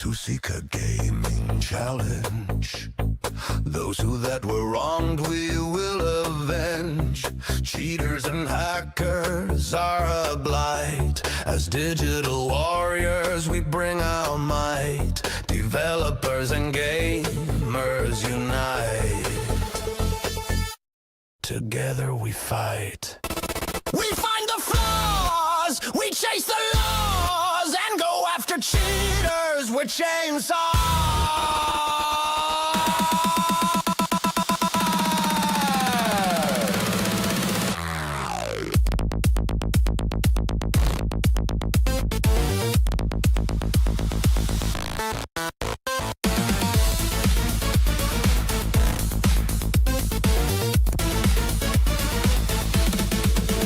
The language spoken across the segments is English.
to seek a gaming challenge. Those who that were wronged we will avenge. Cheaters and hackers are a blight. As digital warriors we bring our might. Developers and gamers unite. Together we fight. We find the flaws, we chase the laws, and go after cheaters with chainsaws.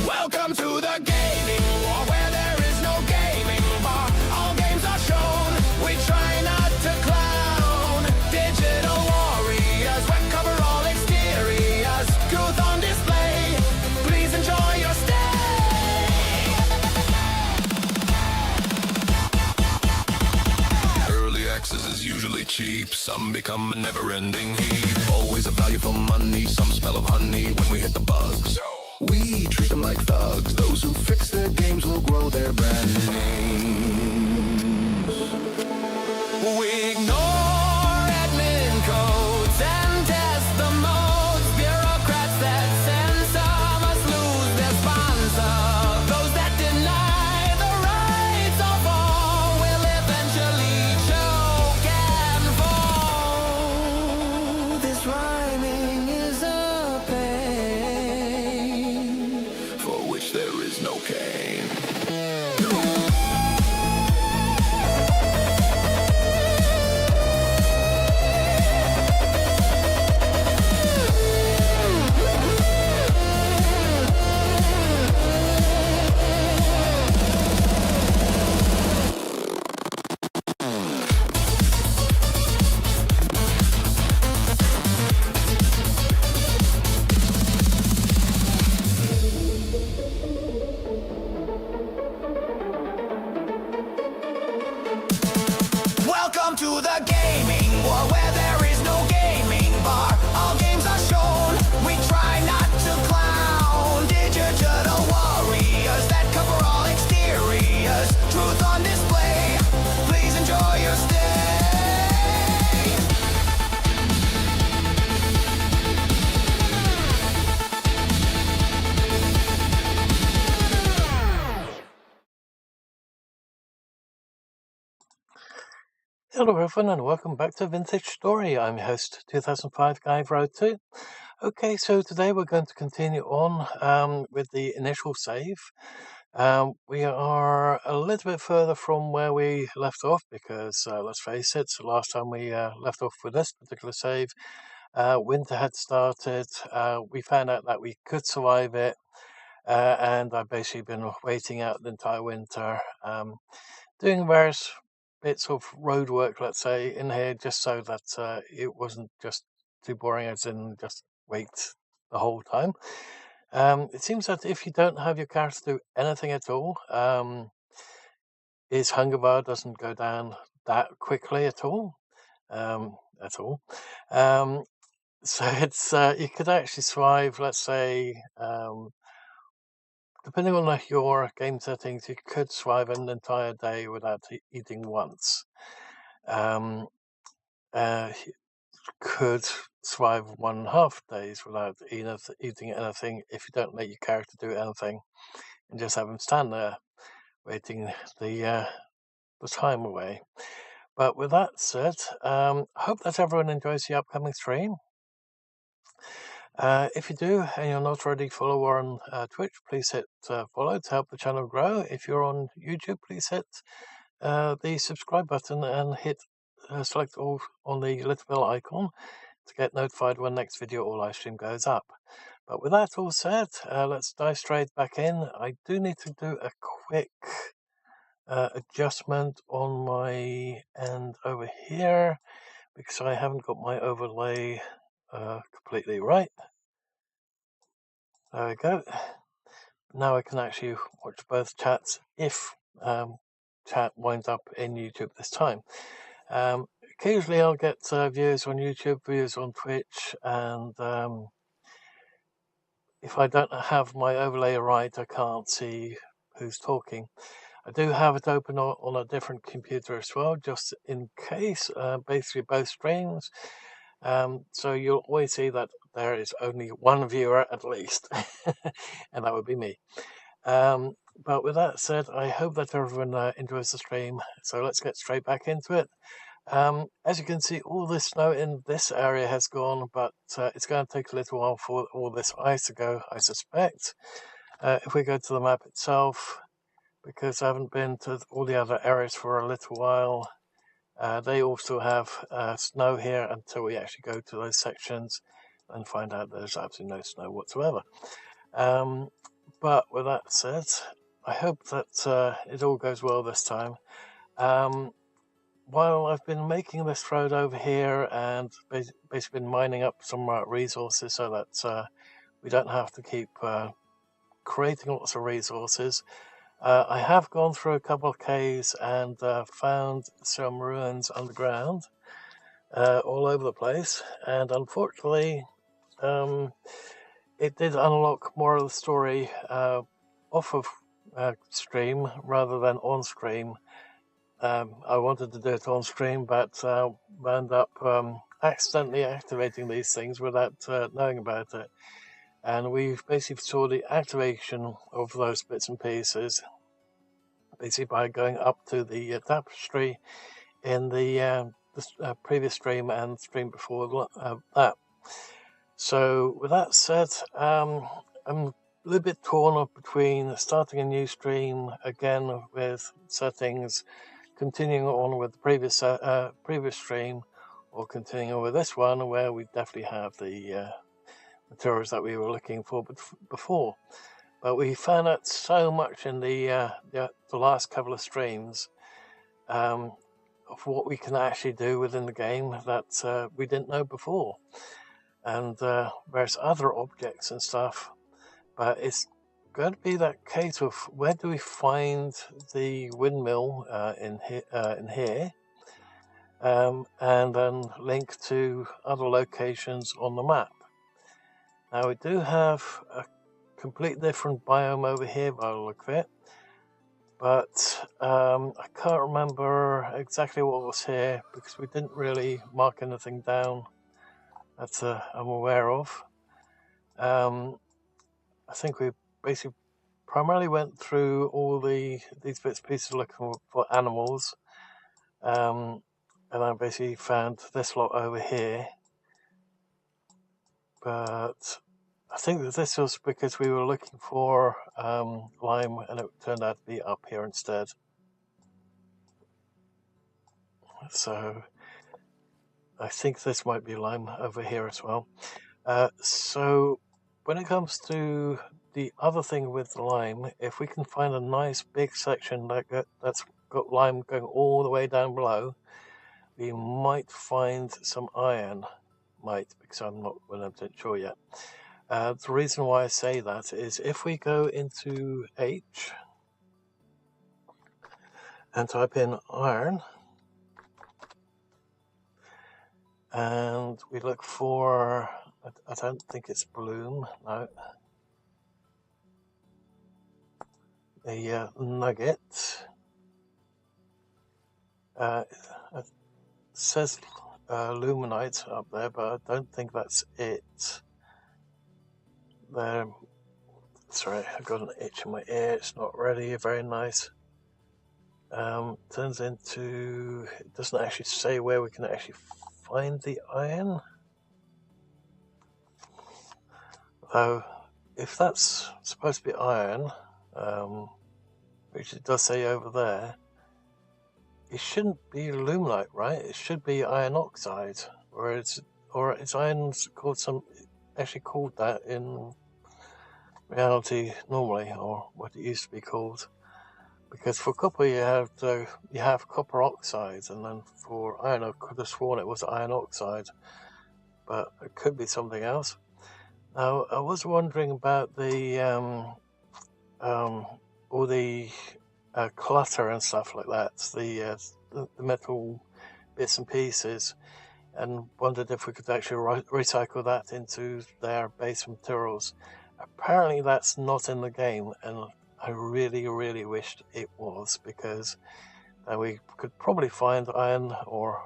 Welcome to the gaming war, where there is no gaming bar. All games are shown, we try not to clown. Digital warriors, web cover all exteriors. Truth on display, please enjoy your stay. Early access is usually cheap, some become a never-ending heap. Always a value for money, some smell of honey when we hit the bugs. We treat them like thugs. Those who fix their games will grow their brand names. We ignore admin codes and test the modes. Bureaucrats that censor must lose their sponsor. Those that deny the rights of all will eventually choke and fall. This rhyming is a pain for which there is no gain. Welcome to the gaming war, where there is no gaming bar. All games are shown, we try not to clown. Digital warriors that cover all exteriors. Truth on display, please enjoy your stay. Hello everyone and welcome back to Vintage Story. I'm your host 2005 Guy Road 2. Okay, so today we're going to continue on with the initial save. We are a little bit further from where we left off because let's face it, the last time we left off with this particular save, winter had started. We found out that we could survive it, and I've basically been waiting out the entire winter, doing various bits of road work, let's say, in here, just so that it wasn't just too boring, as in just wait the whole time. It seems that if you don't have your character do anything at all, his hunger bar doesn't go down that quickly at all. So it's you could actually survive, let's say, depending on your game settings, you could survive an entire day without eating once. You could survive 1.5 days without eating anything if you don't let your character do anything and just have him stand there waiting the time away. But with that said, I hope that everyone enjoys the upcoming stream. If you do and you're not already follower on Twitch, please hit follow to help the channel grow. If you're on YouTube, please hit the subscribe button and hit select all on the little bell icon to get notified when next video or live stream goes up. But with that all said, let's dive straight back in. I do need to do a quick adjustment on my end over here because I haven't got my overlay completely right. There we go. Now I can actually watch both chats if chat winds up in YouTube this time. Occasionally I'll get views on YouTube, views on Twitch, and if I don't have my overlay right, I can't see who's talking. I do have it open on a different computer as well, just in case, basically both streams. So you'll always see that there is only one viewer at least, and that would be me. But with that said, I hope that everyone enjoys the stream. So let's get straight back into it. As you can see, all the snow in this area has gone, but it's going to take a little while for all this ice to go, I suspect. If we go to the map itself, because I haven't been to all the other areas for a little while, they also have snow here until we actually go to those sections and find out there's absolutely no snow whatsoever. But with that said, I hope that it all goes well this time. While I've been making this road over here and basically been mining up some resources so that we don't have to keep creating lots of resources, I have gone through a couple of caves and found some ruins underground all over the place, and unfortunately it did unlock more of the story off of stream rather than on stream. I wanted to do it on stream, but wound up accidentally activating these things without knowing about it. And we've basically saw the activation of those bits and pieces basically by going up to the tapestry in the previous stream and stream before that. So with that said, I'm a little bit torn up between starting a new stream again with settings, continuing on with the previous stream, or continuing with this one where we definitely have the materials that we were looking for before. But we found out so much in the last couple of streams of what we can actually do within the game that we didn't know before, and there's other objects and stuff. But it's going to be that case of where do we find the windmill in here, and then link to other locations on the map. Now we do have a complete different biome over here by the look of it, but I can't remember exactly what was here because we didn't really mark anything down that I'm aware of. I think we basically primarily went through all these bits and pieces looking for animals, and I basically found this lot over here. But I think that this was because we were looking for lime, and it turned out to be up here instead. So I think this might be lime over here as well. So when it comes to the other thing with the lime, if we can find a nice big section that's got lime going all the way down below, we might find some iron. Because I'm not 100% sure yet. The reason why I say that is if we go into H and type in iron, and we look for, I don't think it's bloom, no, a nugget. It says luminite up there, but I don't think that's it. There, sorry, I've got an itch in my ear. It's not really very nice. Turns into, it doesn't actually say where we can actually find the iron. Though, if that's supposed to be iron, which it does say over there, it shouldn't be luminite, right? It should be iron oxide, or it's iron's actually called that in reality normally, or what it used to be called. Because for copper you have copper oxide, and then for iron I could have sworn it was iron oxide, but it could be something else. Now I was wondering about the all the clutter and stuff like that, the metal bits and pieces, and wondered if we could actually recycle that into their base materials. Apparently that's not in the game, and I really, really wished it was, because we could probably find iron or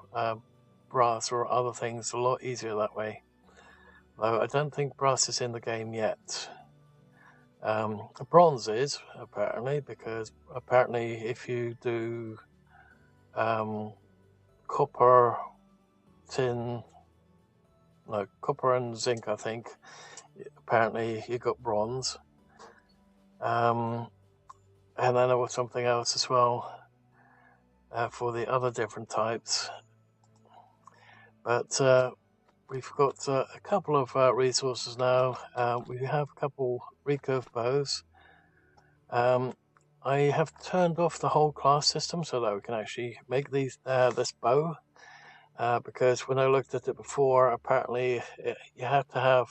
brass or other things a lot easier that way. Though I don't think brass is in the game yet. Bronze is, apparently, because apparently if you do copper, tin, no, copper and zinc, I think, apparently you got bronze. And then there was something else as well for the other different types. But we've got a couple of resources now. We have a couple recurve bows. I have turned off the whole class system so that we can actually make these this bow. Because when I looked at it before, apparently you have to have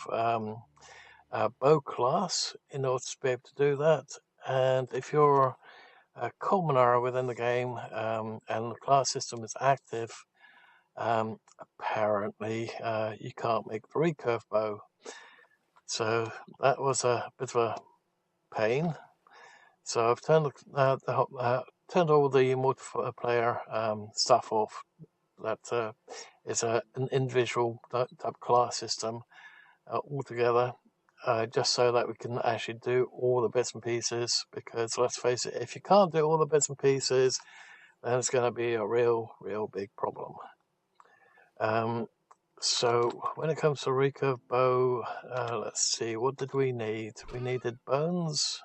a bow class in order to be able to do that. And if you're a commoner within the game and the class system is active, apparently you can't make the recurve bow. So that was a bit of a pain. So I've turned turned all the multiplayer stuff off. That is an individual type class system altogether, just so that we can actually do all the bits and pieces. Because let's face it, if you can't do all the bits and pieces, then it's going to be a real big problem. So when it comes to recurve bow, let's see, what did we need? We needed bones.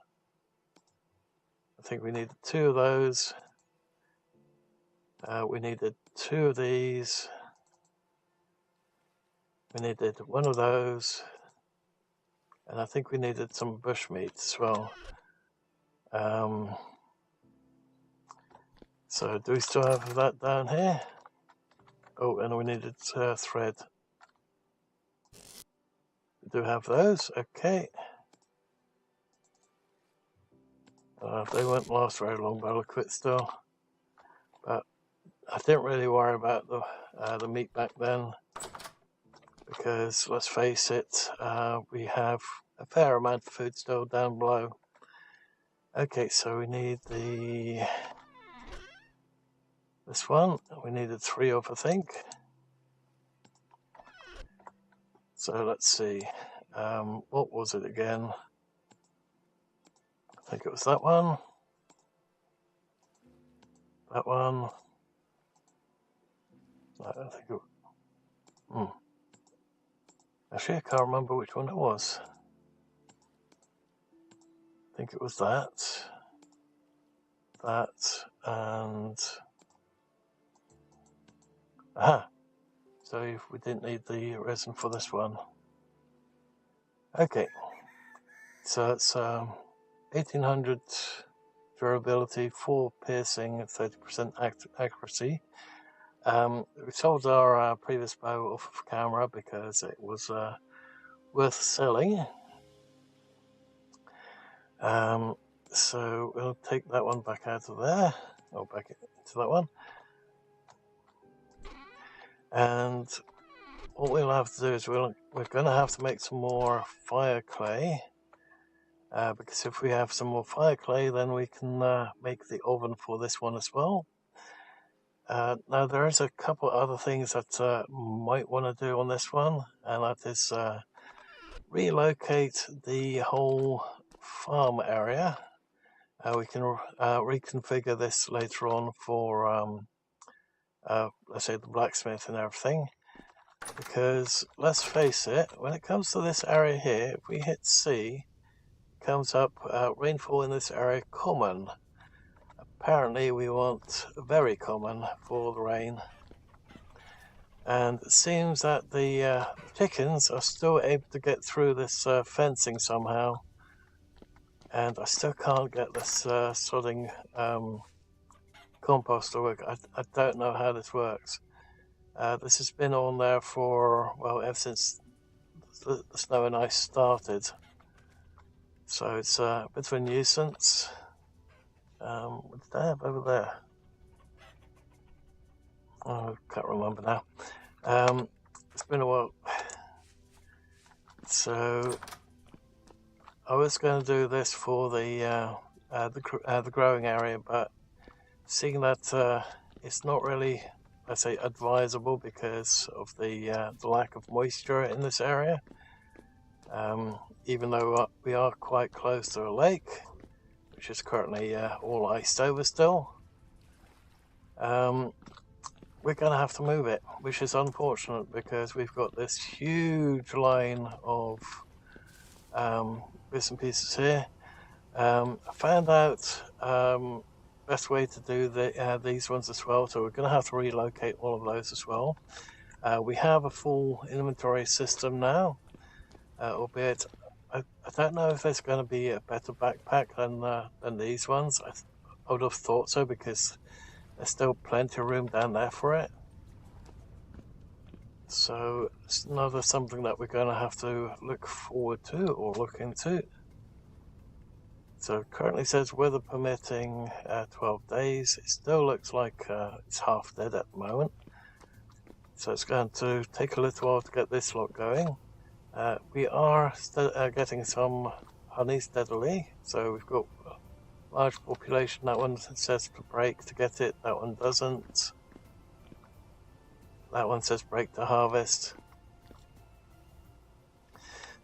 I think we needed 2 of those. We needed 2 of these. We needed 1 of those. And I think we needed some bushmeat as well. So do we still have that down here? Oh, and we needed thread. We do have those, okay. They won't last very long by the look of it still. But I didn't really worry about the meat back then, because let's face it, we have a fair amount of food still down below. Okay, so we need this one. We needed 3 of, I think. So let's see, what was it again? I think it was that one. That one. I don't think it. Actually, I can't remember which one it was. I think it was that, and aha. So we didn't need the resin for this one. Okay, so it's 1800 durability, 4 piercing, 30% accuracy. We sold our previous bow off of camera because it was worth selling. So we'll take that one back out of there, or back into that one. And what we'll have to do is we're going to have to make some more fire clay. Because if we have some more fire clay, then we can make the oven for this one as well. Now there is a couple other things that might want to do on this one, and that is relocate the whole farm area. We can reconfigure this later on for let's say the blacksmith and everything, because let's face it, when it comes to this area here, if we hit C, it comes up rainfall in this area common. Apparently we want very common for the rain, and it seems that the chickens are still able to get through this fencing somehow, and I still can't get this sodding compost to work. I don't know how this works. This has been on there for, well, ever since the snow and ice started, so it's a bit of a nuisance. What did I have over there? I can't remember now. It's been a while. So I was going to do this for the growing area, but seeing that it's not really, I say, advisable because of the lack of moisture in this area. Even though we are quite close to a lake, which is currently all iced over still, we're going to have to move it, which is unfortunate because we've got this huge line of bits and pieces here. I found out best way to do these ones as well, so we're going to have to relocate all of those as well. We have a full inventory system now, albeit I don't know if there's going to be a better backpack than these ones. I would have thought so because there's still plenty of room down there for it. So it's another something that we're going to have to look forward to or look into. So it currently says weather permitting 12 days. It still looks like it's half dead at the moment. So it's going to take a little while to get this lot going. We are getting some honey steadily. So we've got a large population. That one says to break to get it. That one doesn't. That one says break to harvest.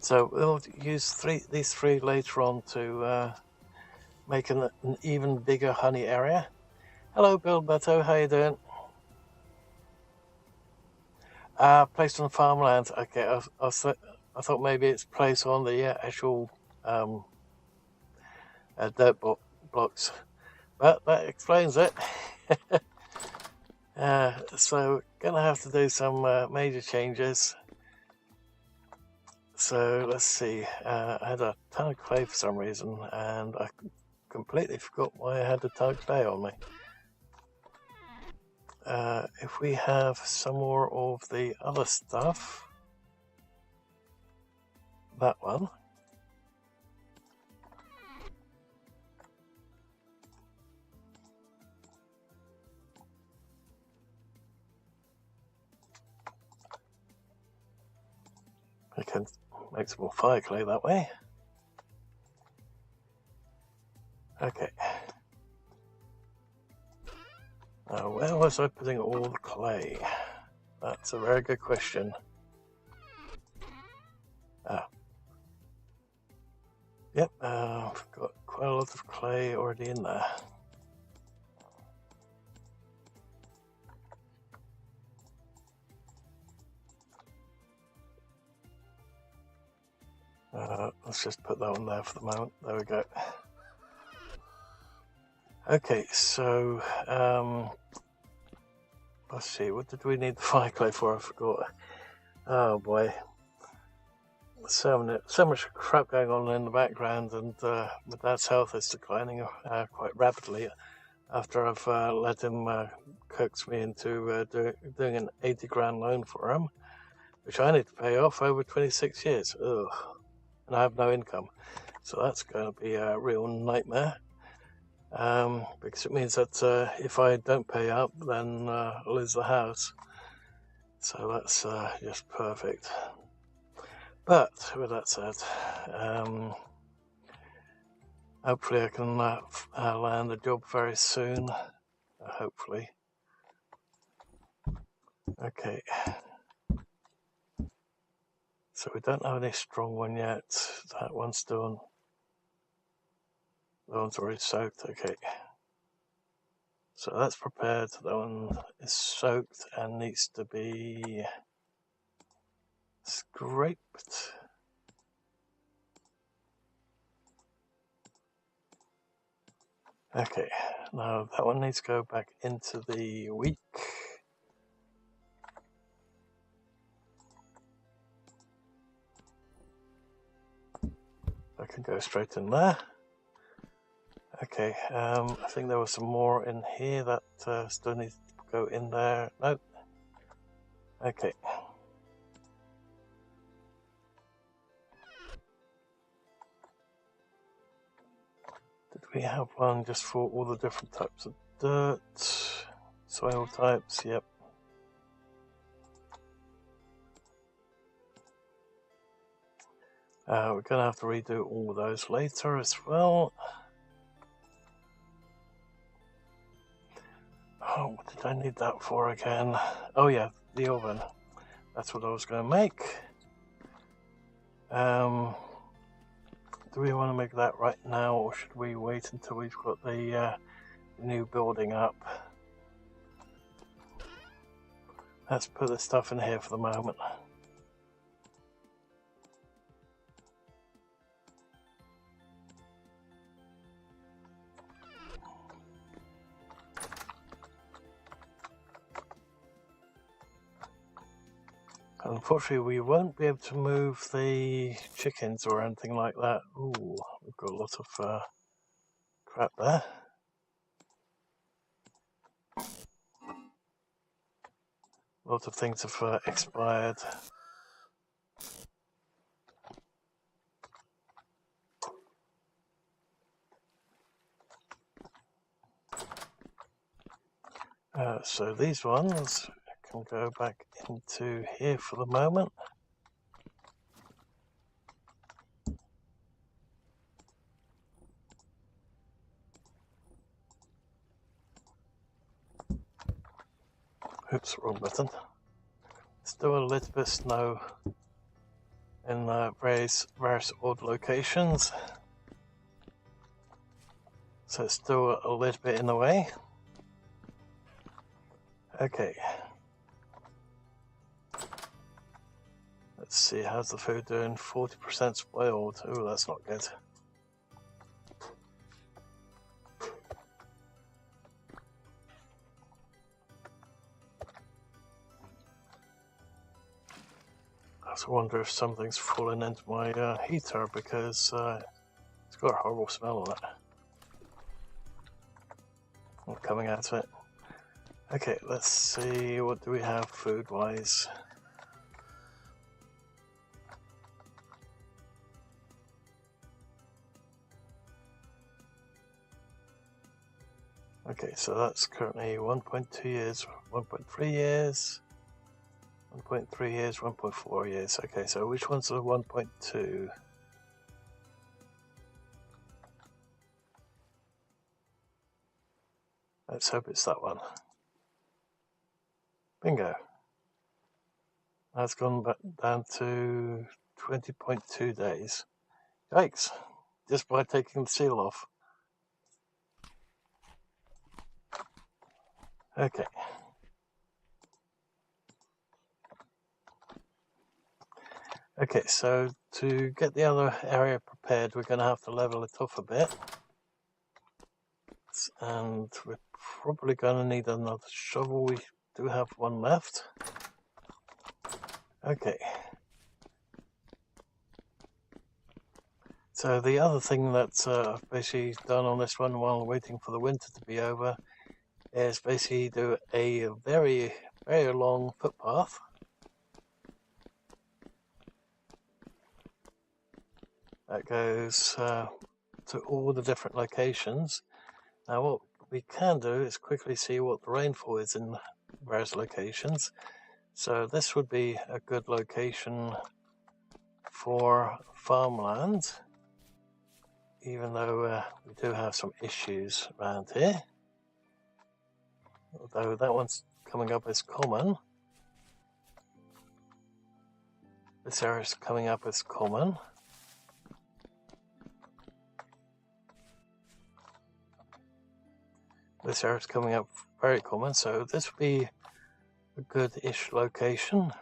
So we'll use these three later on to make an even bigger honey area. Hello, Bill Beto, how you doing? Placed on the farmland. Okay, I thought maybe it's placed on the actual dirt blocks, but that explains it. So gonna have to do some major changes. So let's see. I had a ton of clay for some reason, and I completely forgot why I had a ton of clay on me. If we have some more of the other stuff, that one. I can make some more fire clay that way. Okay. Where was I putting all the clay? That's a very good question. Yep, I've got quite a lot of clay already in there. Let's just put that one there for the moment. There we go. Okay, so let's see, what did we need the fire clay for? I forgot. Oh boy. So much crap going on in the background, and my dad's health is declining quite rapidly after I've let him coax me into doing an 80 grand loan for him, which I need to pay off over 26 years. Ugh. And I have no income. So that's going to be a real nightmare. Because it means that if I don't pay up, then I'll lose the house. So that's just perfect. But with that said, hopefully I can land a job very soon. Hopefully. Okay. So we don't have any strong one yet. That one's done. That one's already soaked. Okay. So that's prepared. That one is soaked and needs to be scraped. Okay, now that one needs to go back into the week. I can go straight in there. Okay, I think there was some more in here that still needs to go in there. Nope. Okay. Did we have one just for all the different types of dirt? Soil types, yep. We're going to have to redo all those later as well. Oh, what did I need that for again? Oh yeah, the oven. That's what I was going to make. Do we want to make that right now, or should we wait until we've got the new building up? Let's put the stuff in here for the moment. Unfortunately, we won't be able to move the chickens or anything like that. Ooh, we've got a lot of crap there. A lot of things have expired. So these ones can go back into here for the moment. Oops, wrong button. Still a little bit of snow in various odd locations, so it's still a little bit in the way. Okay, let's see, how's the food doing? 40% spoiled. Oh, that's not good. I also wonder if something's fallen into my heater, because it's got a horrible smell on it. I'm coming out of it. Okay, let's see, what do we have food-wise? Okay, so that's currently 1.2 years, 1.3 years, 1.3 years, 1.4 years. Okay, so which one's the 1.2? Let's hope it's that one. Bingo. That's gone back down to 20.2 days. Yikes, just by taking the seal off. Okay. Okay, so to get the other area prepared, we're going to have to level it off a bit. And we're probably going to need another shovel. We do have one left. Okay. So the other thing that I've basically done on this one while waiting for the winter to be over is basically do a very, very long footpath. That goes to all the different locations. Now what we can do is quickly see what the rainfall is in various locations. So this would be a good location for farmland, even though we do have some issues around here. Although that one's coming up as common. This area is coming up as common. This area is coming up very common, so this would be a good-ish location.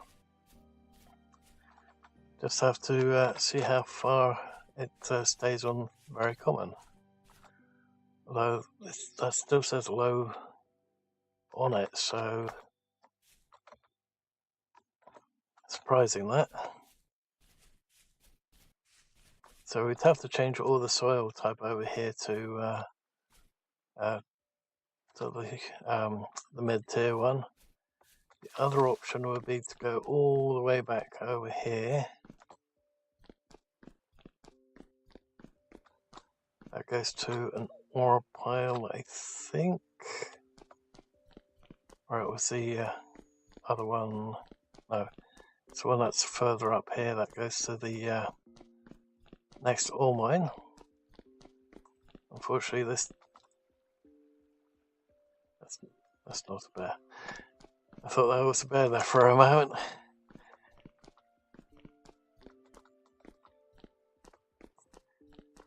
Just have to see how far it stays on very common. Although that still says low on it, so surprising that. So we'd have to change all the soil type over here to the mid-tier one. The other option would be to go all the way back over here. That goes to an ore pile, I think. Or it was the other one. No, it's one that's further up here. That goes to the next ore mine. Unfortunately, that's not a bear. I thought that was a bear there for a moment.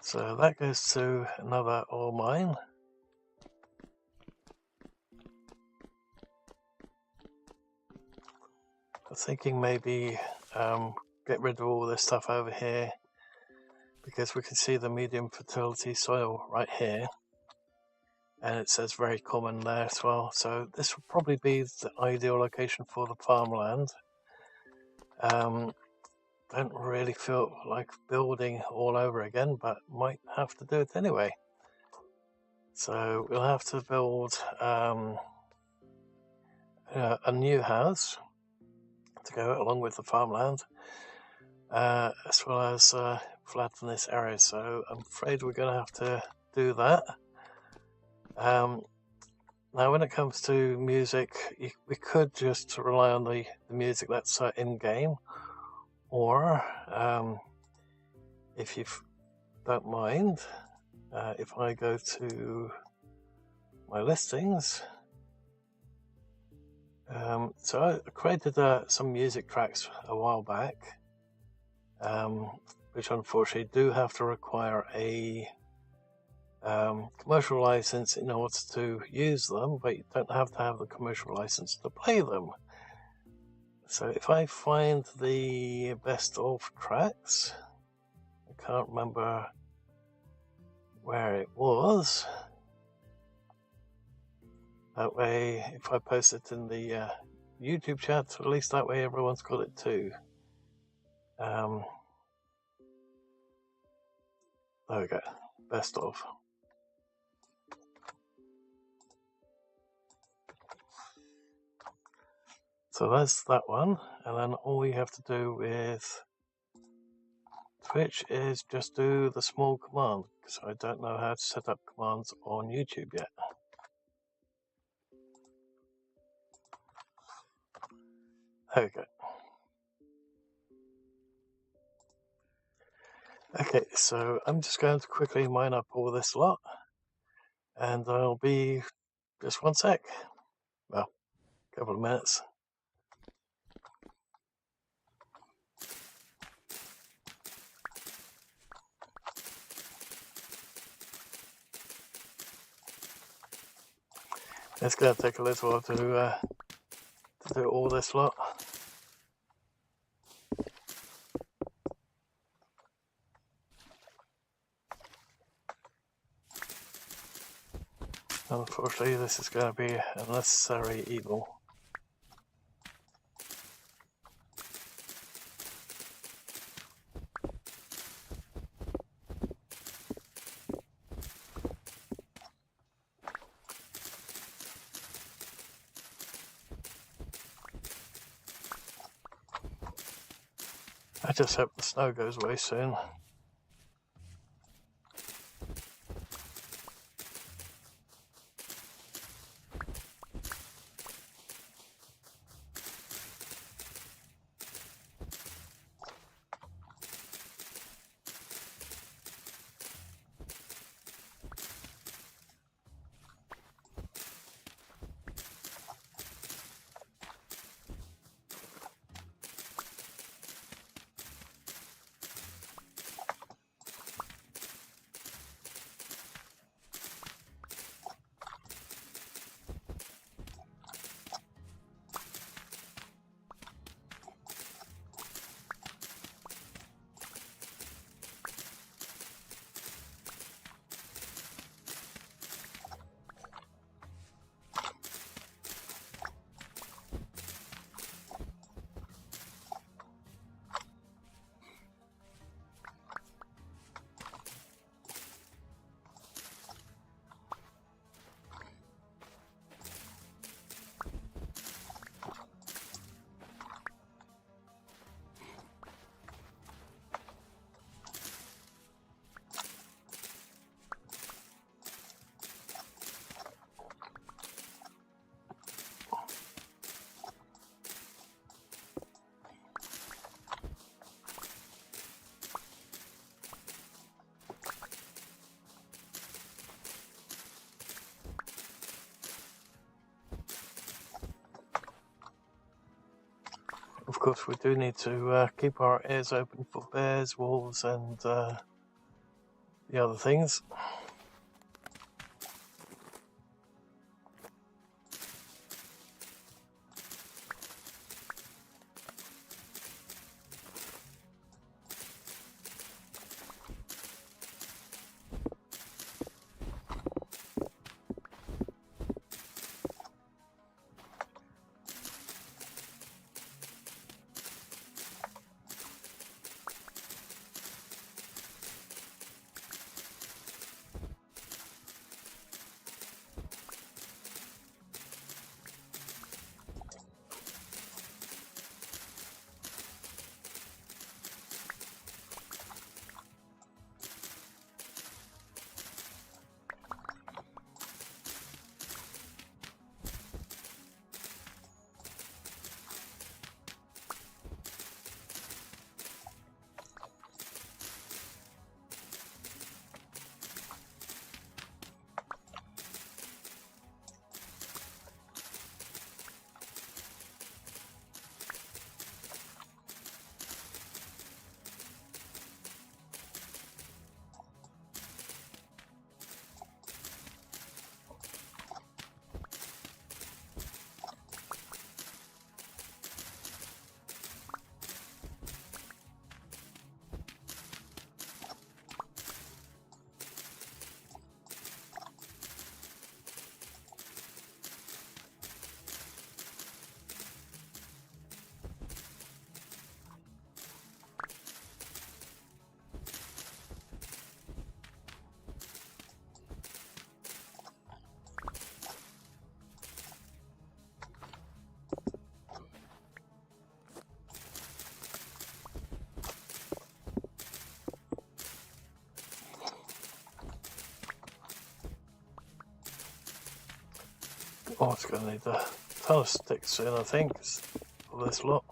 So that goes to another ore mine. I'm thinking maybe get rid of all this stuff over here, because we can see the medium fertility soil right here, and it says very common there as well. So this would probably be the ideal location for the farmland. Don't really feel like building all over again, but might have to do it anyway. So we'll have to build a new house to go along with the farmland, as well as flatten this area. So I'm afraid we're going to have to do that. Now, when it comes to music, we could just rely on the music that's in-game, or if you don't mind, if I go to my listings, so I created some music tracks a while back, which unfortunately do have to require a commercial license in order to use them, but you don't have to have the commercial license to play them. So if I find the best of tracks, I can't remember where it was. That way, if I post it in the YouTube chat, at least that way everyone's got it too. There we go, best of. So that's that one, and then all we have to do with Twitch is just do the small command, because I don't know how to set up commands on YouTube yet. There we go. Okay, so I'm just going to quickly mine up all this lot, and I'll be just one sec. Well, a couple of minutes. It's going to take a little while to do all this lot. Unfortunately, this is going to be a necessary evil. I just hope the snow goes away soon. Of course, we do need to keep our ears open for bears, wolves, and the other things. Oh, it's going to need a ton of sticks soon, I think, for this lot.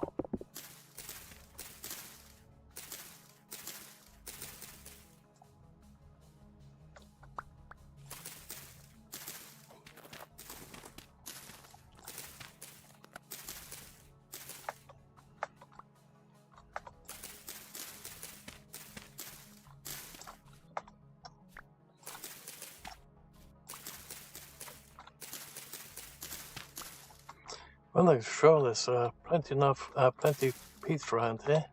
Well, I'm sure there's plenty peat around here.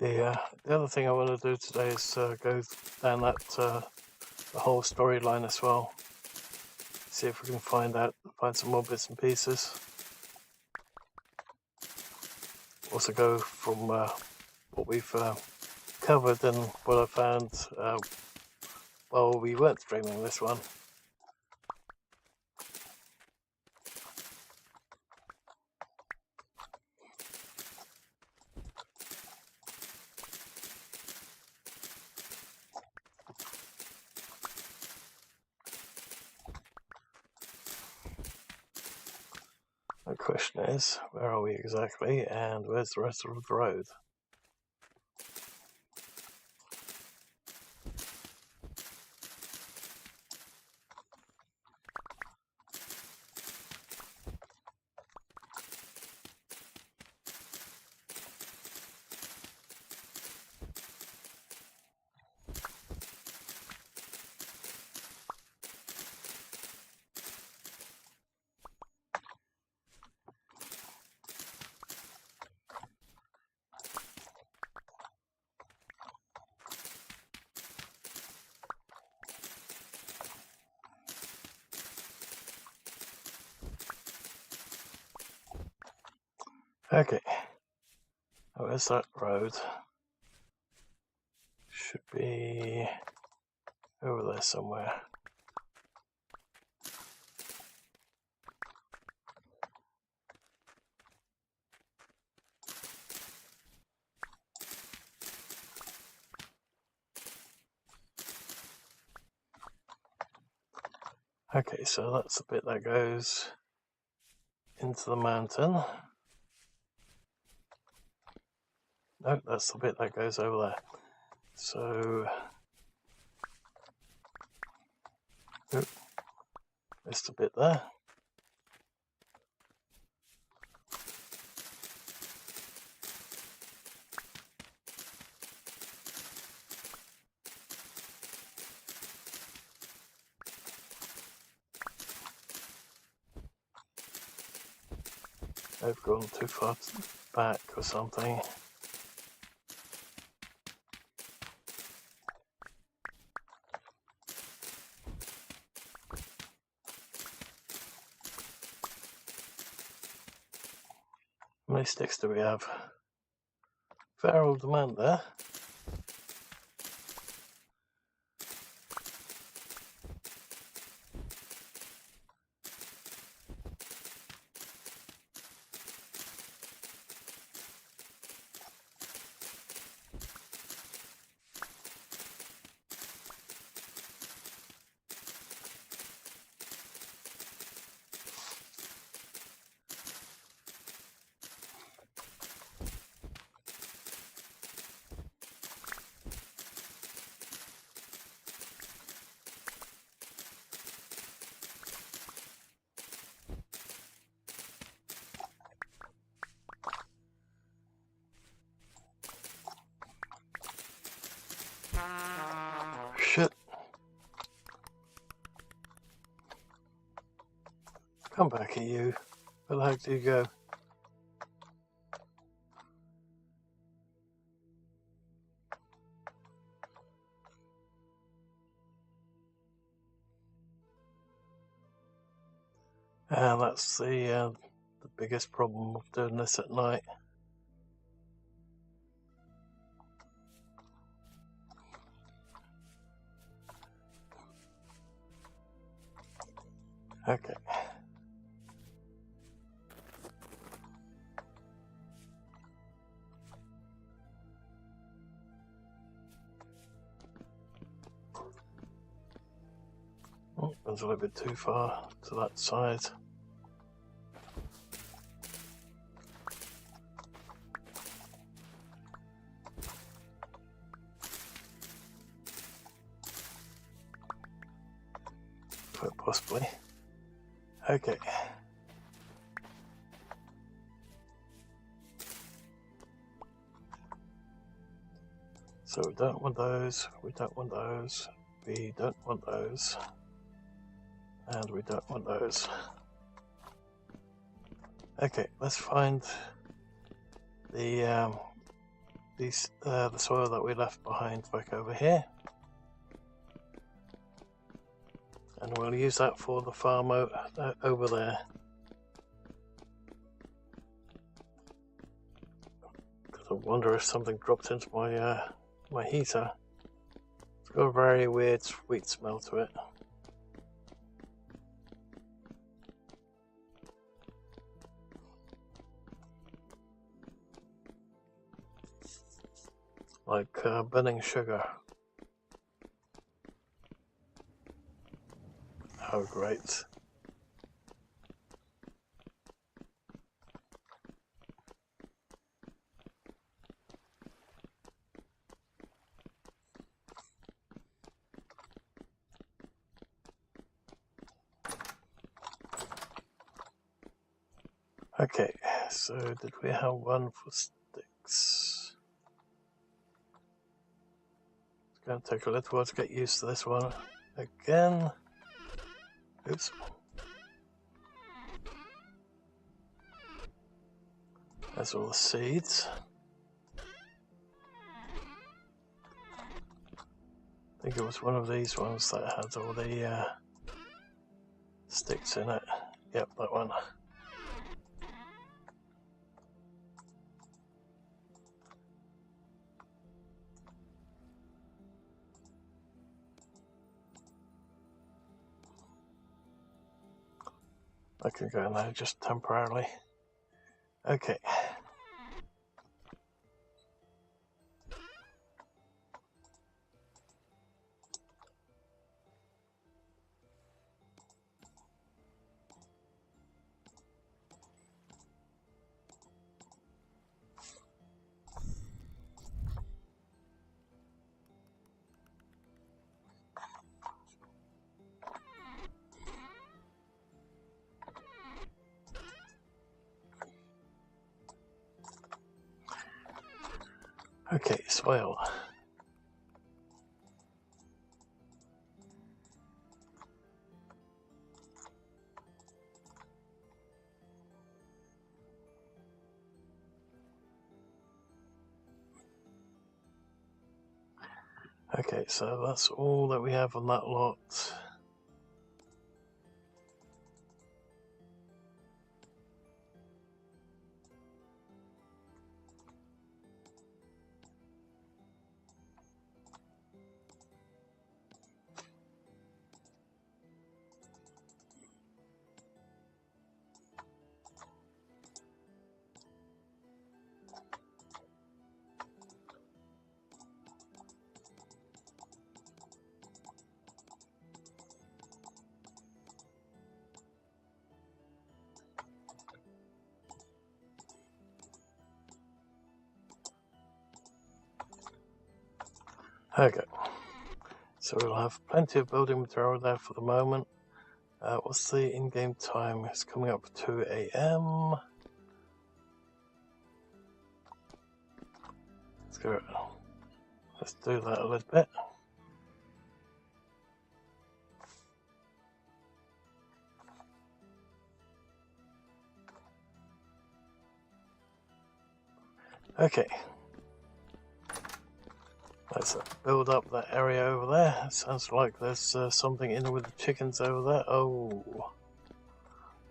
The other thing I want to do today is go down that the whole storyline as well. See if we can find some more bits and pieces. Also go from what we've covered and what I found while we weren't streaming this one. The question is, where are we exactly, and where's the rest of the road? Okay. Where's that road? Should be over there somewhere. Okay, so that's the bit that goes into the mountain. No, that's the bit that goes over there. So, there's the bit there. I've gone too far back or something. How many sticks do we have? Fair old amount there. Shit. Come back here, you. Where the heck do you go? That's the biggest problem of doing this at night. Okay. Oh, that's a little bit too far to that side. Quite possibly. Okay. So we don't want those, we don't want those, we don't want those, and we don't want those. Okay, let's find the soil that we left behind back over here, and we'll use that for the farm over there. Because I wonder if something dropped into my my heater. It's got a very weird sweet smell to it. Like burning sugar. Oh, great. Okay, so did we have one for sticks? It's going to take a little while to get used to this one again. Oops. There's all the seeds. I think it was one of these ones that had all the sticks in it. Yep, that one. I can go now just temporarily. Okay. Okay, soil. Okay, so that's all that we have on that lot. Okay, so we'll have plenty of building material there for the moment. What's the in-game time? It's coming up 2 AM. Let's do that a little bit. Okay. Let's build up that area over there. It sounds like there's something in with the chickens over there. Oh,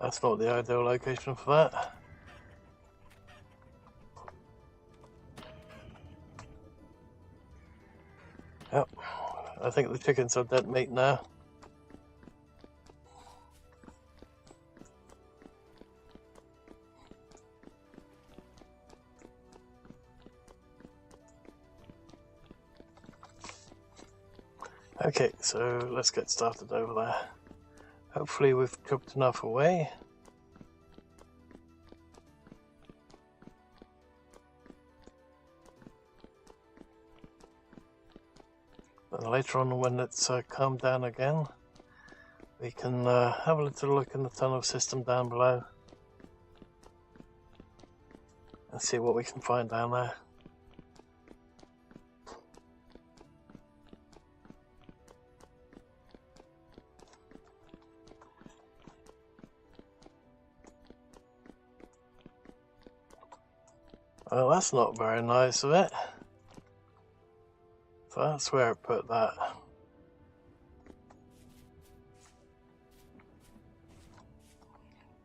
that's not the ideal location for that. Yep, I think the chickens are dead meat now. Okay, so let's get started over there. Hopefully we've chopped enough away. And later on, when it's calmed down again, we can have a little look in the tunnel system down below and see what we can find down there. Well, that's not very nice of it. So that's where I put that.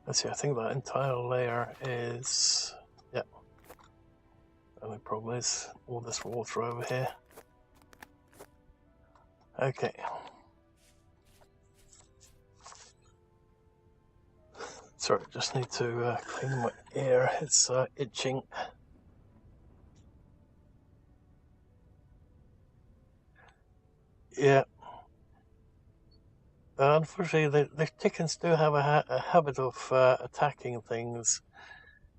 Let's see, I think that entire layer is... Yep. The only problem is all this water over here. Okay. Sorry, just need to clean my ear. It's itching. Yeah. Unfortunately, the chickens do have a habit of attacking things,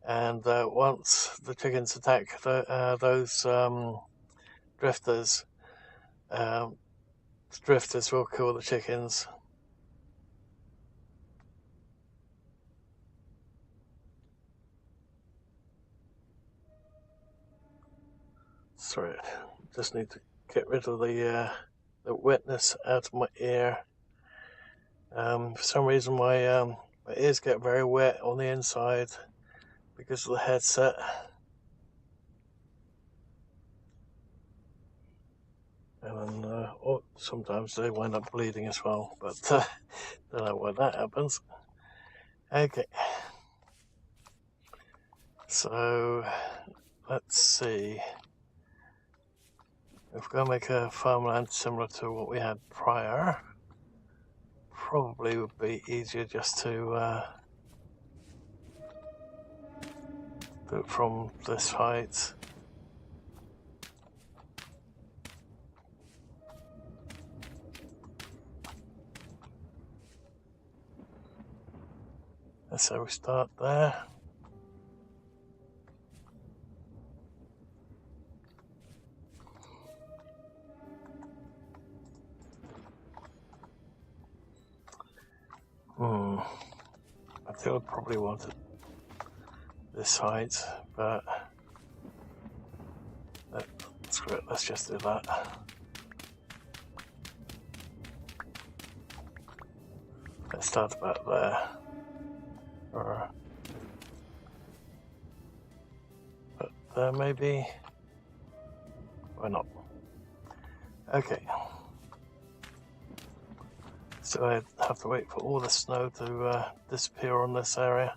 and once the chickens attack those drifters, the drifters will kill the chickens. Sorry, just need to get rid of the wetness out of my ear. For some reason my ears get very wet on the inside because of the headset. And then sometimes they wind up bleeding as well, but don't know why that happens. Okay, so let's see. If we're going to make a farmland similar to what we had prior, probably would be easier just to do it from this height. And so we start there. I think I probably wanted this height, but screw it, let's just do that. Let's start about there. Or but there maybe. Why not? Okay. So I have to wait for all the snow to disappear on this area.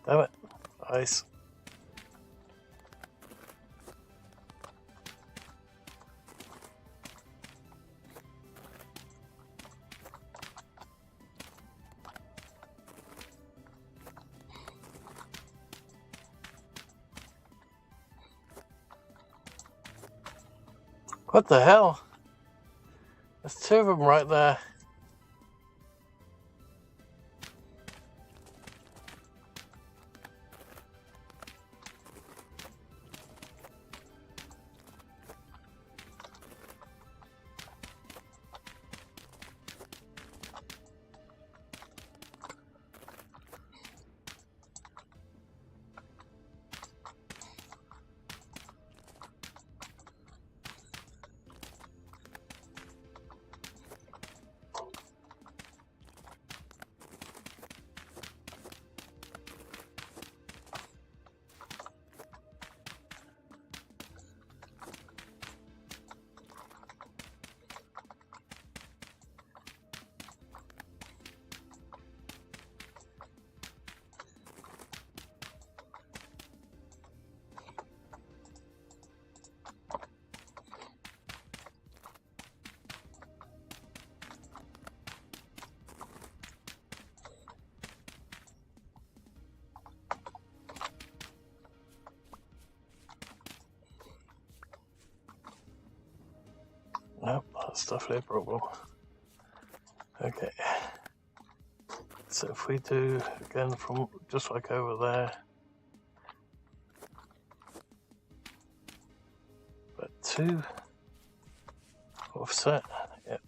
Damn it, ice. What the hell? There's two of them right there. Nope, that's definitely a problem. Okay. So if we do again from just like over there, but 2 offset, yep.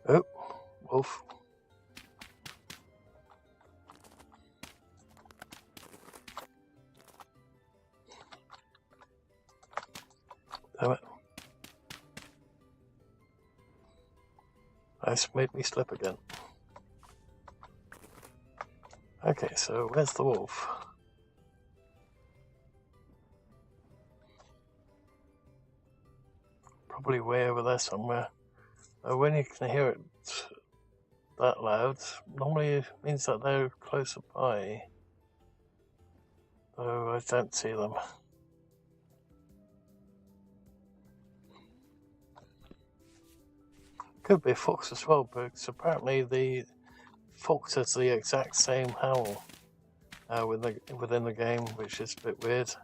Oh, wolf. Damn it. Ice made me slip again. Okay, so where's the wolf? Probably way over there somewhere. When you can hear it that loud, normally it means that they're closer by. Though I don't see them. Could be a fox as well, because apparently the fox has the exact same howl within the game, which is a bit weird.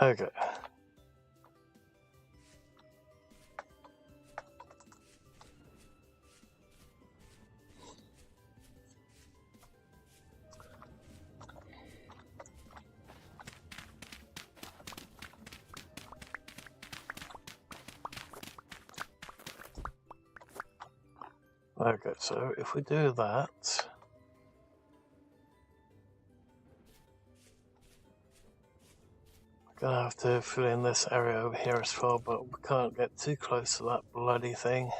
Okay. Okay, so if we do that, we're gonna have to fill in this area over here as well, but we can't get too close to that bloody thing.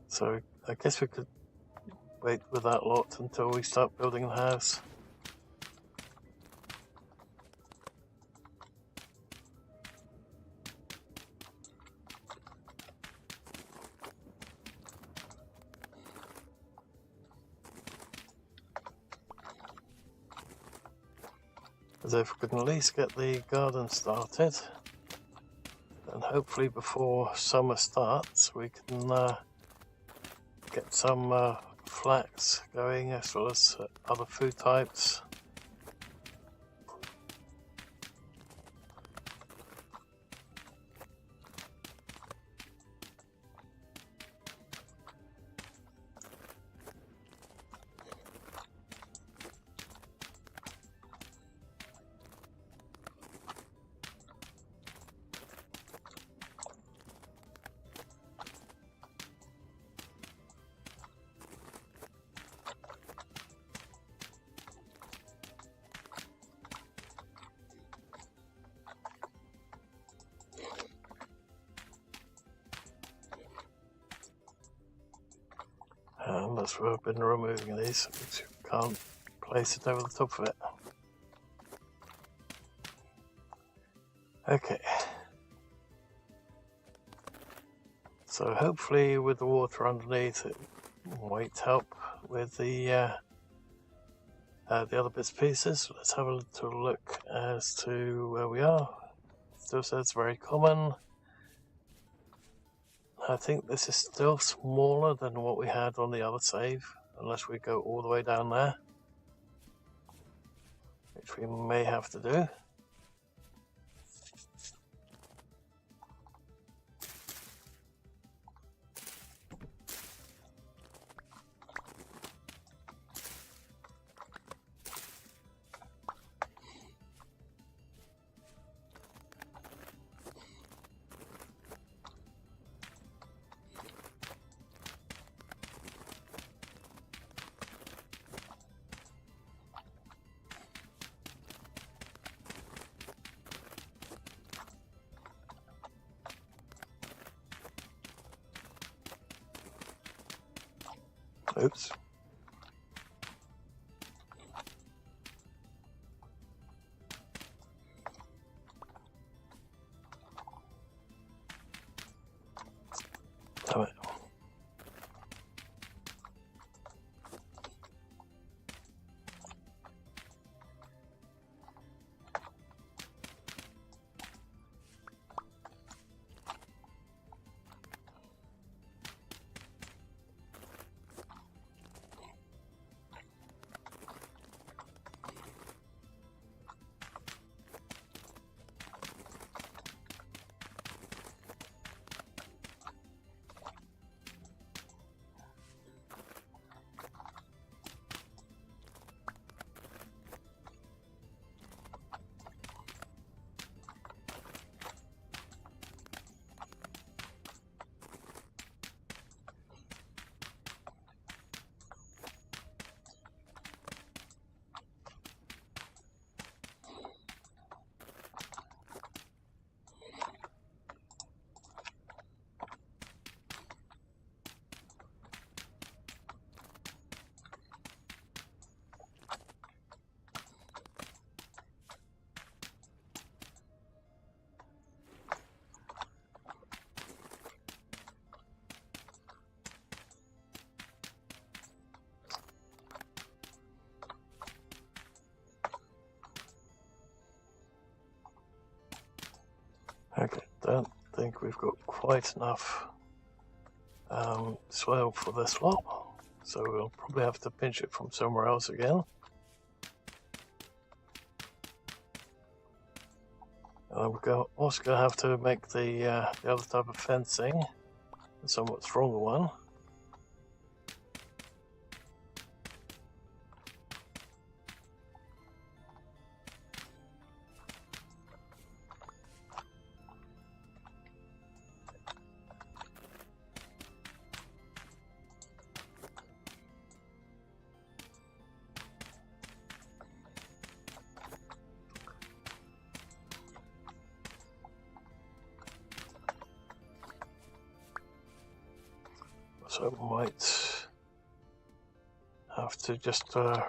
So I guess we could wait with that lot until we start building the house. As if we could at least get the garden started, and hopefully before summer starts we can get some flax going, as well as other food types. And that's where I've been removing these, because you can't place it over the top of it. Okay. So hopefully with the water underneath it might help with the other bits and pieces. Let's have a little look as to where we are. Still says very common. I think this is still smaller than what we had on the other save, unless we go all the way down there, which we may have to do. Oops. Damn it. Okay, don't think we've got quite enough soil for this lot, so we'll probably have to pinch it from somewhere else again. We're also going to have to make the other type of fencing, a somewhat stronger one. So we might have to just I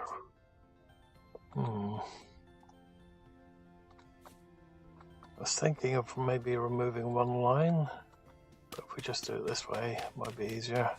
was thinking of maybe removing one line, but if we just do it this way, it might be easier.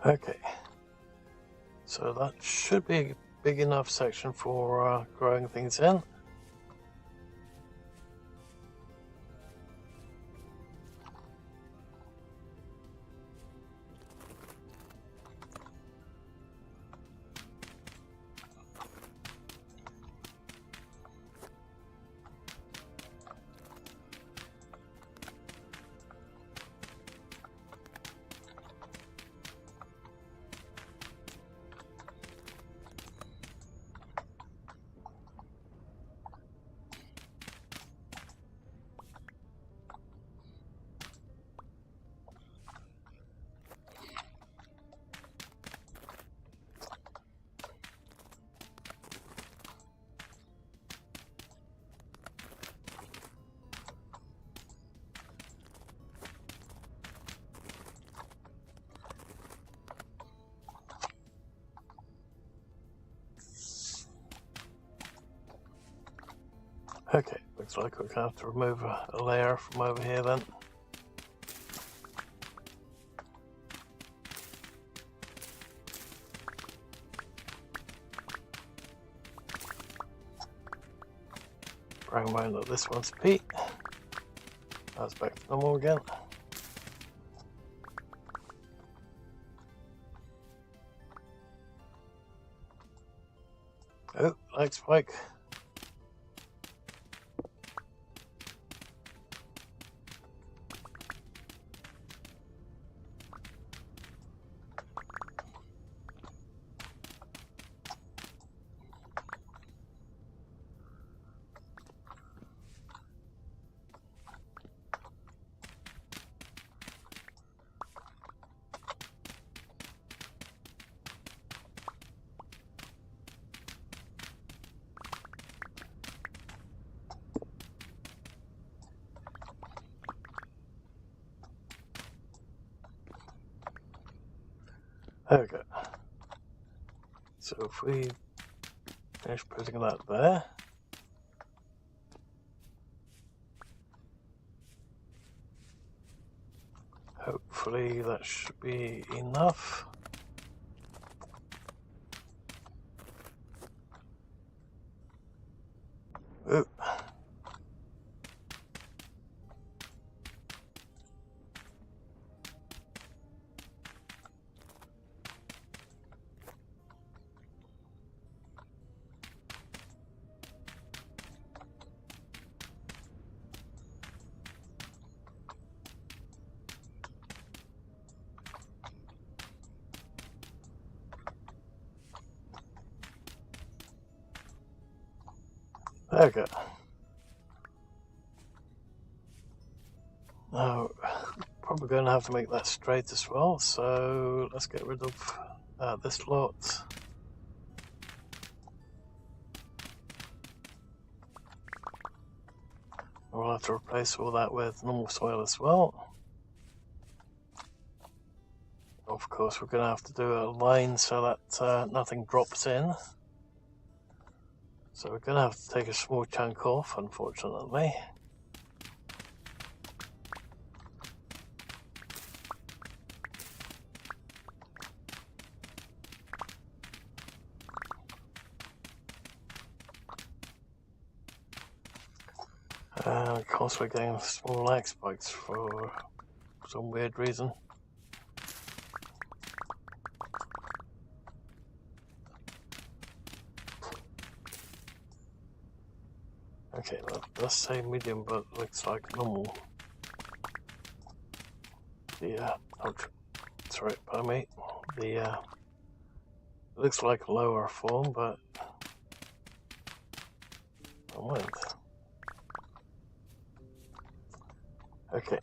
Okay, so that should be a big enough section for growing things in. Okay, looks like we're going to have to remove a layer from over here then. Bearing in mind that this one's P. That's back to normal again. Oh, light spike. There we go. So if we finish putting that there, hopefully that should be enough. Ooh. There we go. Now, probably going to have to make that straight as well, so let's get rid of this lot. We'll have to replace all that with normal soil as well. Of course, we're going to have to do a line so that nothing drops in. So we're going to have to take a small chunk off, unfortunately. Constantly getting small lag spikes for some weird reason. Okay, that does say medium, but looks like normal. Sorry, pardon me. Looks like lower form, but I mind. Okay.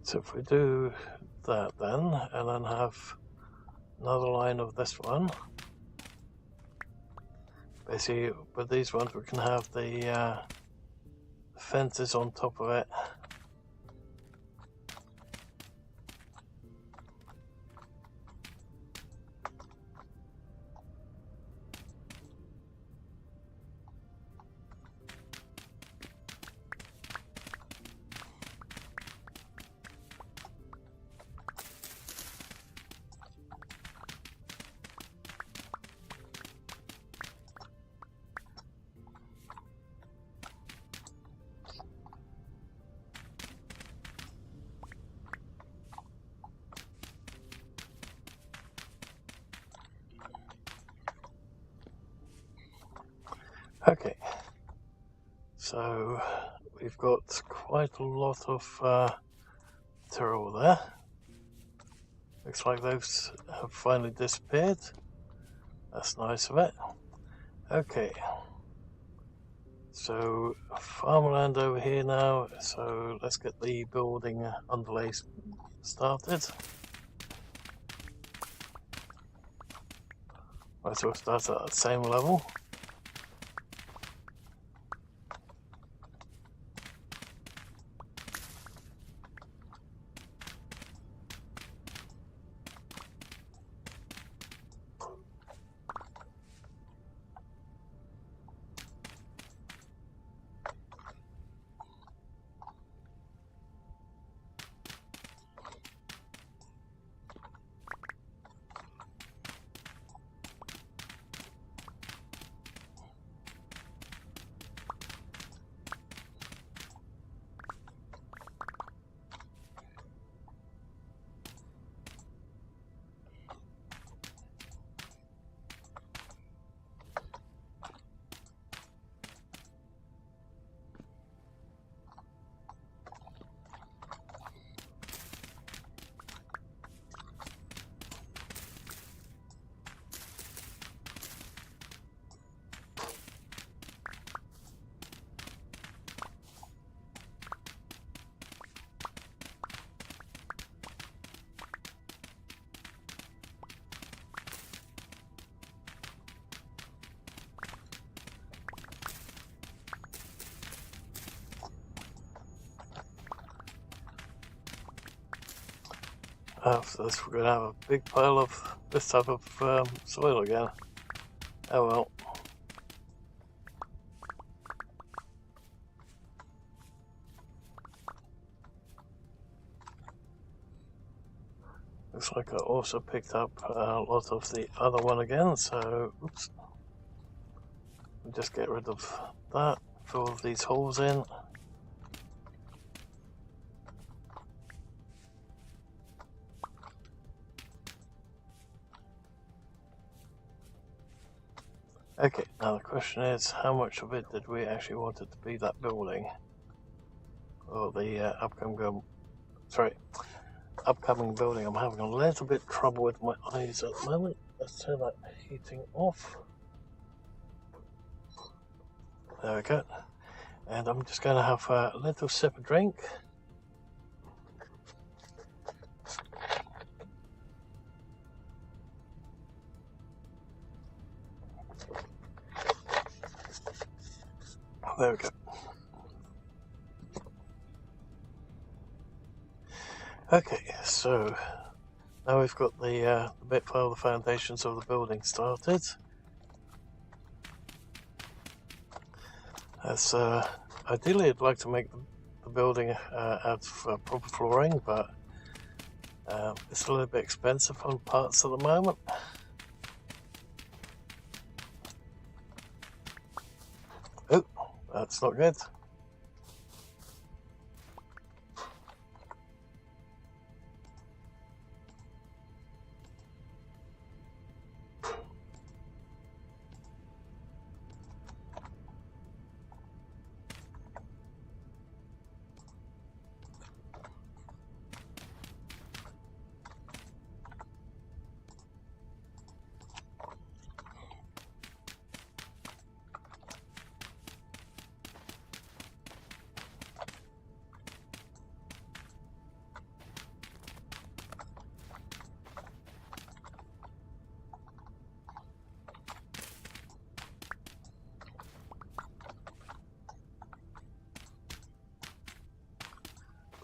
So if we do that then, and then have another line of this one, basically with these ones we can have the fences on top of it. Okay, so we've got quite a lot of material there. Looks like those have finally disappeared. That's nice of it. Okay, so farmland over here now, so let's get the building underlays started. Right, so we'll start at the same level. After this, we're going to have a big pile of this type of soil again. Oh well. Looks like I also picked up a lot of the other one again, so oops. We'll just get rid of that, fill these holes in. Okay, now the question is, how much of it did we actually want it to be that building? Or the upcoming building. I'm having a little bit trouble with my eyes at the moment. Let's turn that heating off. There we go. And I'm just going to have a little sip of drink. There we go. Okay, so now we've got the bit for the foundations of the building started. As ideally, I'd like to make the building out of proper flooring, but it's a little bit expensive on parts at the moment. Oh, that's not good.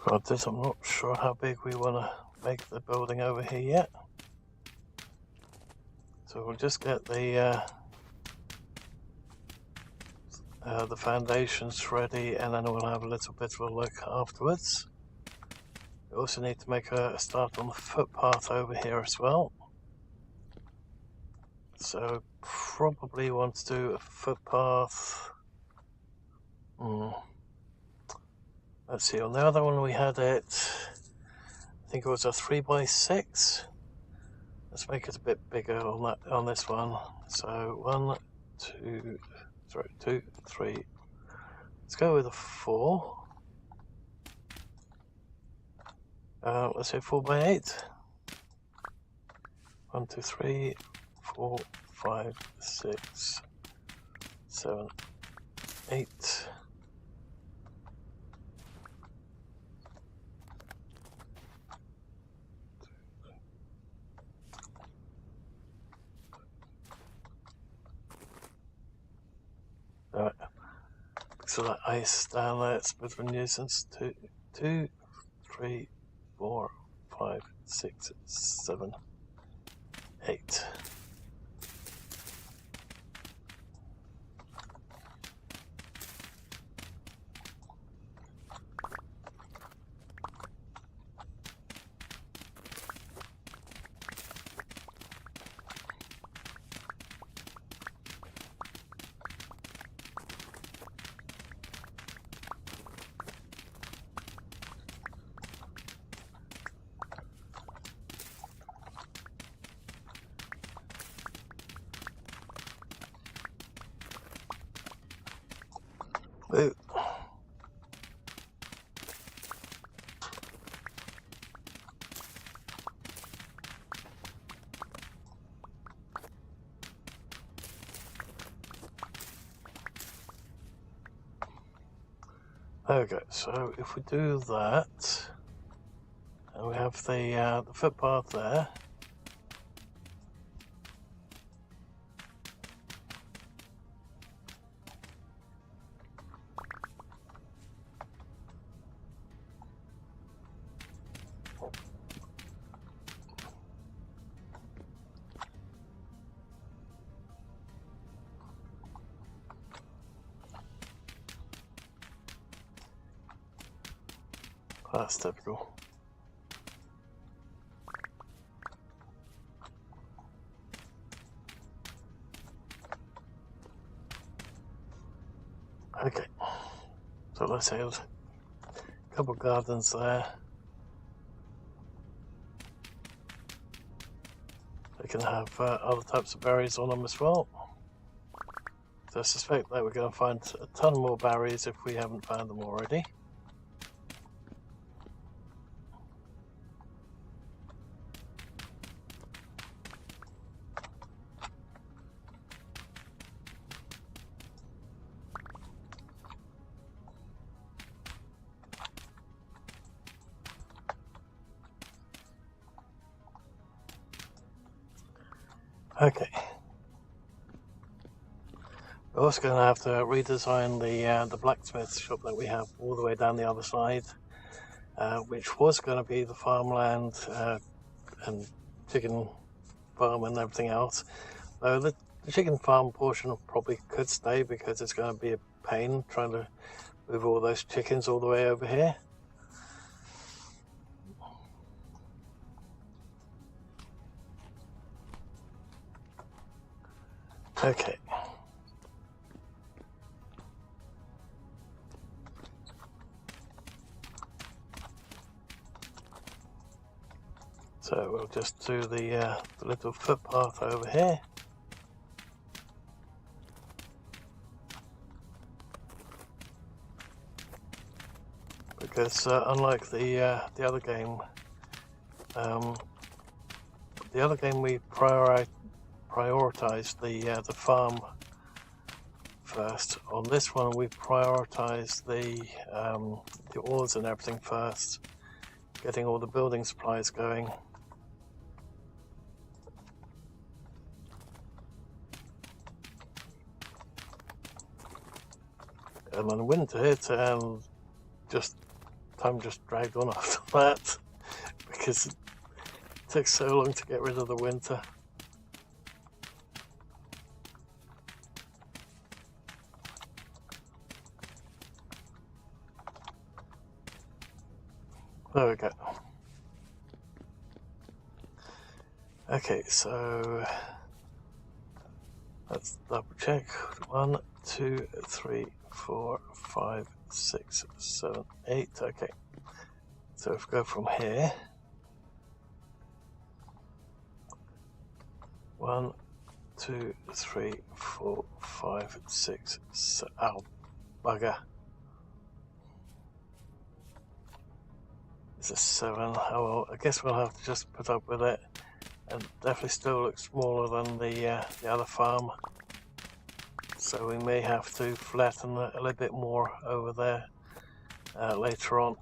Granted, I'm not sure how big we want to make the building over here yet. So we'll just get the foundations ready, and then we'll have a little bit of a look afterwards. We also need to make a start on the footpath over here as well. So probably want to do a footpath. Let's see, on the other one we had it, I think it was a 3x6. Let's make it a bit bigger on this one. So 2, 3. Let's go with a 4. Let's say 4x8. 1, 2, 3, 4, 5, 6, 7, 8. Right. So that ice down there, it's a bit of a nuisance. 2, 3, 4, 5, 6, 7, 8. Ooh. There we go. So if we do that, and we have the footpath there. That's typical. Okay, so let's have a couple of gardens there. They can have other types of berries on them as well. I suspect that we're going to find a ton more berries if we haven't found them already. Okay. We're also going to have to redesign the blacksmith shop that we have all the way down the other side, which was going to be the farmland and chicken farm and everything else. Though the chicken farm portion probably could stay because it's going to be a pain trying to move all those chickens all the way over here. Okay. So we'll just do the little footpath over here. Because unlike the other game, we prioritized the farm first. On this one, we prioritized the ores and everything first, getting all the building supplies going. And then winter hit, and time just dragged on after that because it took so long to get rid of the winter. There we go. Okay, so let's double check. 1, 2, 3, 4, 5, 6, 7, 8. Okay, so if we go from here, 1, 2, 3, 4, 5, 6, 7. Oh, bugger. It's a 7. Oh well, I guess we'll have to just put up with it. And definitely still looks smaller than the other farm. So we may have to flatten it a little bit more over there later on.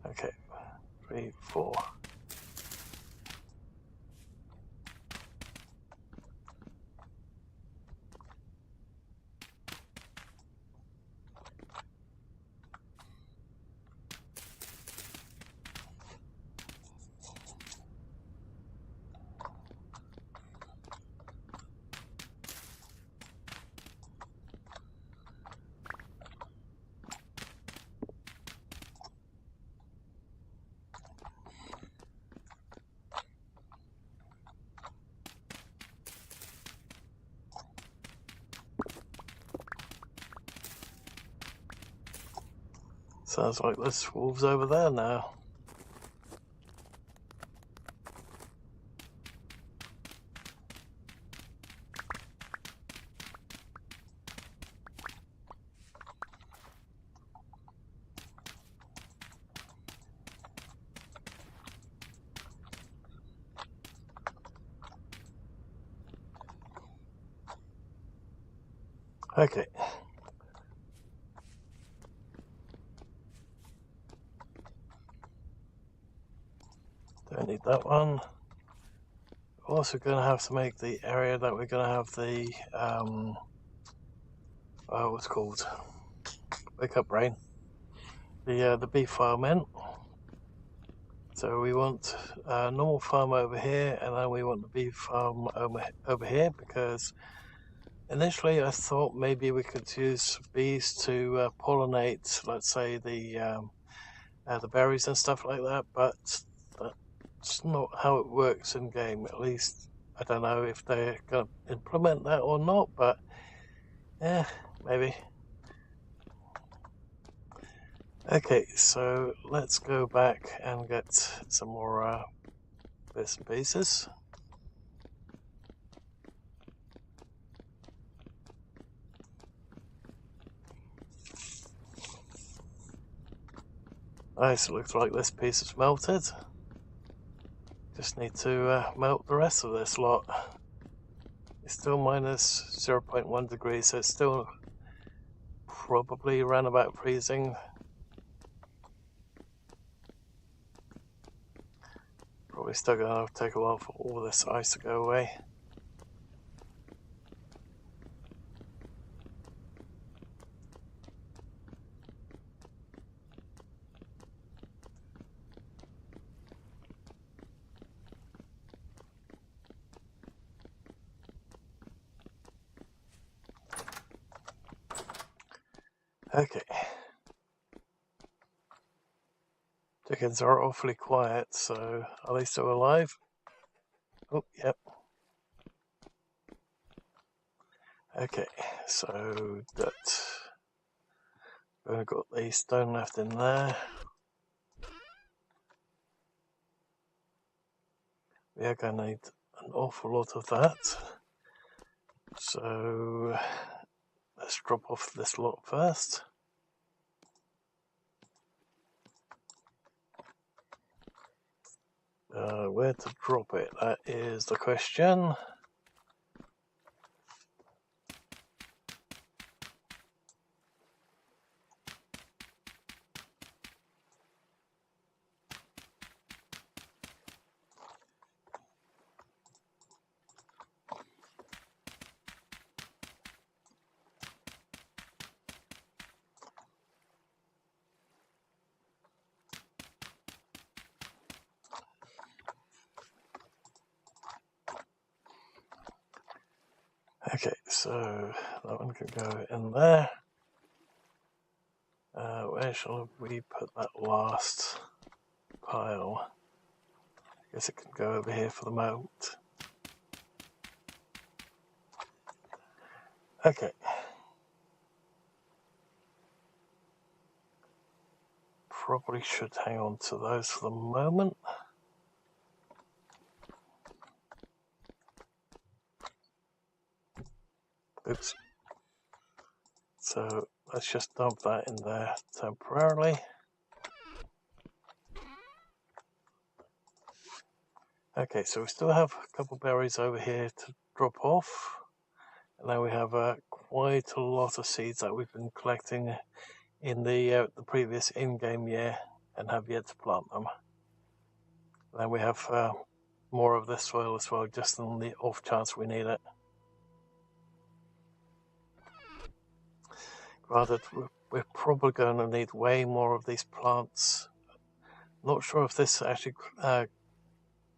Okay, 3, 4. Sounds like there's wolves over there now. Okay. Don't need that one. Also going to have to make the area that we're going to have the what's it called? Wake up, brain. The beef farm in. So we want a normal farm over here, and then we want the beef farm over here, because initially I thought maybe we could use bees to pollinate, let's say, the berries and stuff like that, but that's not how it works in game. At least I don't know if they're going to implement that or not, but yeah, maybe. Okay, so let's go back and get some more bits and pieces. Nice, it looks like this piece is melted. Just need to melt the rest of this lot. It's still minus 0.1 degrees, so it's still probably around about freezing. Probably still gonna take a while for all this ice to go away. Okay. Chickens are awfully quiet, so are they still alive? Oh, yep. Okay, so that we've got the stone left in there. We are going to need an awful lot of that. So let's drop off this lot first. Where to drop it? That is the question. Okay, so that one can go in there. Where shall we put that last pile? I guess it can go over here for the moment. Okay. Probably should hang on to those for the moment. Oops. So let's just dump that in there temporarily. Okay, so we still have a couple berries over here to drop off. And now we have quite a lot of seeds that we've been collecting in the previous in-game year and have yet to plant them. Then we have more of this soil as well, just on the off chance we need it. Granted, we're probably going to need way more of these plants. Not sure if this actually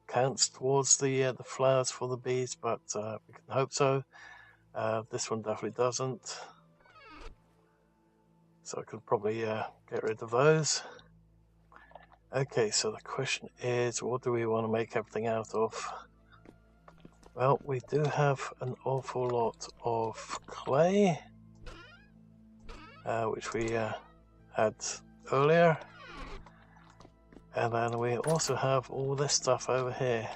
counts towards the flowers for the bees, but we can hope so. This one definitely doesn't. So I could probably get rid of those. Okay, so the question is, what do we want to make everything out of? Well, we do have an awful lot of clay, which we had earlier. And then we also have all this stuff over here.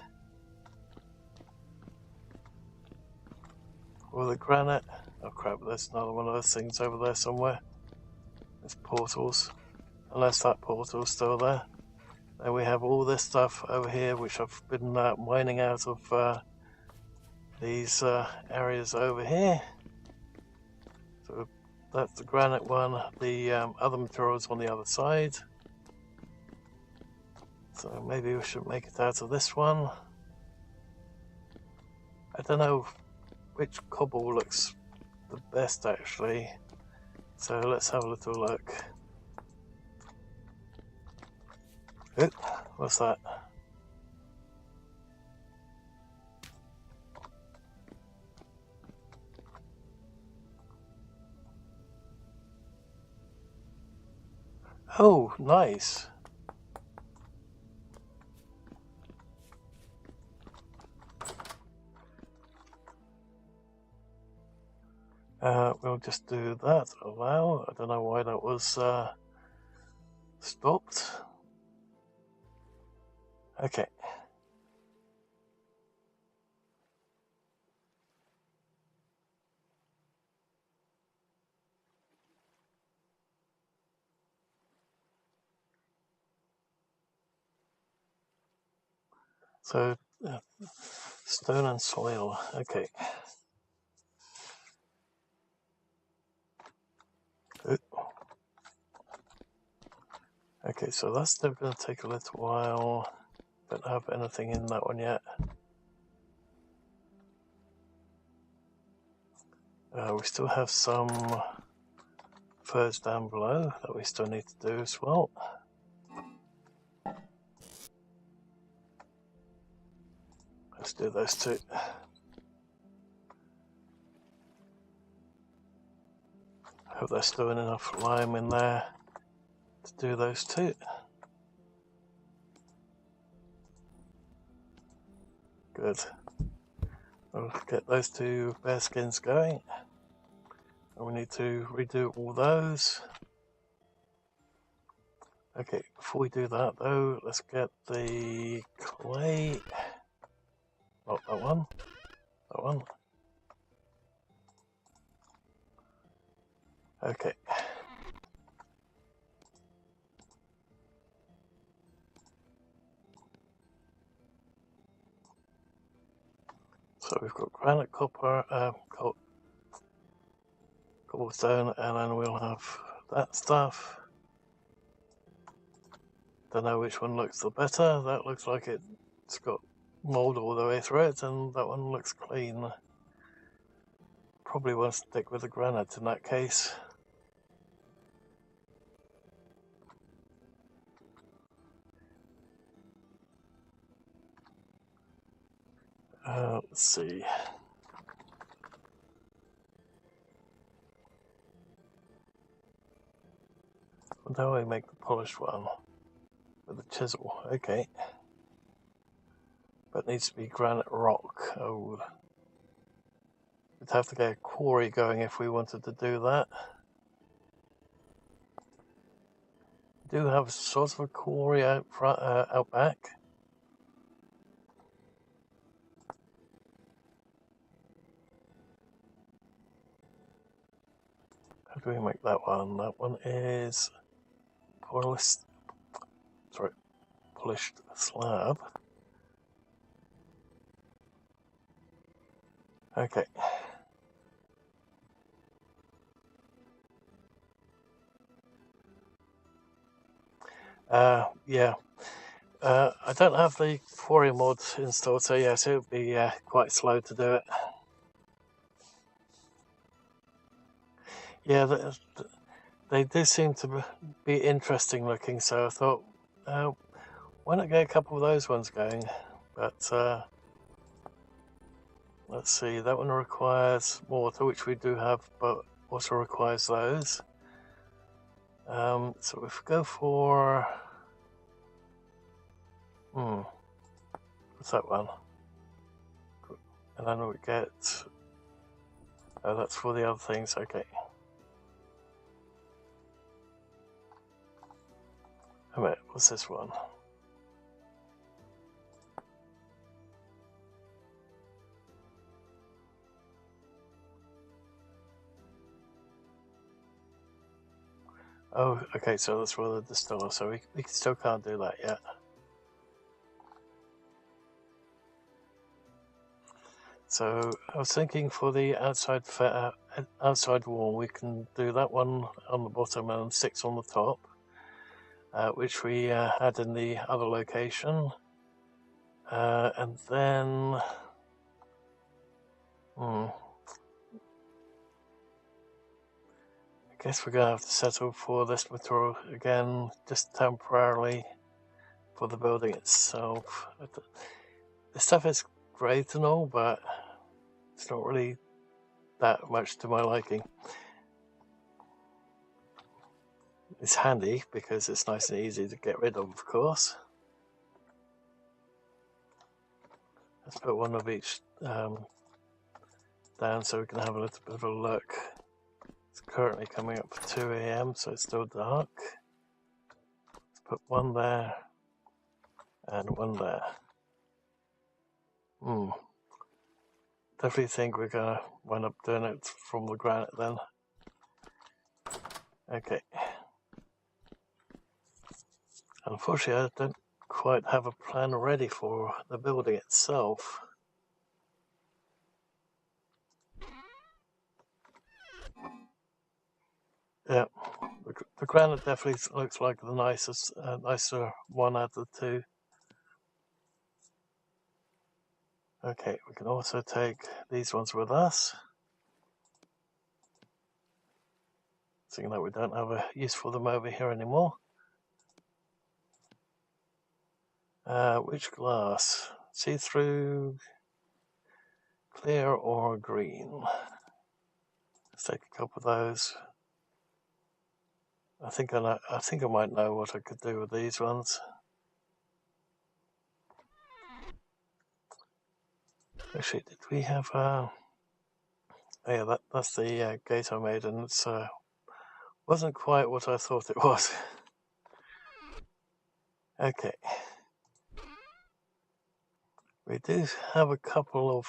All the granite. Oh crap, there's another one of those things over there somewhere. There's portals. Unless that portal's still there. Then we have all this stuff over here, which I've been mining out of these areas over here. So that's the granite one. The other materials on the other side. So maybe we should make it out of this one. I don't know which cobble looks the best actually. So let's have a little look. Ooh, what's that? Oh, nice. We'll just do that. Allow. I don't know why that was stopped. Okay. So, stone and soil. Okay. Good. Okay, so that's still going to take a little while. Don't have anything in that one yet. We still have some furs down below that we still need to do as well. Let's do those two. Hope there's still enough lime in there to do those two. Good. We'll get those two bear skins going. And we need to redo all those. Okay, before we do that though, let's get the clay. Not that one. That one. Okay. So we've got granite, copper, cobblestone, and then we'll have that stuff. Don't know which one looks the better. That looks like it's got mold all the way through it, and that one looks clean. Probably want to stick with the granite in that case. Let's see. How do I make the polished one? With a chisel, okay. But it needs to be granite rock. Oh, we'd have to get a quarry going if we wanted to do that. We do have sort of a quarry out back. How do we make that one? That one is polished slab. Okay. Yeah. I don't have the quarry mod installed, so yes, it would be quite slow to do it. Yeah, they do seem to be interesting looking, so I thought, why not get a couple of those ones going? But let's see, that one requires mortar, which we do have, but also requires those. So if we go for, what's that one? And then we get, oh, that's for the other things, okay. Oh, wait, what's this one? Oh, okay, so that's for the distiller, so we still can't do that yet. So I was thinking for the outside wall, we can do that one on the bottom and 6 on the top, which we had in the other location. And then, I guess we're going to have to settle for this material again, just temporarily for the building itself. The stuff is great and all, but it's not really that much to my liking. It's handy because it's nice and easy to get rid of course. Let's put one of each down so we can have a little bit of a look. It's currently coming up for 2 AM, so it's still dark. Let's put one there and one there. Definitely think we're gonna wind up doing it from the granite then. Okay. Unfortunately, I don't quite have a plan ready for the building itself. Yeah, the granite definitely looks like the nicer one out of the two. Okay, we can also take these ones with us, seeing that we don't have a use for them over here anymore. Which glass? See-through, clear, or green? Let's take a couple of those. I think I might know what I could do with these ones. Actually, did we have? Oh yeah, that's the gate I made, and it's wasn't quite what I thought it was. Okay. We do have a couple of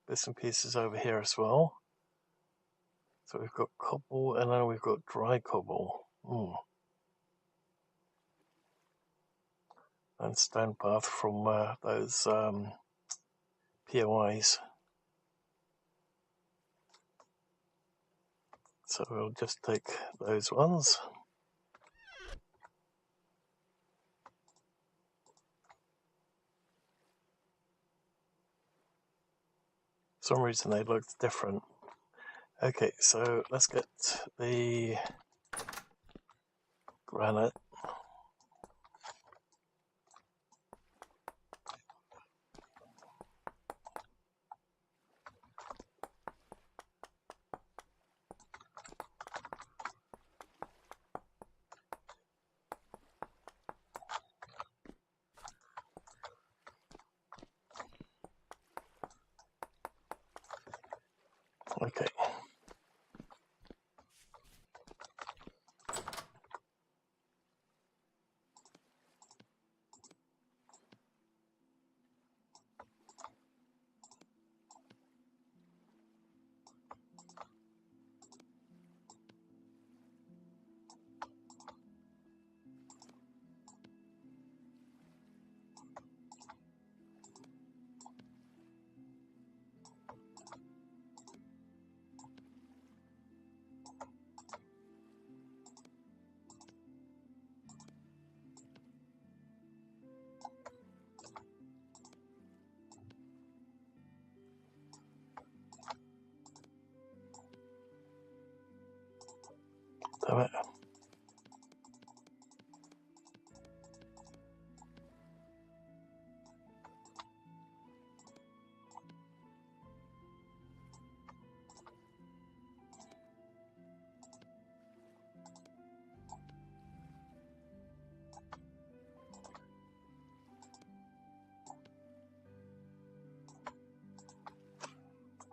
bits and pieces over here as well. So we've got cobble, and then we've got dry cobble. And stone path from those POIs. So we'll just take those ones. For some reason they looked different. Okay, so let's get the granite. Okay. Damn it.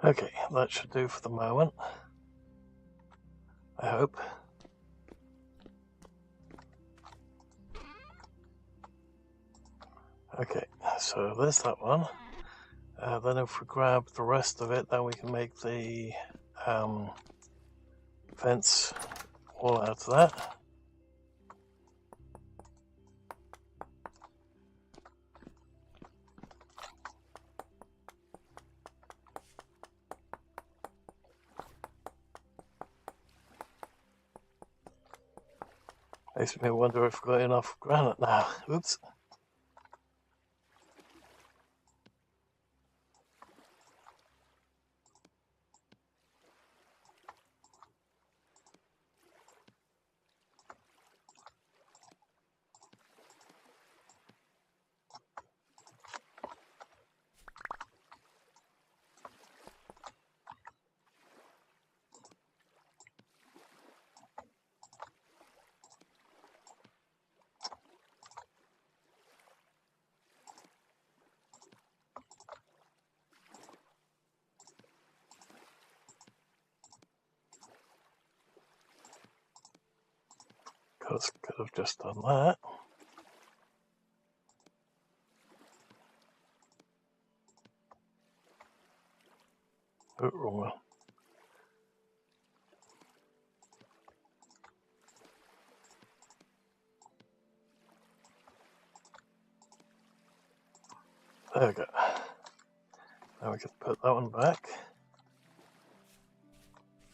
Okay, that should do for the moment. I hope. Okay, so there's that one. Then if we grab the rest of it, then we can make the fence all out of that. Makes me wonder if we've got enough granite now. Oops. Could have just done that. Oh, wrong one. There we go. Now we can put that one back.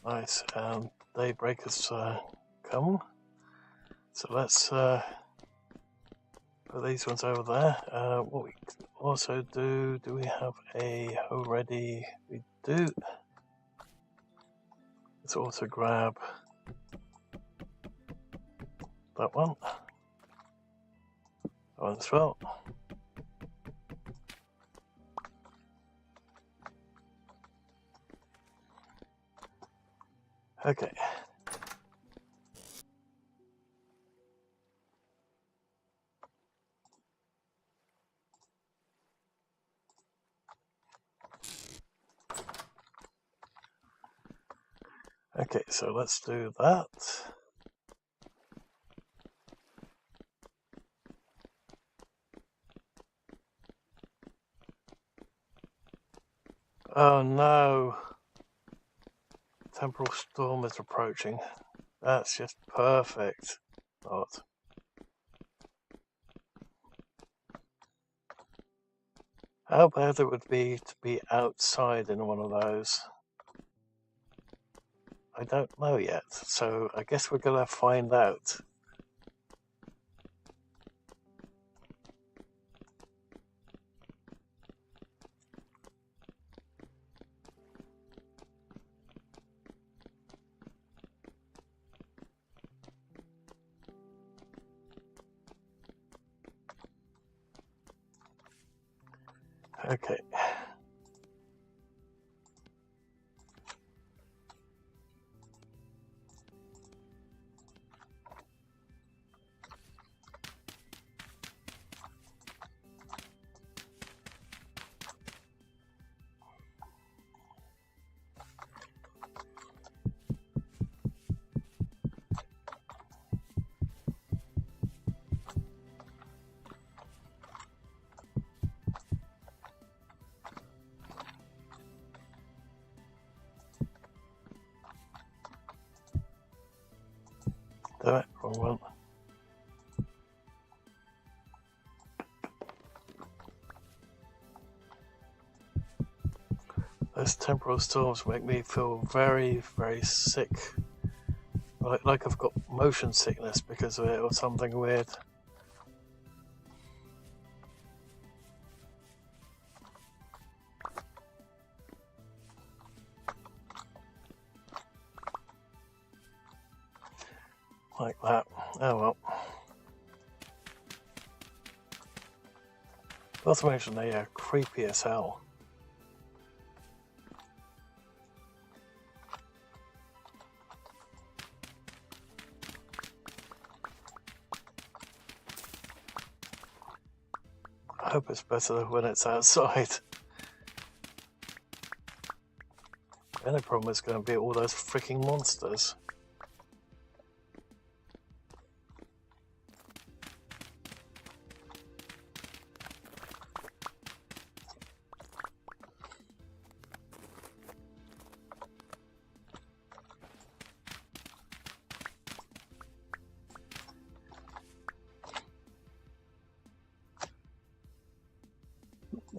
Nice, and daybreak has come. So let's put these ones over there. What we can also do we have a hoe ready? We do. Let's also grab that one. That one as well. Okay. Okay, so let's do that. Oh no! Temporal storm is approaching. That's just perfect. Not. How bad it would be to be outside in one of those. I don't know yet, so I guess we're gonna find out. Okay. Damn it, wrong one. Those temporal storms make me feel very, very sick. Like I've got motion sickness because of it or something weird. Like that. Oh well. Not to mention they are creepy as hell. I hope it's better when it's outside. The only problem is going to be all those freaking monsters.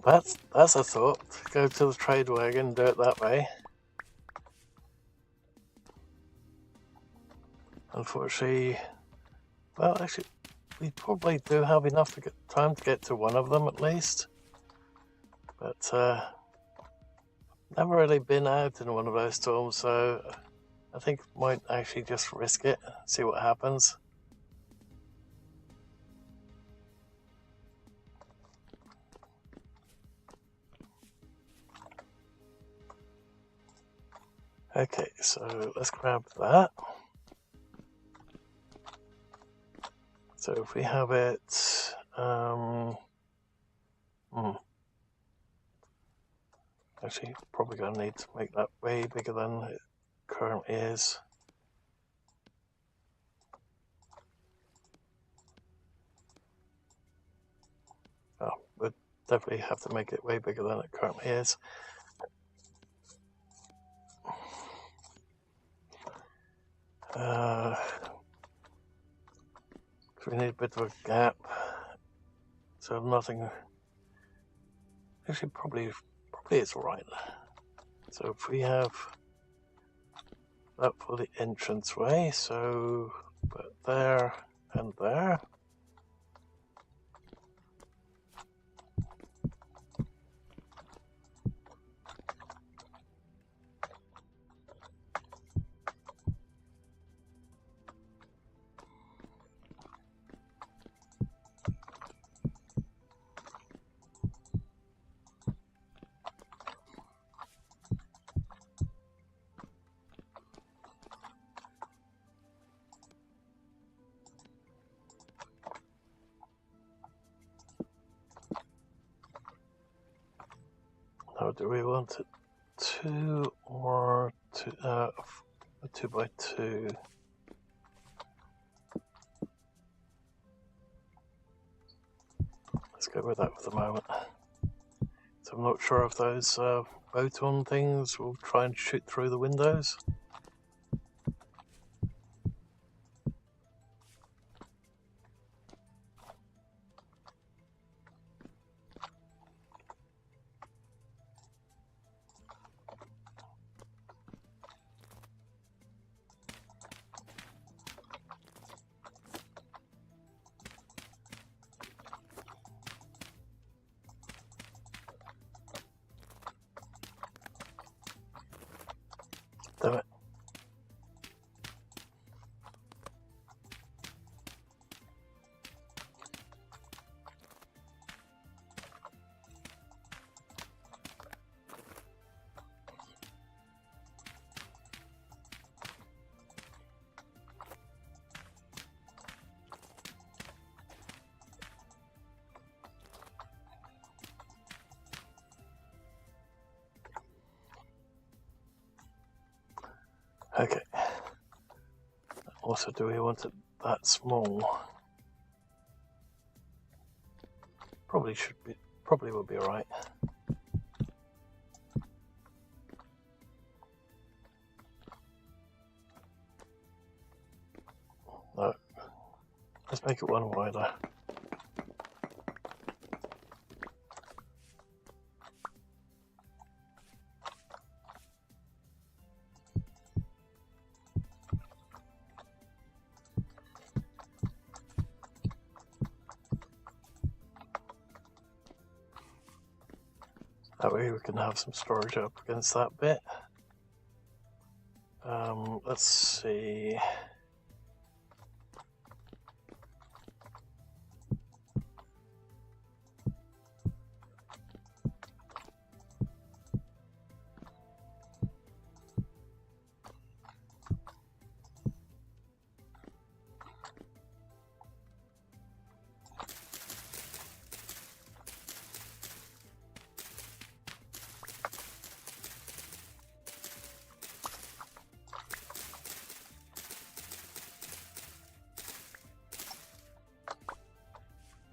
That's a thought. Go to the trade wagon and do it that way. Unfortunately, well, actually, we probably do have enough time to get to one of them at least. But never really been out in one of those storms, so I think might actually just risk it, see what happens. Okay, so let's grab that. So if we have it, actually probably gonna need to make that way bigger than it currently is. Oh, we'd definitely have to make it way bigger than it currently is. We need a bit of a gap, so nothing Actually, probably is right. So if we have that for the entranceway, so put there and there. Now, do we want it 2 or 2, 2 by 2? Let's go with that for the moment. So I'm not sure if those photon things will try and shoot through the windows. Damn it. Okay. Also, do we want it that small? Probably will be alright. No. Let's make it one wider. That way we can have some storage up against that bit. Let's see.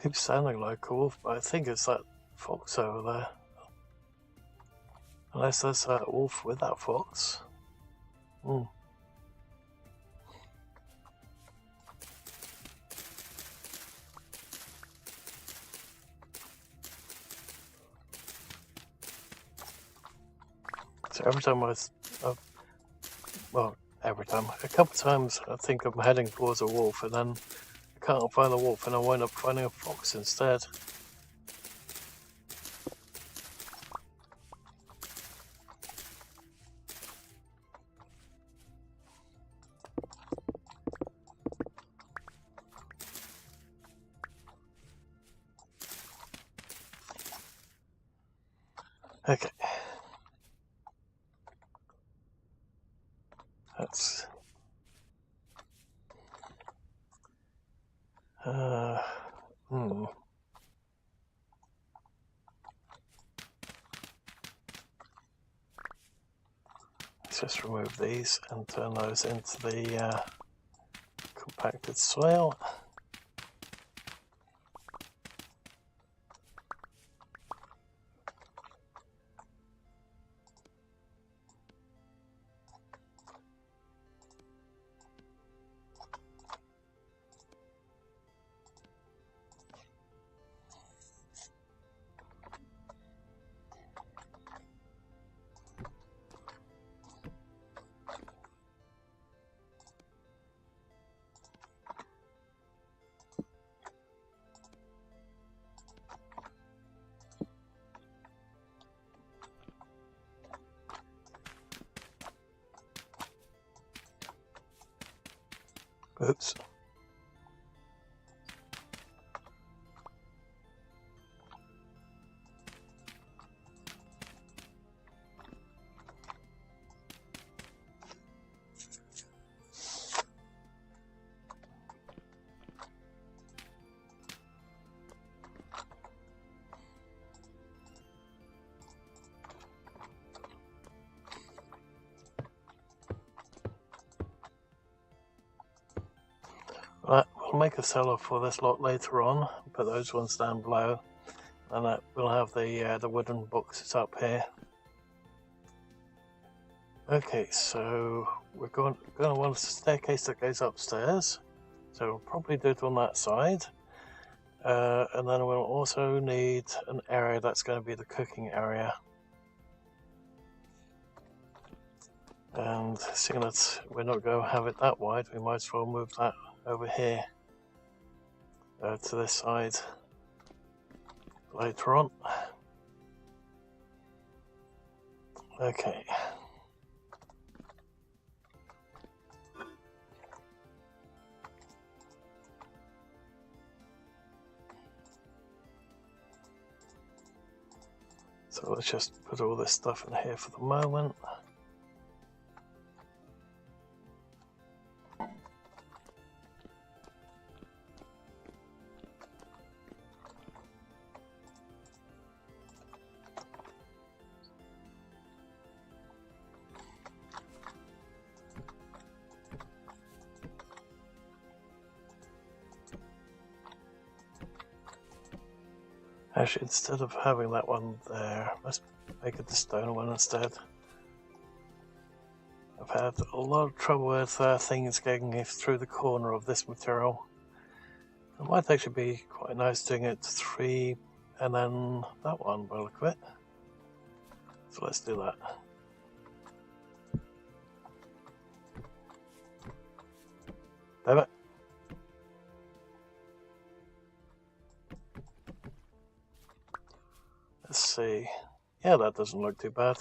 Keeps sounding like a wolf, but I think it's that fox over there. Unless there's a wolf with that fox. So every time a couple of times I think I'm heading towards a wolf and then I can't find the wolf and I wind up finding a fox instead. Okay. That's Let's just remove these and turn those into the compacted swale. Oops. Right, we'll make a cellar for this lot later on. Put those ones down below, and we'll have the wooden boxes up here. Okay, so we're going to want a staircase that goes upstairs. So we'll probably do it on that side. And then we'll also need an area that's going to be the cooking area. And seeing that we're not going to have it that wide, we might as well move that over here to this side later on. Okay. So let's just put all this stuff in here for the moment. Actually, instead of having that one there, let's make it the stone one instead. I've had a lot of trouble with things getting through the corner of this material. It might actually be quite nice doing it to 3 and then that one by the look of it. So let's do that. Damn it. Let's see. Yeah, that doesn't look too bad.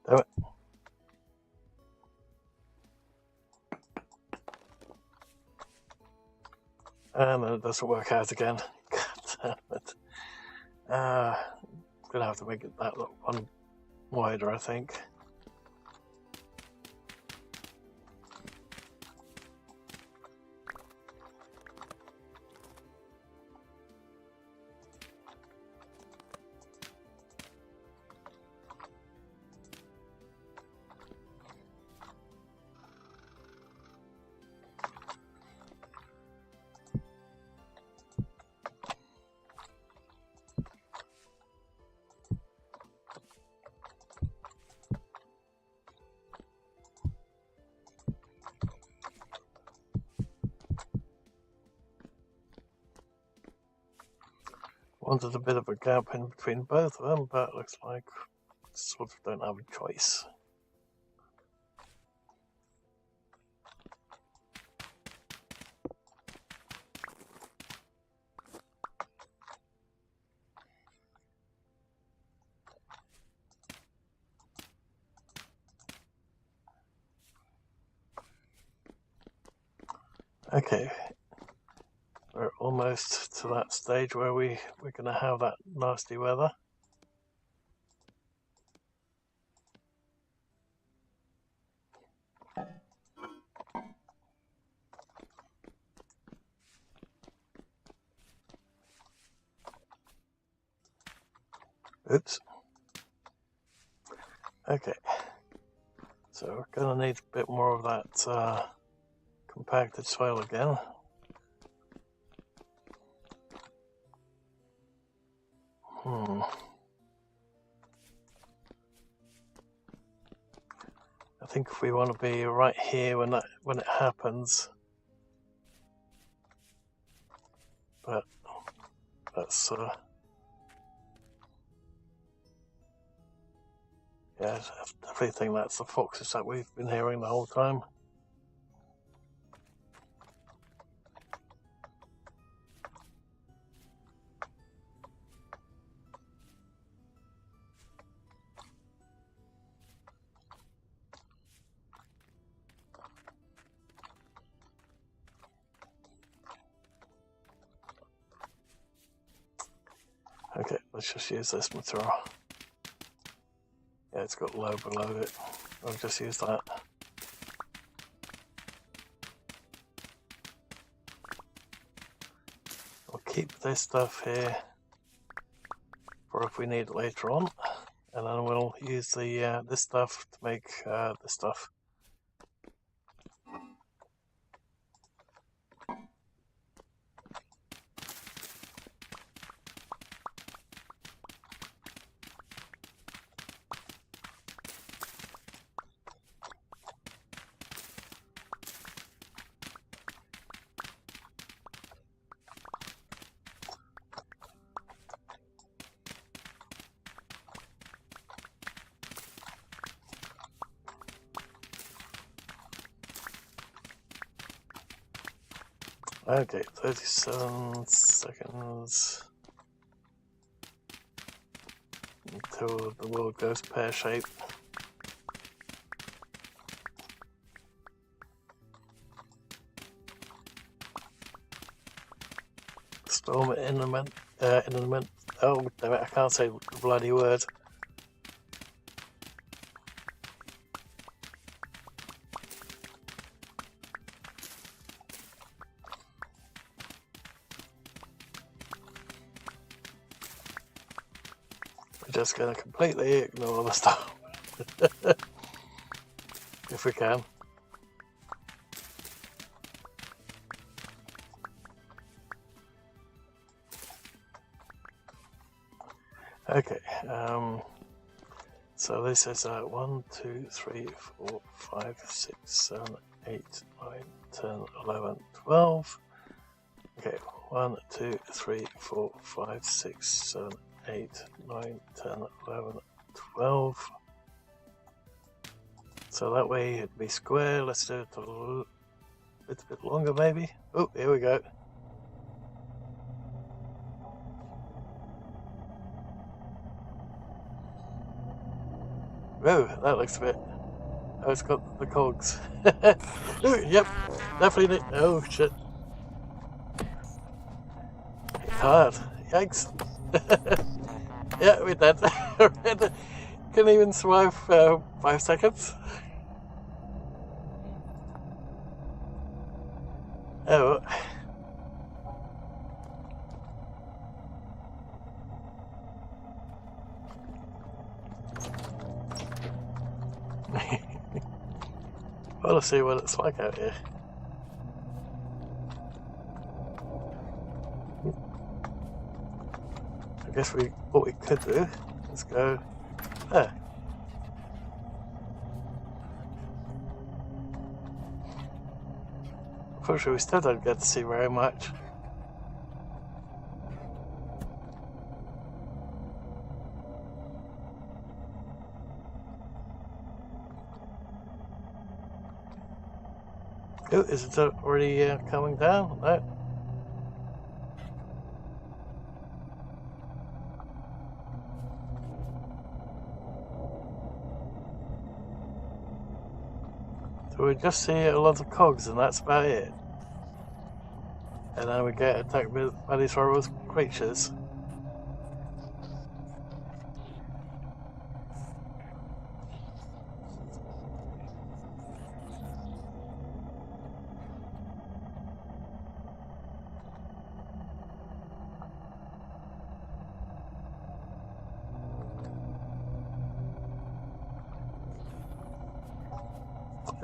Damn it. And then it doesn't work out again. God damn it. Gonna have to make it that one wider, I think. Wanted a bit of a gap in between both of them, but it looks like sort of don't have a choice. Okay, we're almost to that stage where we're going to have that nasty weather. Oops. Okay, so we're going to need a bit more of that compacted soil again. I think if we want to be right here when it happens, but that's yeah, I definitely think that's the foxes that we've been hearing the whole time. Okay, let's just use this material. Yeah, it's got low below it. I'll just use that. I'll keep this stuff here for if we need it later on, and then we'll use the this stuff to make this stuff. Okay, 37 seconds until the world goes pear-shaped. Storm imminent. Oh, damn it, I can't say the bloody word. We're just going to completely ignore the storm. If we can. Okay, so this is 1, 2, 3, 4, 5, 6, 7, 8, 9, 10, 11, 12. Okay, 1, 2, 3, 4, 5, 6, 7, 8, 9, 10, 11, 12. So that way it'd be square. Let's do it a little bit longer maybe. Oh, here we go. Oh, that looks a bit... Oh, it's got the cogs. Ooh, yep, definitely. Oh, shit. It's hard. Yikes. Yeah, we're dead. Couldn't even survive 5 seconds. Oh. Well, let's see what it's like out here. I guess what we could do is go there. Unfortunately, we still don't get to see very much. Oh, is it already coming down? No. So we just see a lot of cogs and that's about it. And then we get attacked by these horrible creatures.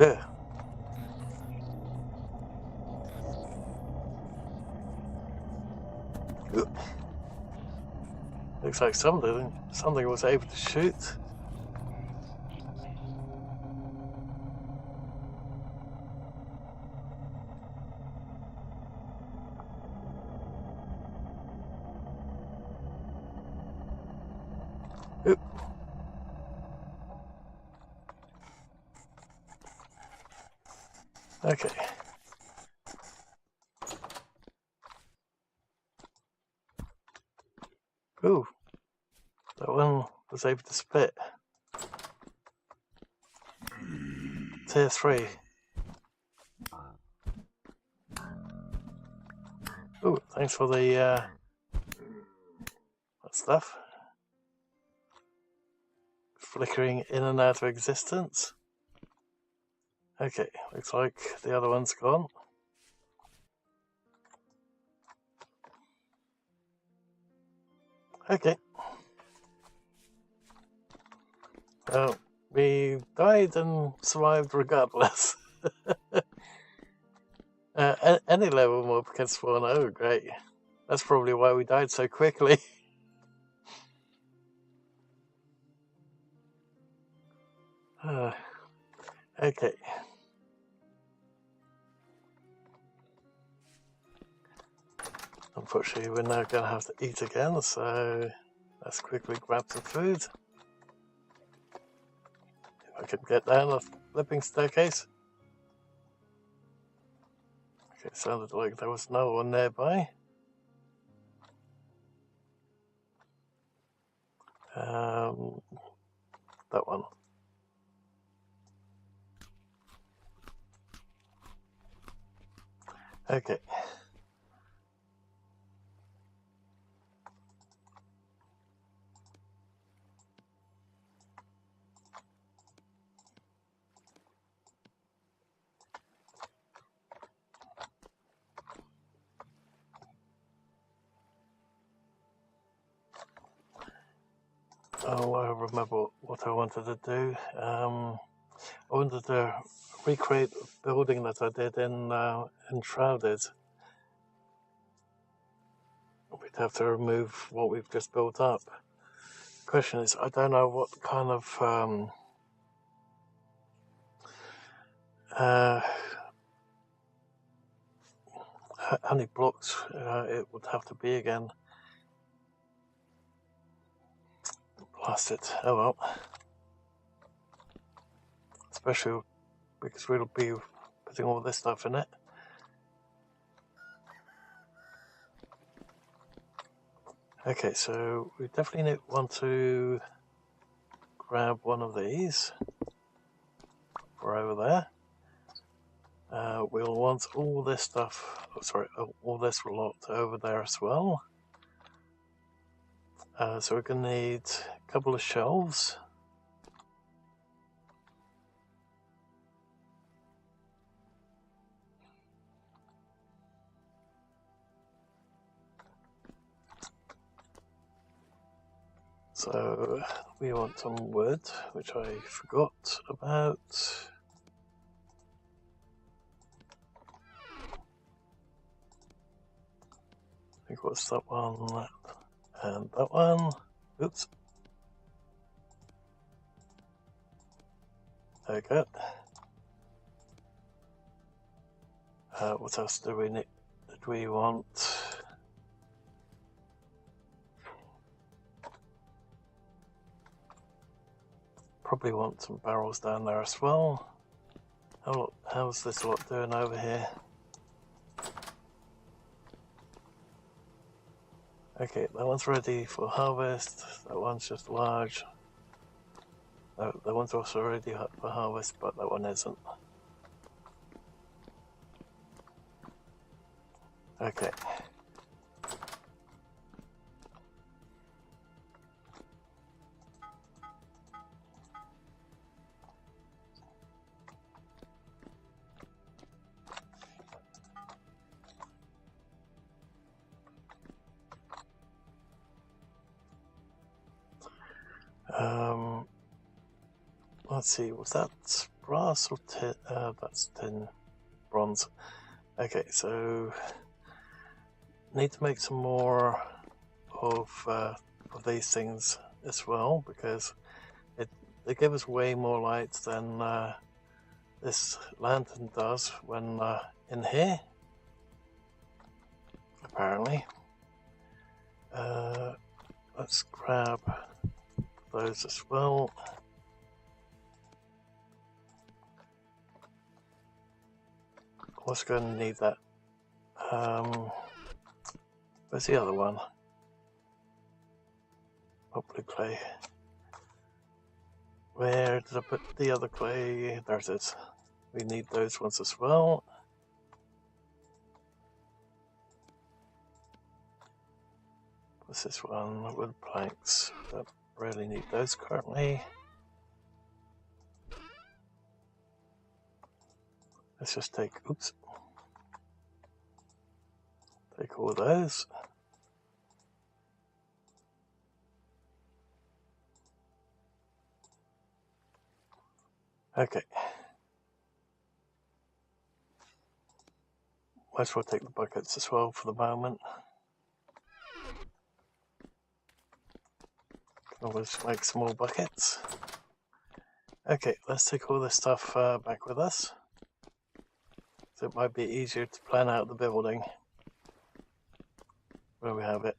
Yeah. Ooh. Looks like something was able to shoot. Ooh. Okay. Ooh. That one was able to spit. Tier 3. Ooh, thanks for the... What's stuff flickering in and out of existence. Okay, looks like the other one's gone. Okay. Well, we died and survived regardless. Any level mob can spawn. Oh, great. That's probably why we died so quickly. Okay. Unfortunately, we're now going to have to eat again, so let's quickly grab some food. If I can get down the flipping staircase. Okay, it sounded like there was no one nearby. That one. Okay. Oh, I remember what I wanted to do. I wanted to recreate the building that I did in Shrouded. We'd have to remove what we've just built up. The question is, I don't know what kind of how many blocks it would have to be again. Blast it. Oh well. Especially because we'll be putting all this stuff in it. Okay, so we definitely want to grab one of these for over there. We'll want all this stuff, all this lot over there as well. So we're going to need a couple of shelves. So we want some wood, which I forgot about. I think what's that one and that one. Oops. There we go. What else do we need? Did we want? Probably want some barrels down there as well. How's this lot doing over here? Okay, that one's ready for harvest. That one's just large. No, that one's also ready for harvest, but that one isn't. Okay. Let's see, was that brass or tin? That's tin, bronze. Okay, so need to make some more of these things as well, because they give us way more light than this lantern does when in here, apparently. Let's grab those as well. Also going to need that. Where's the other one? Oh, blue clay. Where did I put the other clay? There it is. We need those ones as well. This is one with planks. Don't really need those currently. Let's just take, oops, take all those. Okay. Might as well take the buckets as well for the moment. Can always make some more buckets. Okay, let's take all this stuff back with us. So it might be easier to plan out the building where we have it.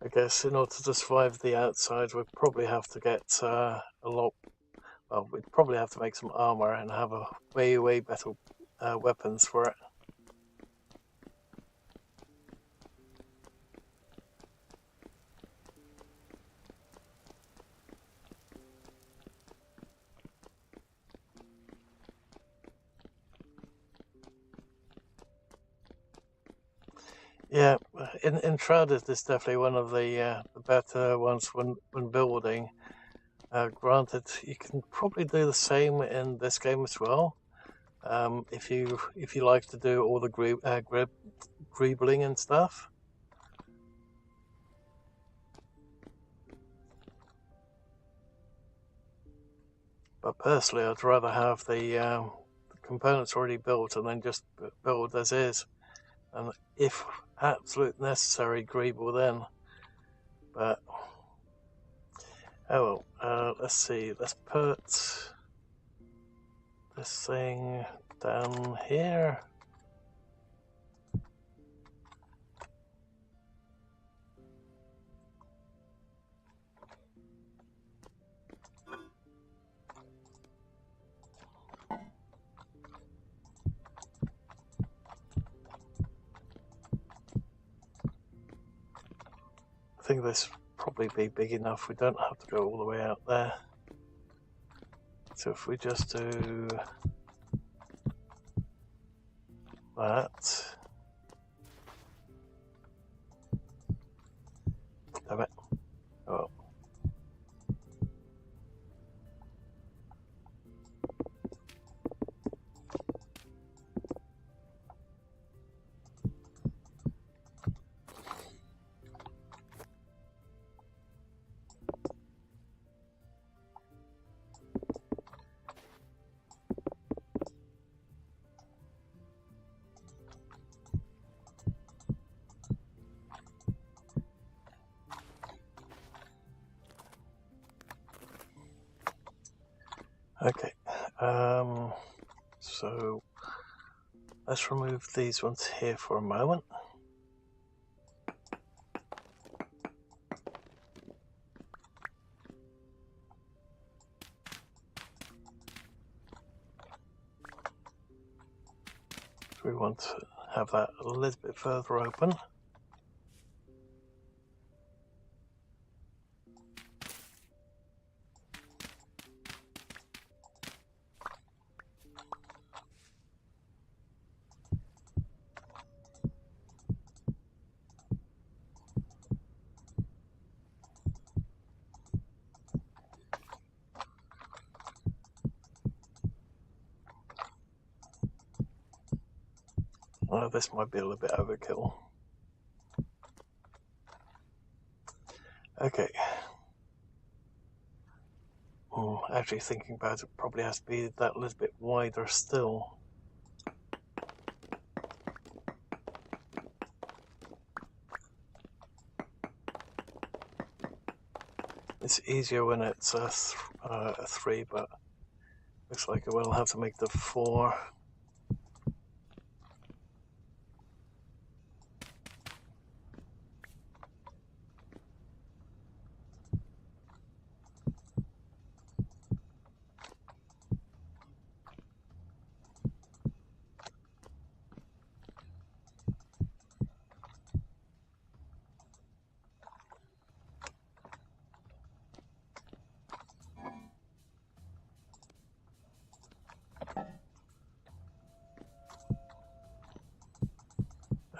I guess in order to survive the outside, we'd probably have to get a lot. Well, we'd probably have to make some armor and have a way better weapons for it. Yeah, Enshrouded is definitely one of the better ones when building. Granted, you can probably do the same in this game as well. If you like to do all the greebling and stuff. But personally, I'd rather have the components already built and then just build as is. And if absolute necessary, greeble then. But oh well, let's see. Let's put this thing down here. I think this probably be big enough. We don't have to go all the way out there. So if we just do that. Damn it. Oh. Okay, so let's remove these ones here for a moment. We want to have that a little bit further open. This might be a little bit overkill. Okay. Actually thinking about it, probably has to be that little bit wider still. It's easier when it's a 3, but looks like I will have to make the 4.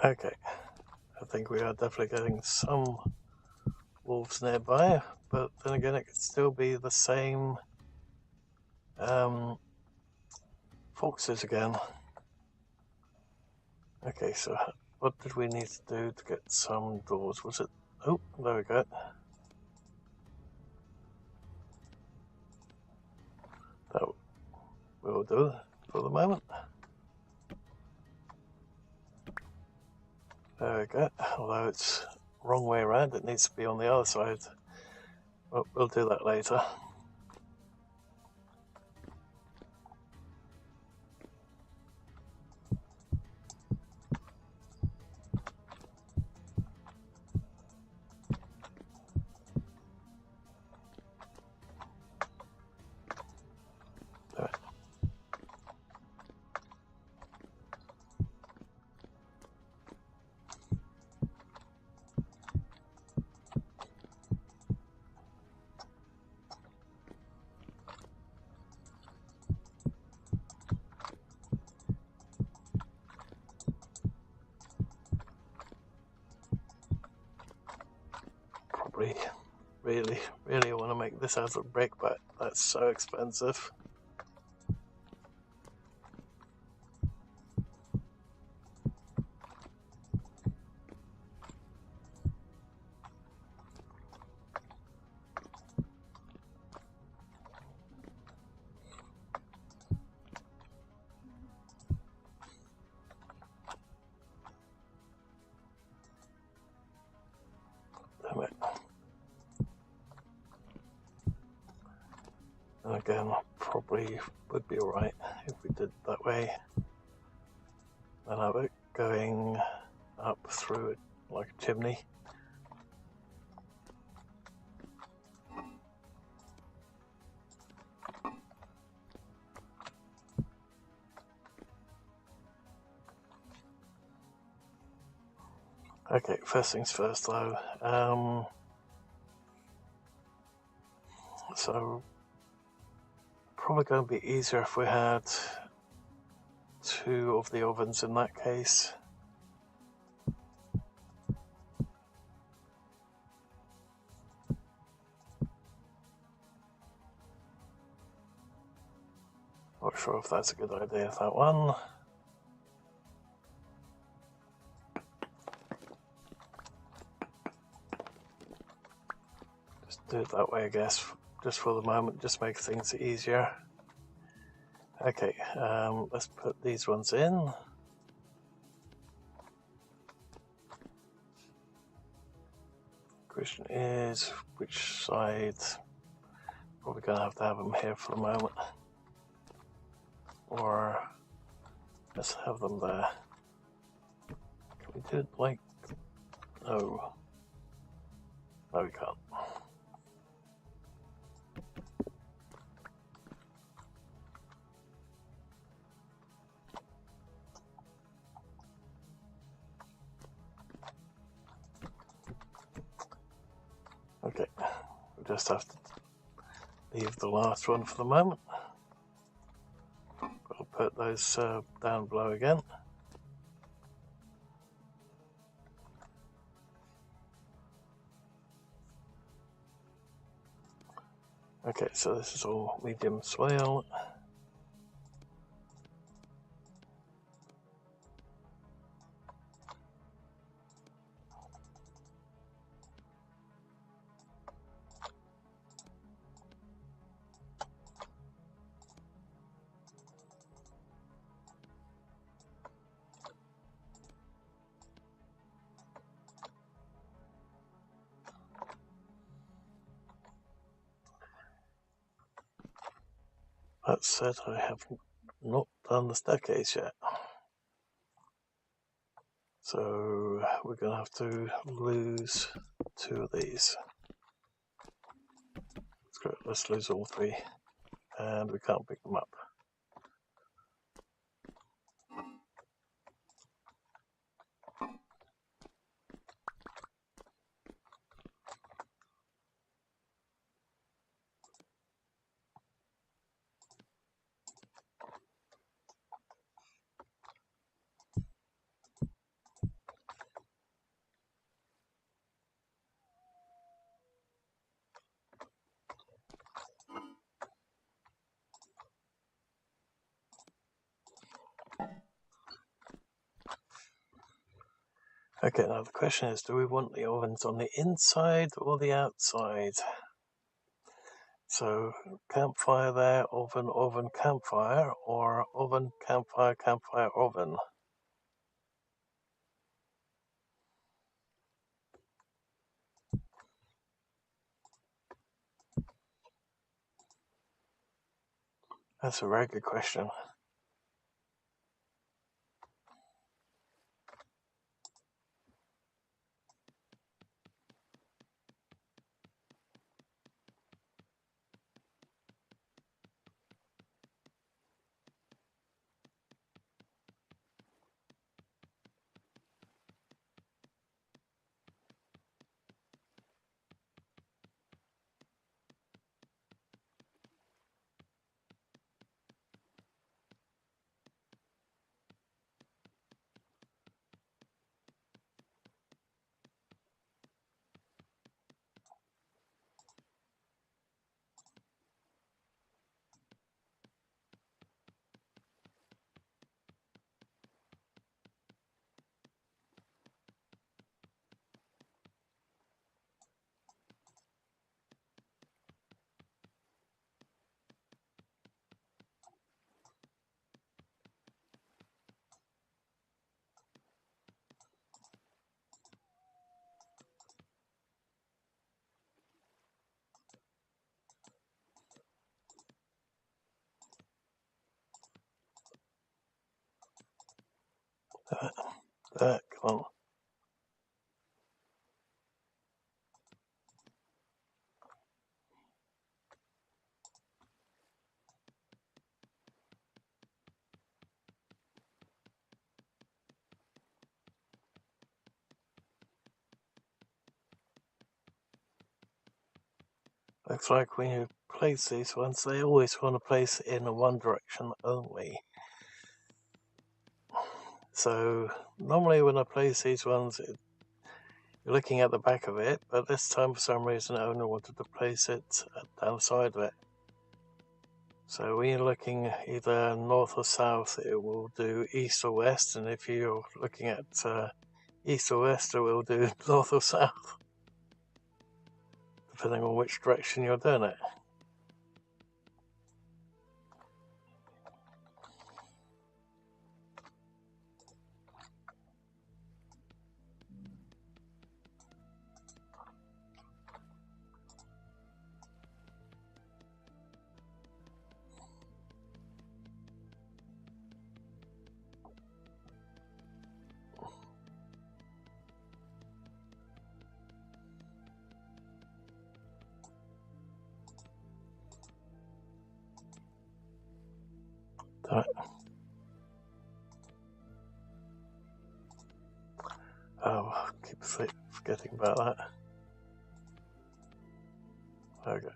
Okay, I think we are definitely getting some wolves nearby, but then again it could still be the same foxes again. Okay, so what did we need to do to get some doors? Was it... Oh, there we go. That will do for the moment. There we go. Although it's wrong way around, it needs to be on the other side. Well, we'll do that later. Probably really want to make this out of brick, but that's so expensive. Damn it. And again, probably would be alright if we did it that way. And have it going up through it like a chimney. Okay, first things first though. So probably going to be easier if we had 2 of the ovens in that case. Not sure if that's a good idea, that one. Just do it that way, I guess, just for the moment, just make things easier. Okay, let's put these ones in. Question is, which side? Probably going to have them here for the moment. Or let's have them there. Can we do it like... No. No, we can't. Okay, we just have to leave the last one for the moment. I'll put those down below again. Okay, so this is all medium swale. That said, I have not done the staircase yet. So we're going to have to lose 2 of these. Let's lose all 3. And we can't pick them up. Okay, now the question is, do we want the ovens on the inside or the outside? So campfire there, oven, oven, campfire, or oven, campfire, campfire, oven. That's a very good question. Come on. Looks like when you place these ones, they always want to place in one direction only. So normally when I place these ones, you're looking at the back of it, but this time for some reason I only wanted to place it down the side of it. So when you're looking either north or south, it will do east or west, and if you're looking at east or west, it will do north or south, depending on which direction you're doing it. Oh, I keep forgetting about that. Okay.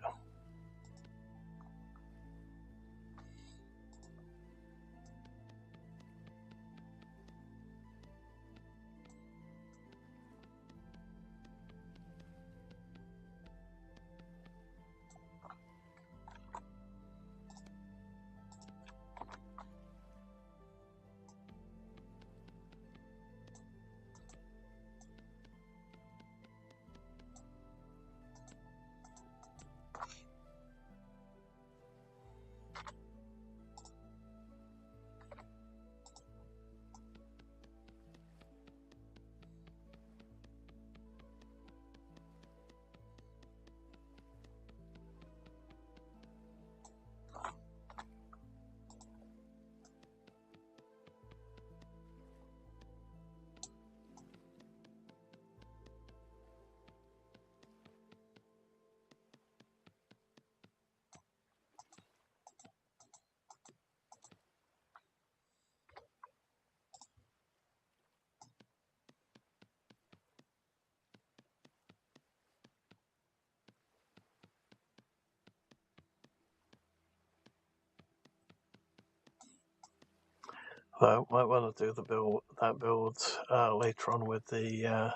So I might want to do that build later on with the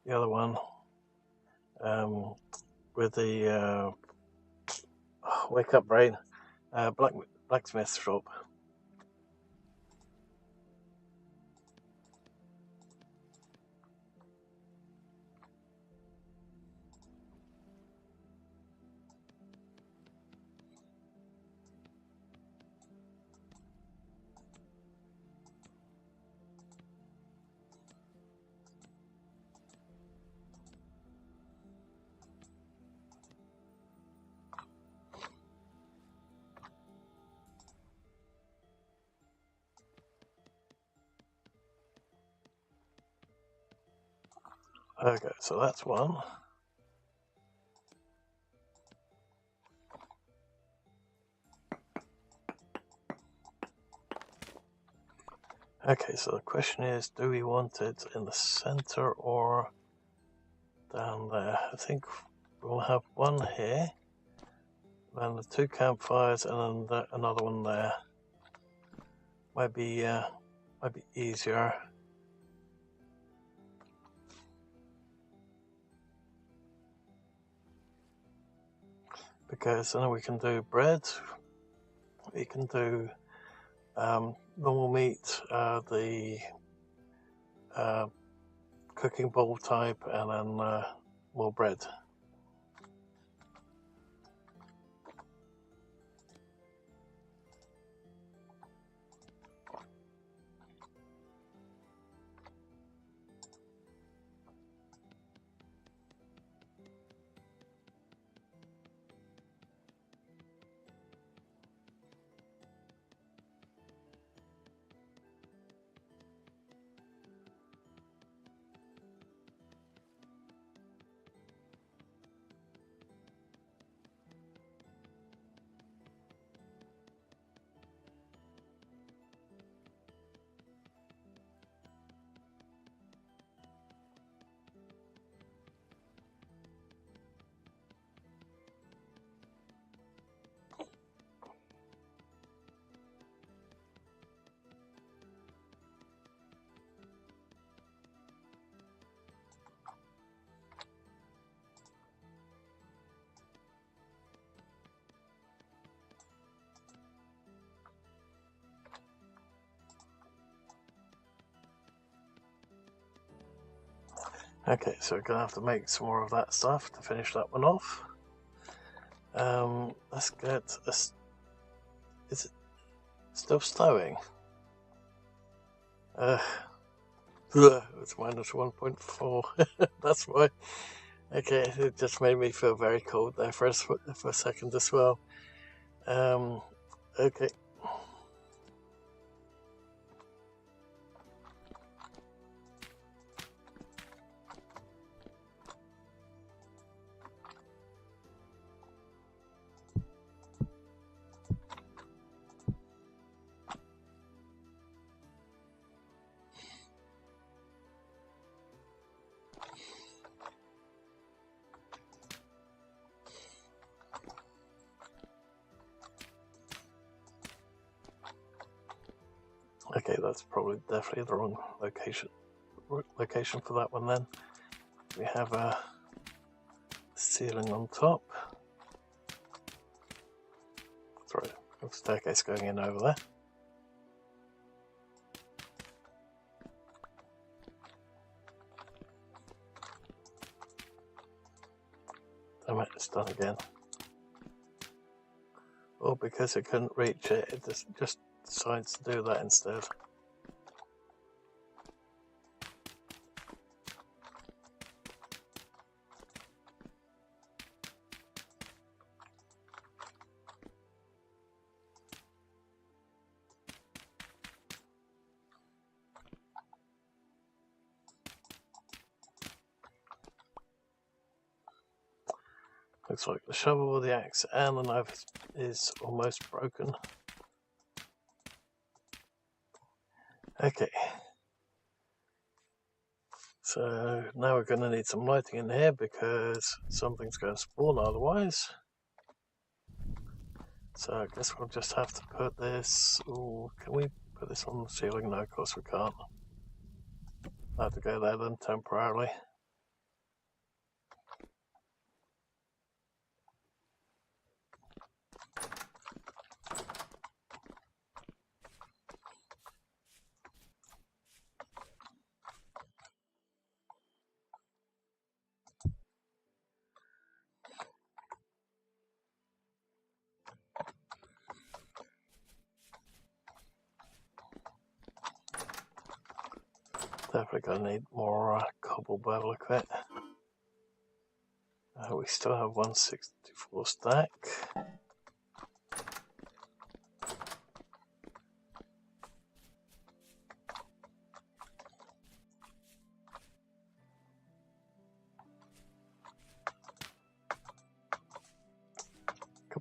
other one, with the wake up brain blacksmith shop. Okay, so that's one. Okay, so the question is, do we want it in the center or down there? I think we'll have one here, then the 2 campfires, and then another one there. Might be easier. Because then we can do bread, we can do normal meat, the cooking bowl type, and then more bread. Okay, so we're gonna have to make some more of that stuff to finish that one off. Let's get a. Is it still stowing? It's minus 1.4. That's why. Okay, it just made me feel very cold there for a second as well. Okay. Okay, that's probably definitely the wrong location for that one then. We have a ceiling on top. Sorry, a staircase going in over there. Damn it, it's done again. Well, because it couldn't reach it, it just decides to do that instead. Looks like the shovel, the axe, and the knife is almost broken. Okay. So now we're going to need some lighting in here because something's going to spawn otherwise. So I guess we'll just have to put this. Ooh, can we put this on the ceiling? No, of course we can't. I'll have to go there then temporarily. Definitely going to need more cobble by the look of it. We still have 164 stack.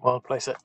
on, place it.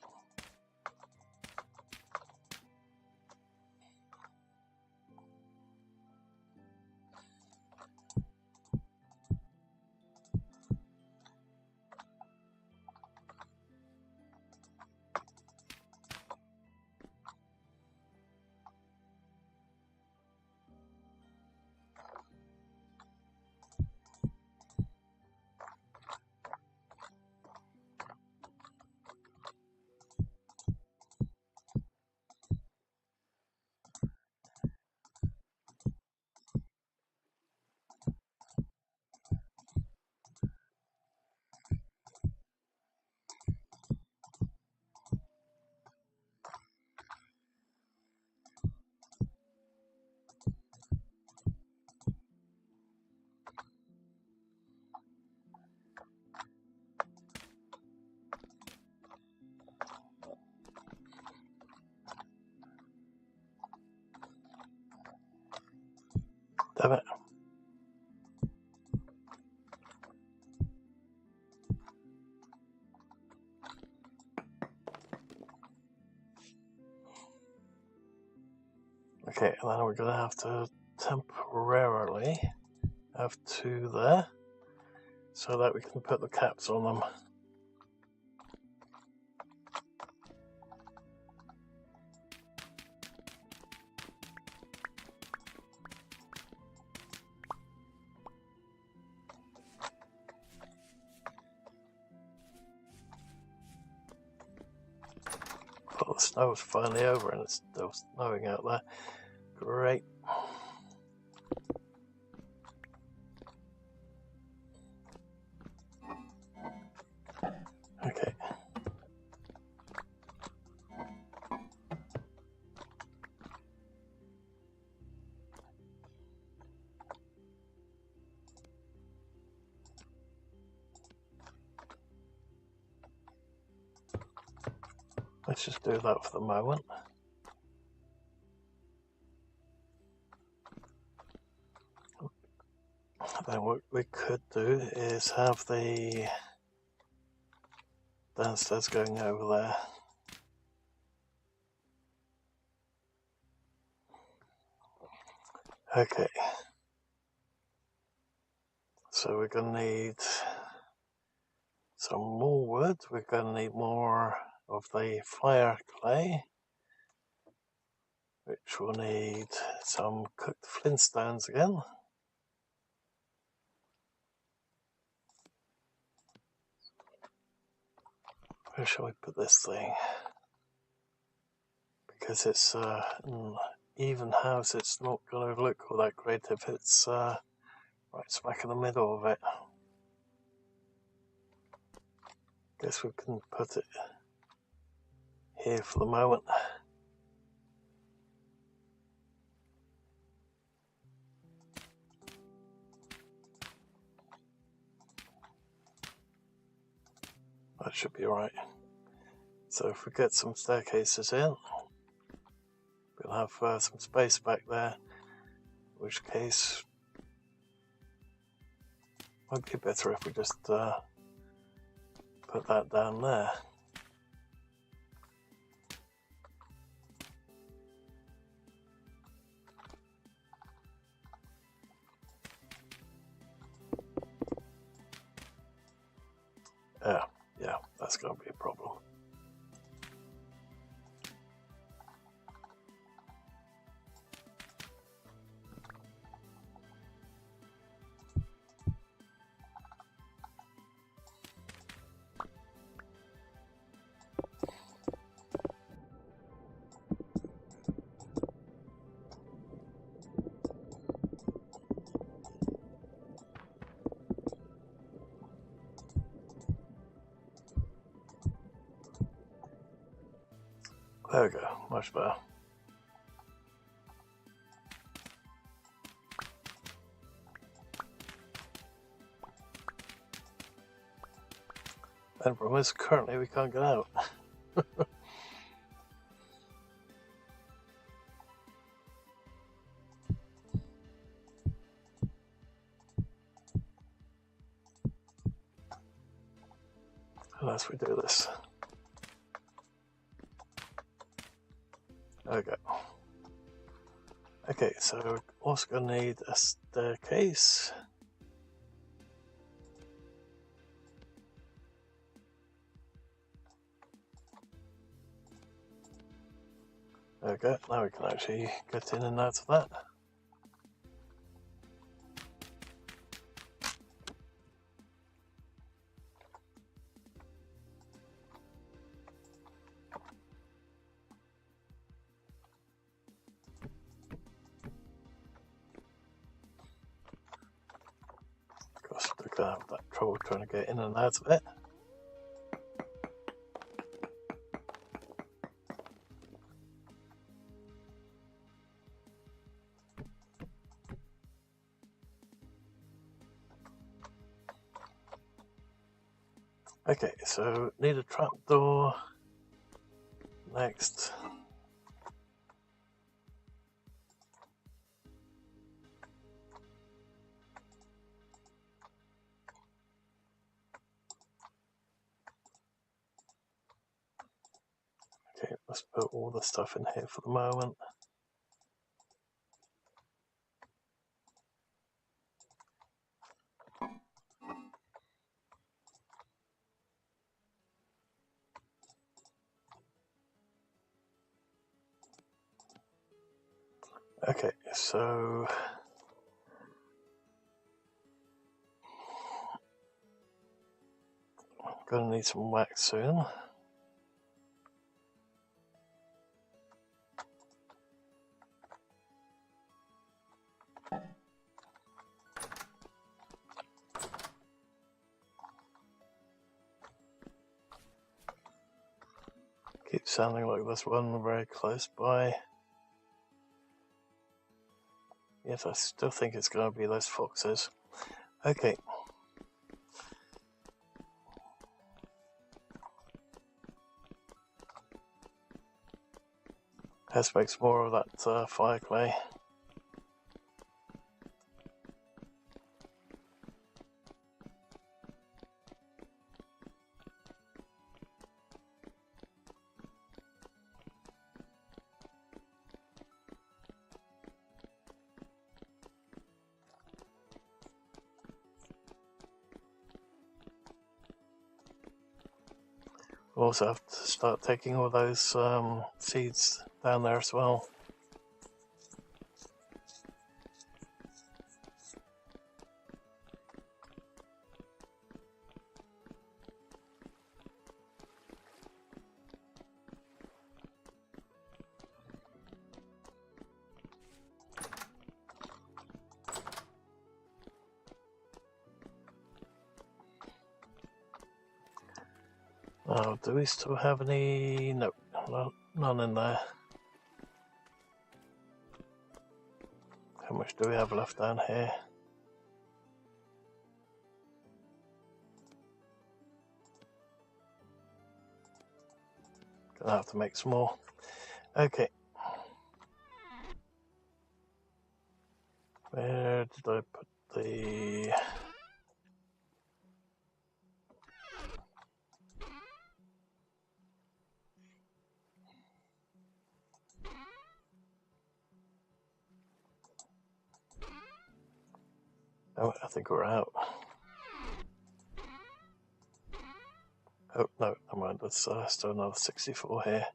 Damn it. Okay, and then we're going to have to temporarily have two there so that we can put the caps on them. Well, the snow's finally over and it's still snowing out there. Great. Okay. Let's just do that for the moment. Then what we could do is have the downstairs going over there. Okay. So we're going to need some more wood. We're going to need more of the fire clay, which will need some cooked flintstones again. Where shall we put this thing? Because it's an even house, it's not going to look all that great if it's right smack in the middle of it. Guess we can put it here for the moment. That should be right. So if we get some staircases in, we'll have some space back there, in which case it might be better if we just put that down there. Yeah, that's going to be a problem. There we go, much better. And the problem is, currently we can't get out. Unless we do this. Okay. Okay, so we're also going to need a staircase. There we go, now we can actually get in and out of that. Of course, we're going to have that trouble trying to get in and out of it. Okay, so need a trapdoor. Next. Okay, let's put all the stuff in here for the moment. Okay, so I'm gonna need some wax soon. Keeps sounding like there's one very close by. Yes, I still think it's going to be those foxes. Okay. Let's make some more of that fire clay. We'll also have to start taking all those seeds down there as well. Now, do we still have any? No, none in there. How much do we have left down here? Gonna have to make some more. Okay. Where did I put the... Oh, I think we're out. Oh, no, never mind. There's still another 64 here.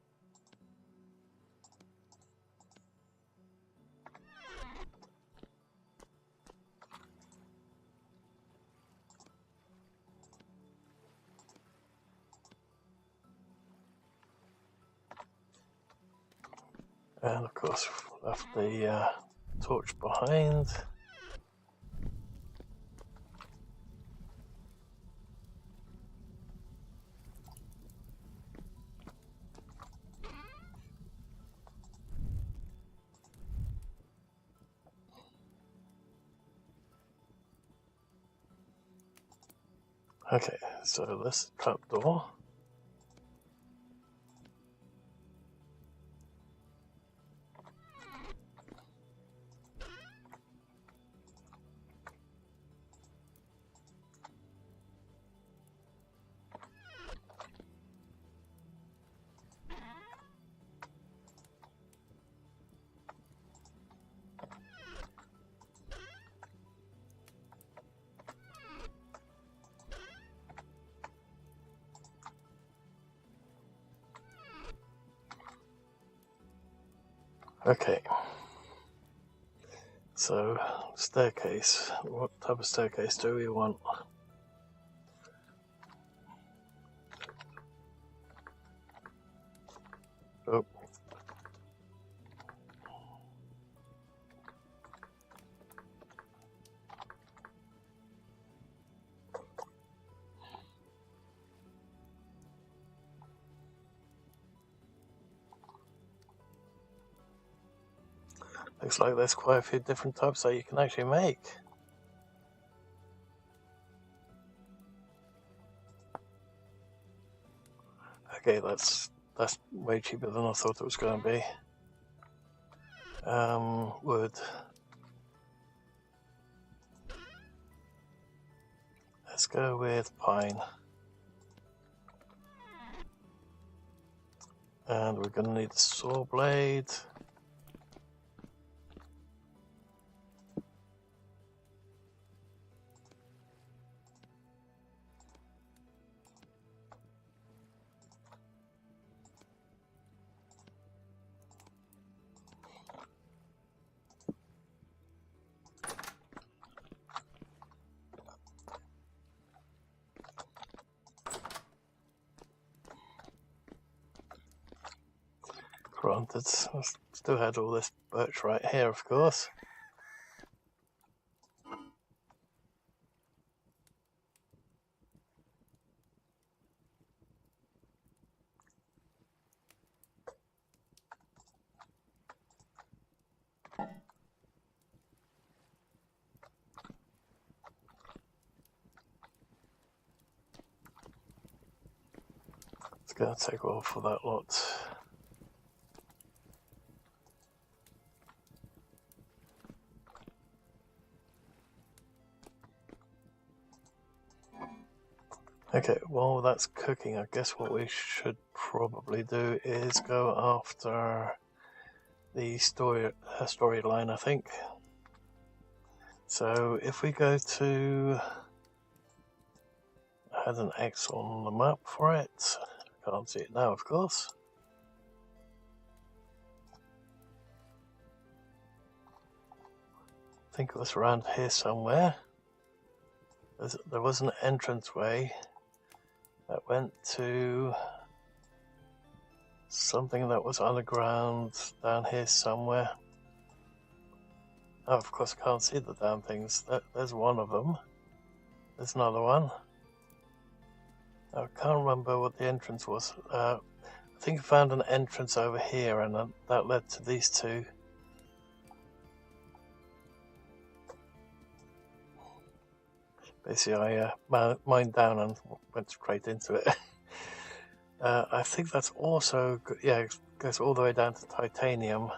And of course, left the torch behind. Okay, so this trapdoor. Okay. So, staircase. What type of staircase do we want? Oh. Looks like there's quite a few different types that you can actually make. Okay, that's way cheaper than I thought it was going to be. Wood. Let's go with pine. And we're going to need a saw blade. Granted, I still had all this birch right here, of course. It's going to take a while for that lot. Okay, while that's cooking, I guess what we should probably do is go after the storyline, I think. So if we go to, I had an X on the map for it. Can't see it now, of course. I think it was around here somewhere. There was an entranceway that went to something that was underground down here somewhere. Oh, of course I can't see the damn things. There's one of them. There's another one. I can't remember what the entrance was. I think I found an entrance over here, and that led to these two. Basically, I mined down and went straight into it. I think that's also, yeah, it goes all the way down to titanium.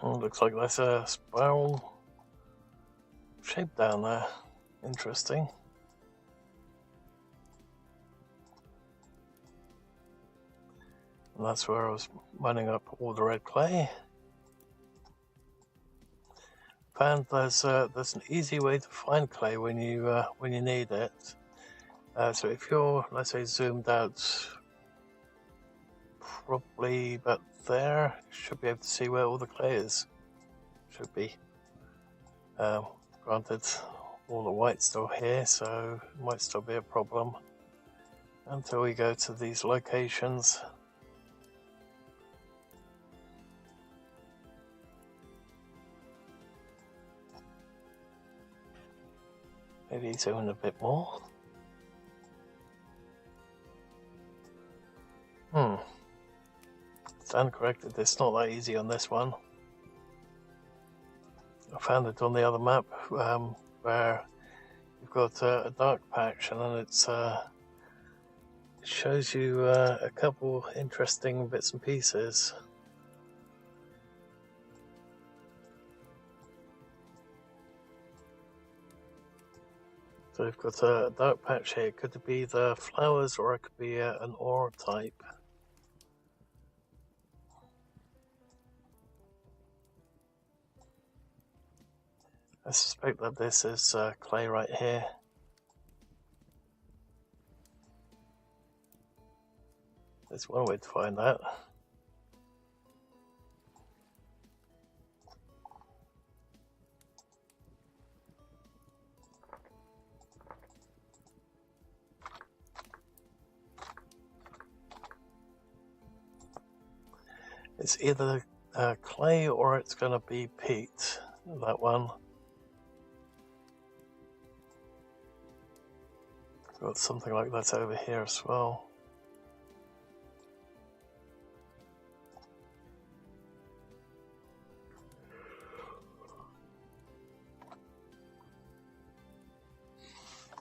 Oh, looks like there's a spiral shape down there. Interesting. And that's where I was mining up all the red clay. Found there's an easy way to find clay when you need it. So if you're, let's say, zoomed out, probably about there, you should be able to see where all the clay is. Should be. Granted, all the white's still here, so it might still be a problem until we go to these locations. Maybe zoom in a bit more. Stand corrected, it's not that easy on this one. I found it on the other map where you've got a dark patch, and then it shows you a couple interesting bits and pieces. So we've got a dark patch here. It could be the flowers, or it could be an ore type. I suspect that this is clay right here. There's one way to find out. It's either clay or it's going to be peat, that one. Got something like that over here as well.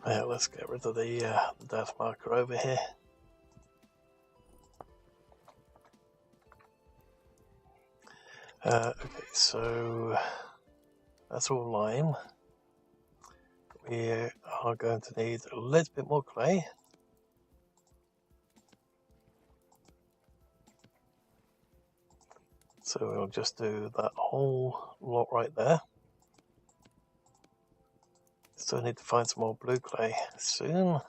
Yeah, let's get rid of the death marker over here. Okay, so that's all lime. We are going to need a little bit more clay. So we'll just do that whole lot right there. Still need to find some more blue clay soon.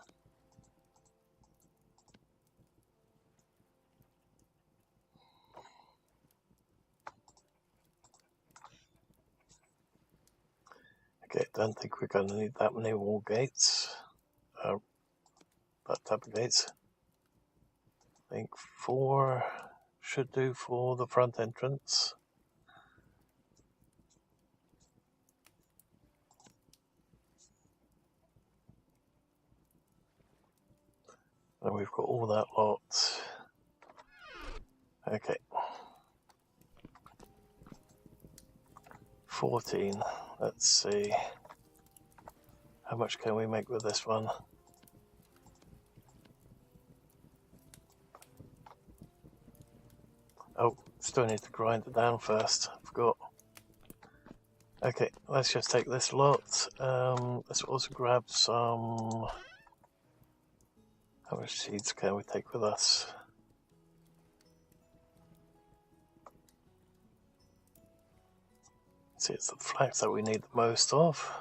Okay, don't think we're going to need that many wall gates. That type of gates. I think 4 should do for the front entrance. And we've got all that lot. Okay. 14. Let's see. How much can we make with this one? Oh, still need to grind it down first. I forgot. Okay, let's just take this lot. Let's also grab some... How much seeds can we take with us? See, it's the flax that we need the most of.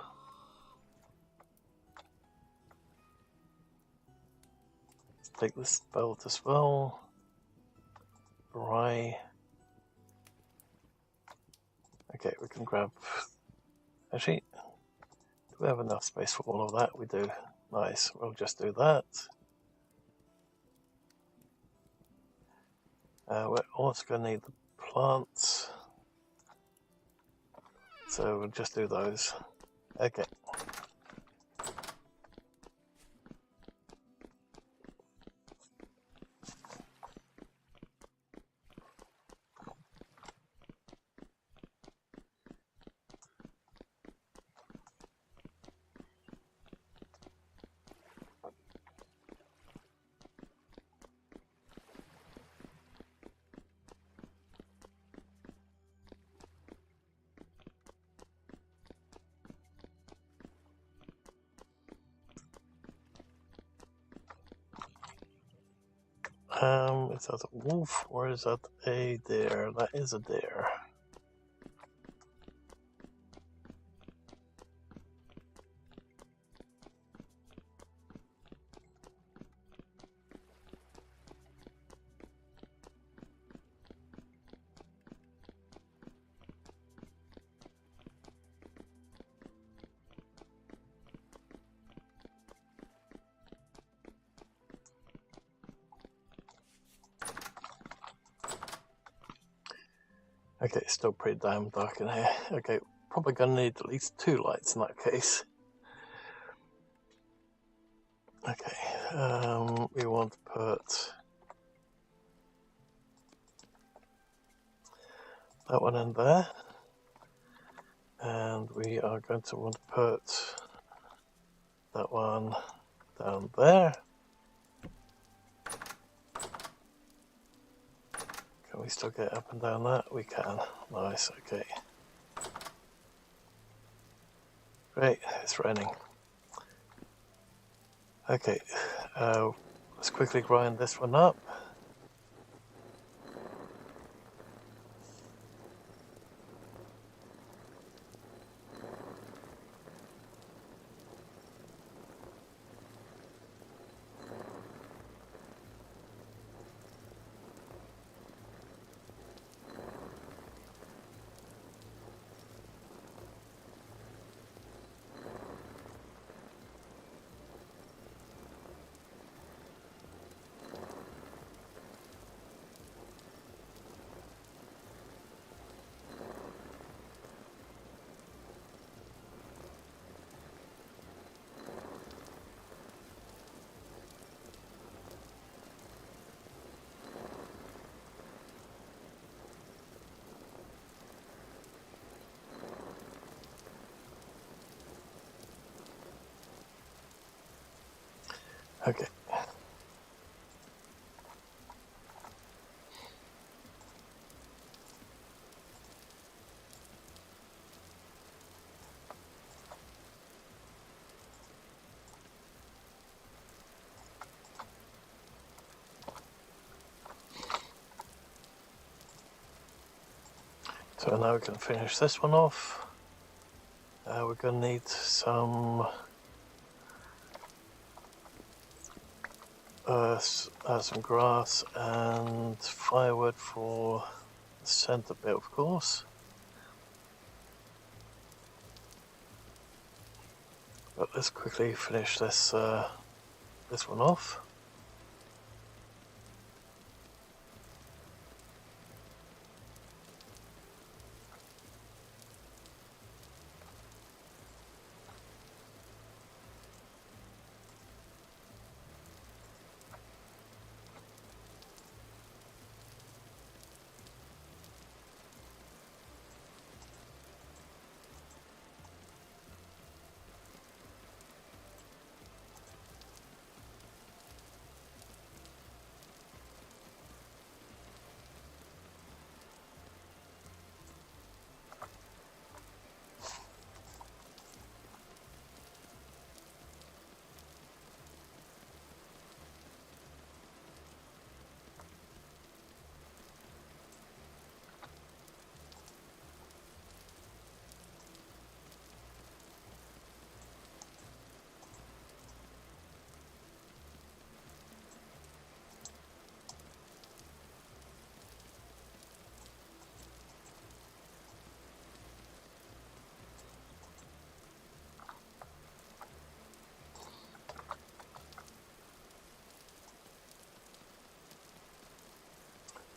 Let's take this belt as well. Rye. Okay, we can grab... Actually, do we have enough space for all of that? We do. Nice, we'll just do that. We're also going to need the plants. So we'll just do those. Okay. Is that a wolf or is that a deer? That is a deer. Okay, it's still pretty damn dark in here. Okay, probably gonna need at least 2 lights in that case. Okay, we want to put that one in there. And we are going to want to put that one down there. Can we still get up and down that? We can. Nice, okay. Great, it's raining. Okay, let's quickly grind this one up. Okay. So now we can finish this one off. We're going to need some grass and firewood for the center bit, of course. But let's quickly finish this this one off.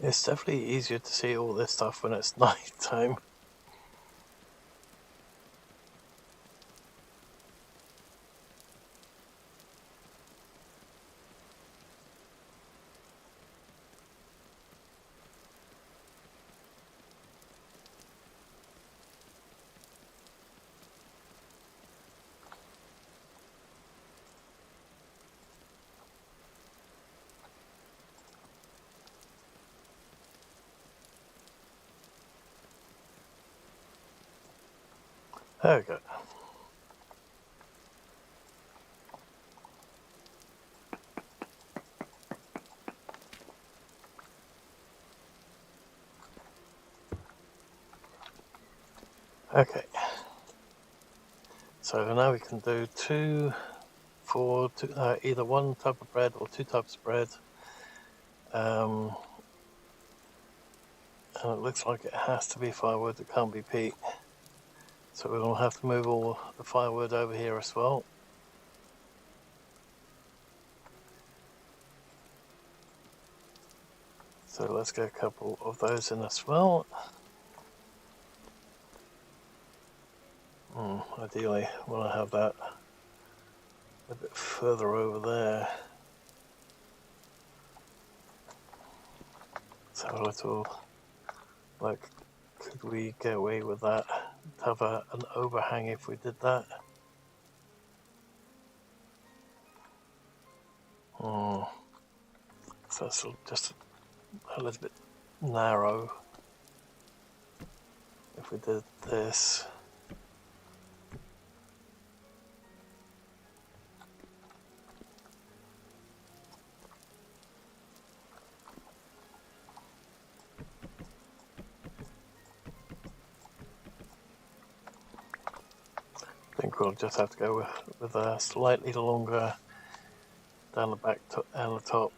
It's definitely easier to see all this stuff when it's night time. There we go. Okay. So now we can do either one type of bread or two types of bread. And it looks like it has to be firewood, it can't be peat. So we'll have to move all the firewood over here as well. So let's get a couple of those in as well. Ideally, I want to have that a bit further over there. So a little, like, could we get away with that? Have an overhang if we did that? So that's just a little bit narrow. If we did this. I think we'll just have to go with a slightly longer down the back and the top.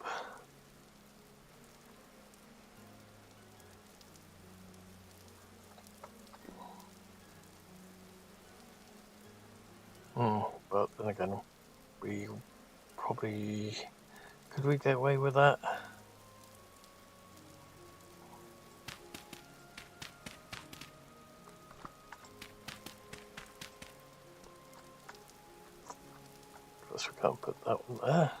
But then again, we probably, could we get away with that? Because we can't put that one there.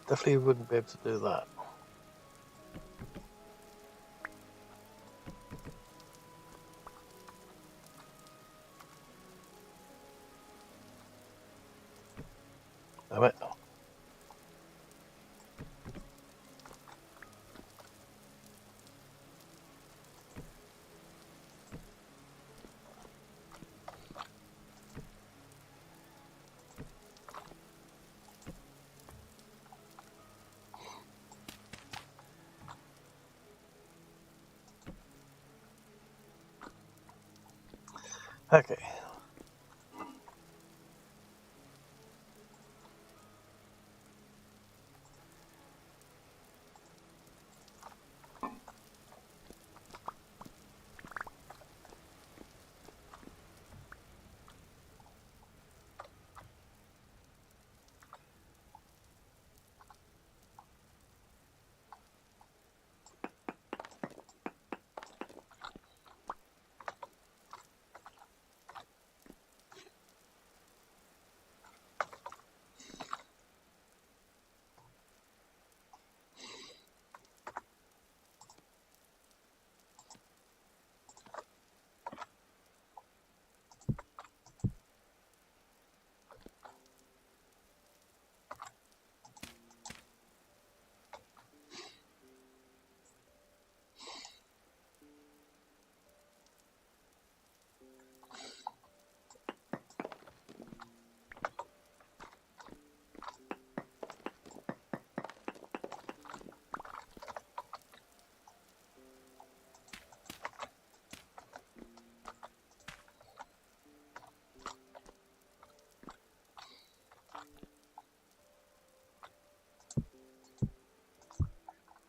definitely wouldn't be able to do that. Damn it. Okay.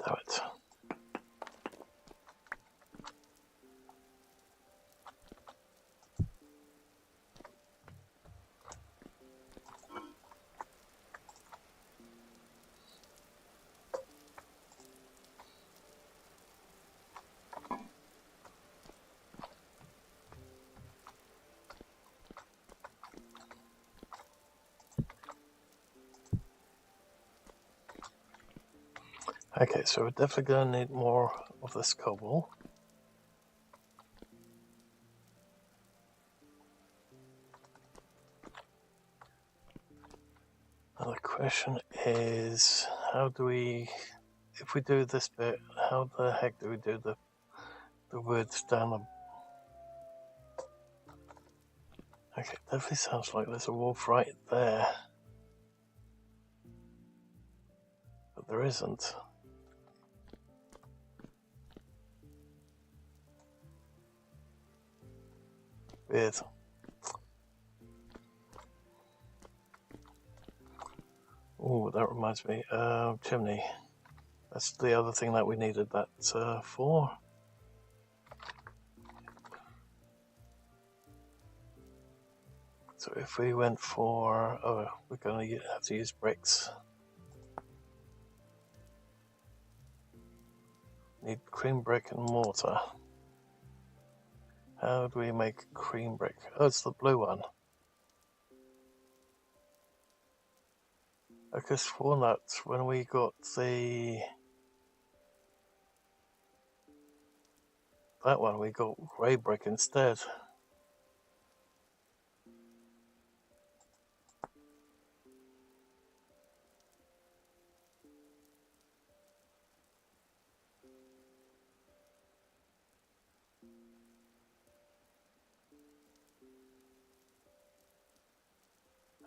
Damn it. Okay, so we're definitely going to need more of this cobble. Now the question is, how do we, if we do this bit, how the heck do we do the words down the... Okay, definitely sounds like there's a wolf right there. But there isn't. Weird. Oh, that reminds me. Chimney. That's the other thing that we needed that for. So if we went for... Oh, we're going to have to use bricks. Need cream brick and mortar. How do we make cream brick? Oh, it's the blue one. Because for that, when we got that one, we got grey brick instead.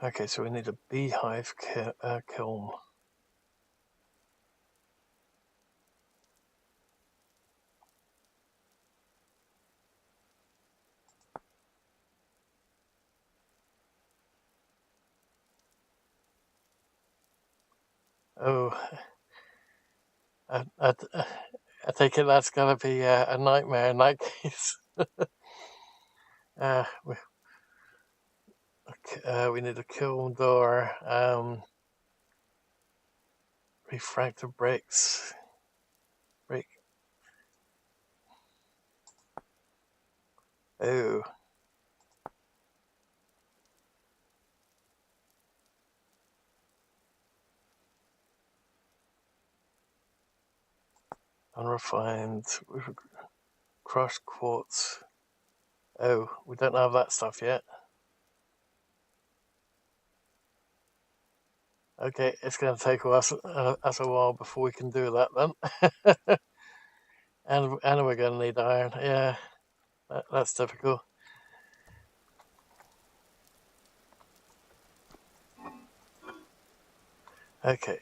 Okay, so we need a beehive kiln. Oh, I take it that's gonna be a nightmare in that case. uh, we, we need a kiln door, refractor bricks, brick. Oh, Unrefined, crushed quartz. Oh, we don't have that stuff yet. Okay, it's going to take us a while before we can do that then. and we're going to need iron. Yeah, that's typical. Okay,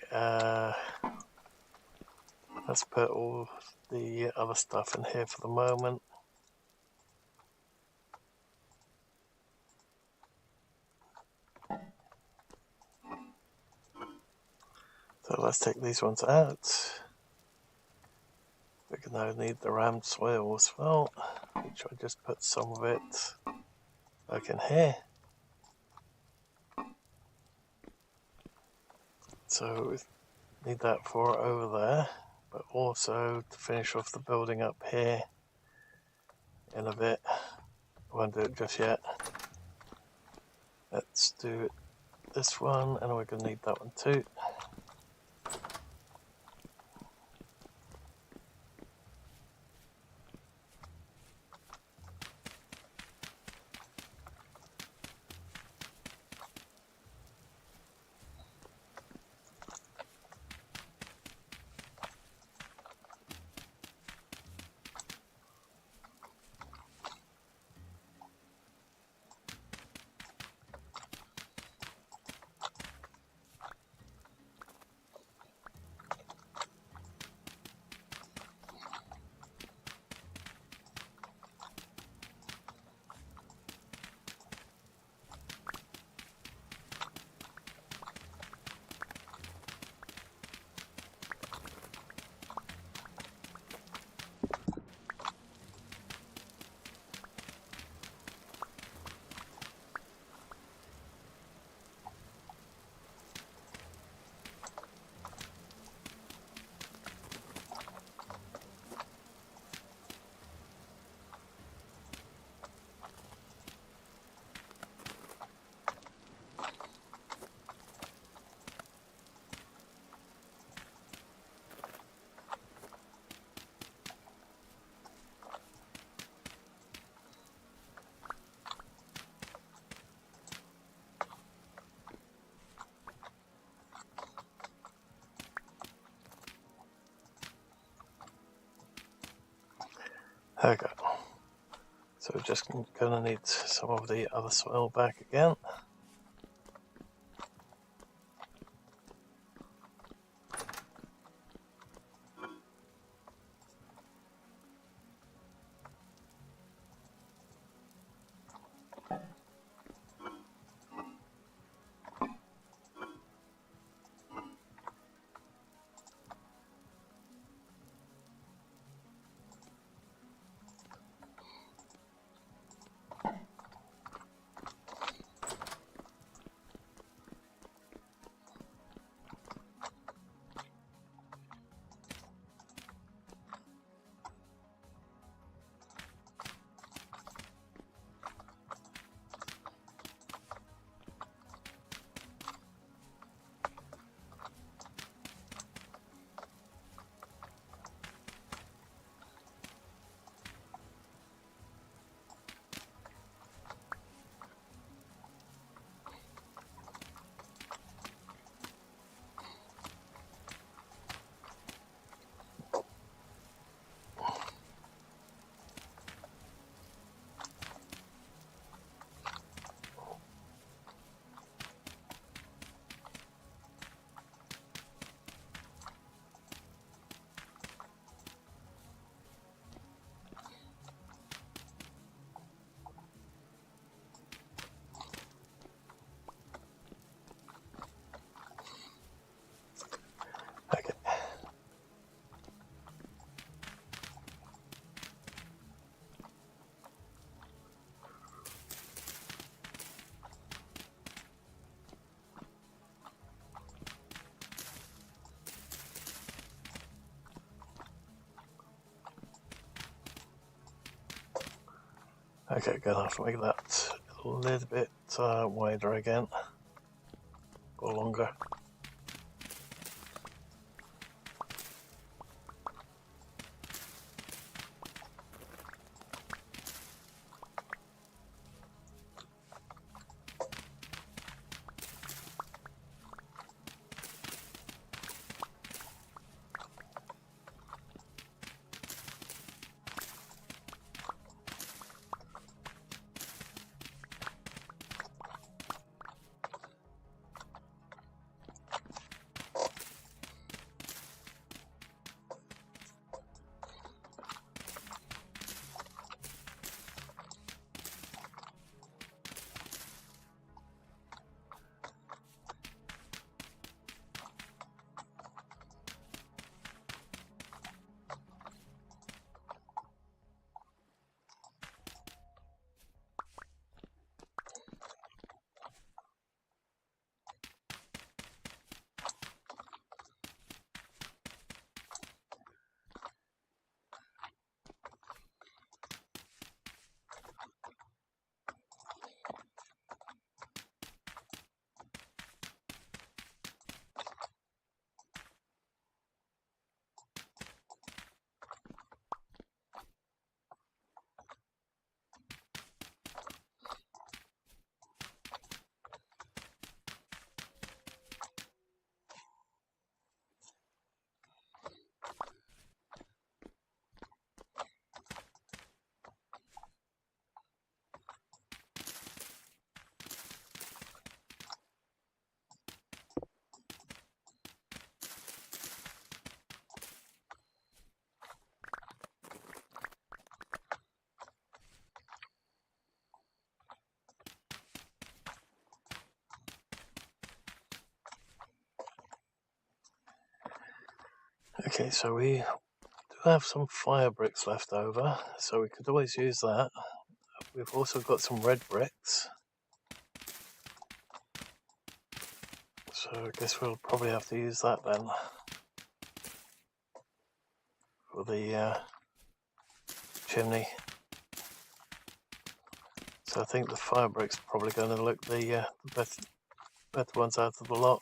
let's put all the other stuff in here for the moment. So let's take these ones out. We're going to need the rammed soil as well, which I just put some of it back in here. So we need that for over there, but also to finish off the building up here in a bit. I won't do it just yet. Let's do this one, and we're going to need that one too. There we go. So we're just going to need some of the other soil back again. Okay. Okay, gonna have to make that a little bit wider again, or longer. Okay, so we do have some fire bricks left over, so we could always use that. We've also got some red bricks, so I guess we'll probably have to use that then for the chimney. So I think the fire bricks are probably going to look the better ones out of the lot.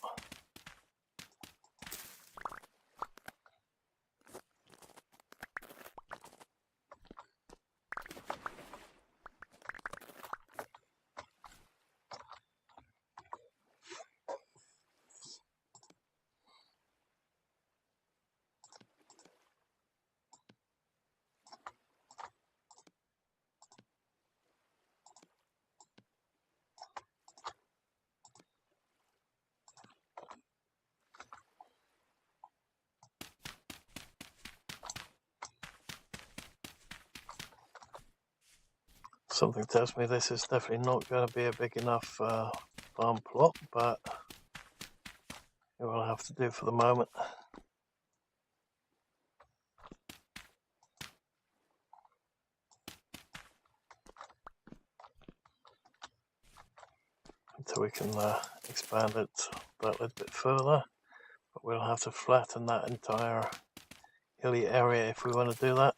Something tells me this is definitely not going to be a big enough farm plot, but it will have to do for the moment. Until we can expand it that little bit further, but we'll have to flatten that entire hilly area if we want to do that.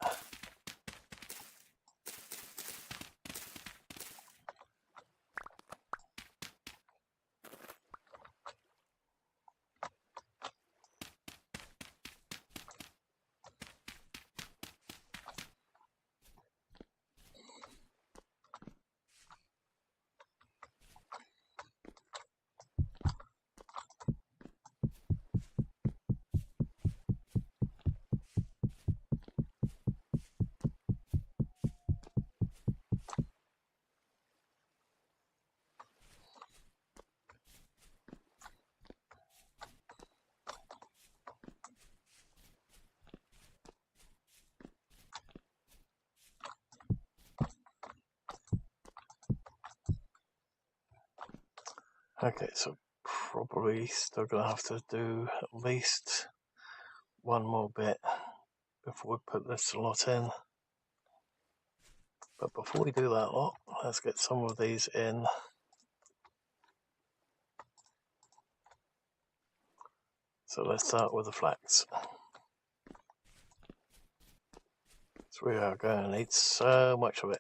Okay, so probably still gonna have to do at least one more bit before we put this lot in. But before we do that lot, let's get some of these in. So let's start with the flax. So we are going to need so much of it.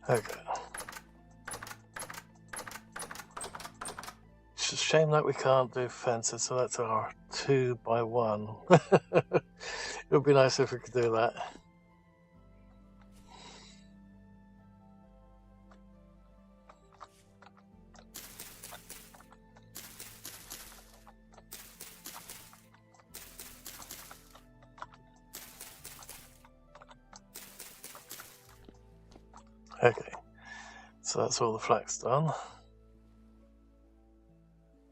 Okay. It's a shame that we can't do fences, so that's our 2x1. It would be nice if we could do that. Okay, so that's all the flax done.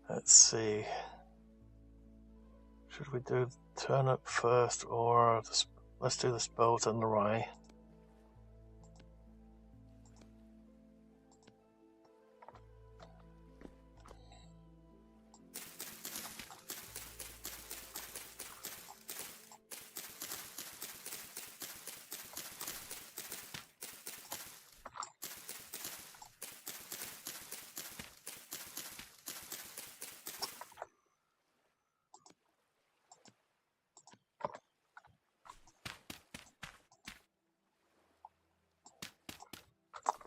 Let's see. Should we do turnip first, or let's do the spelt and the rye?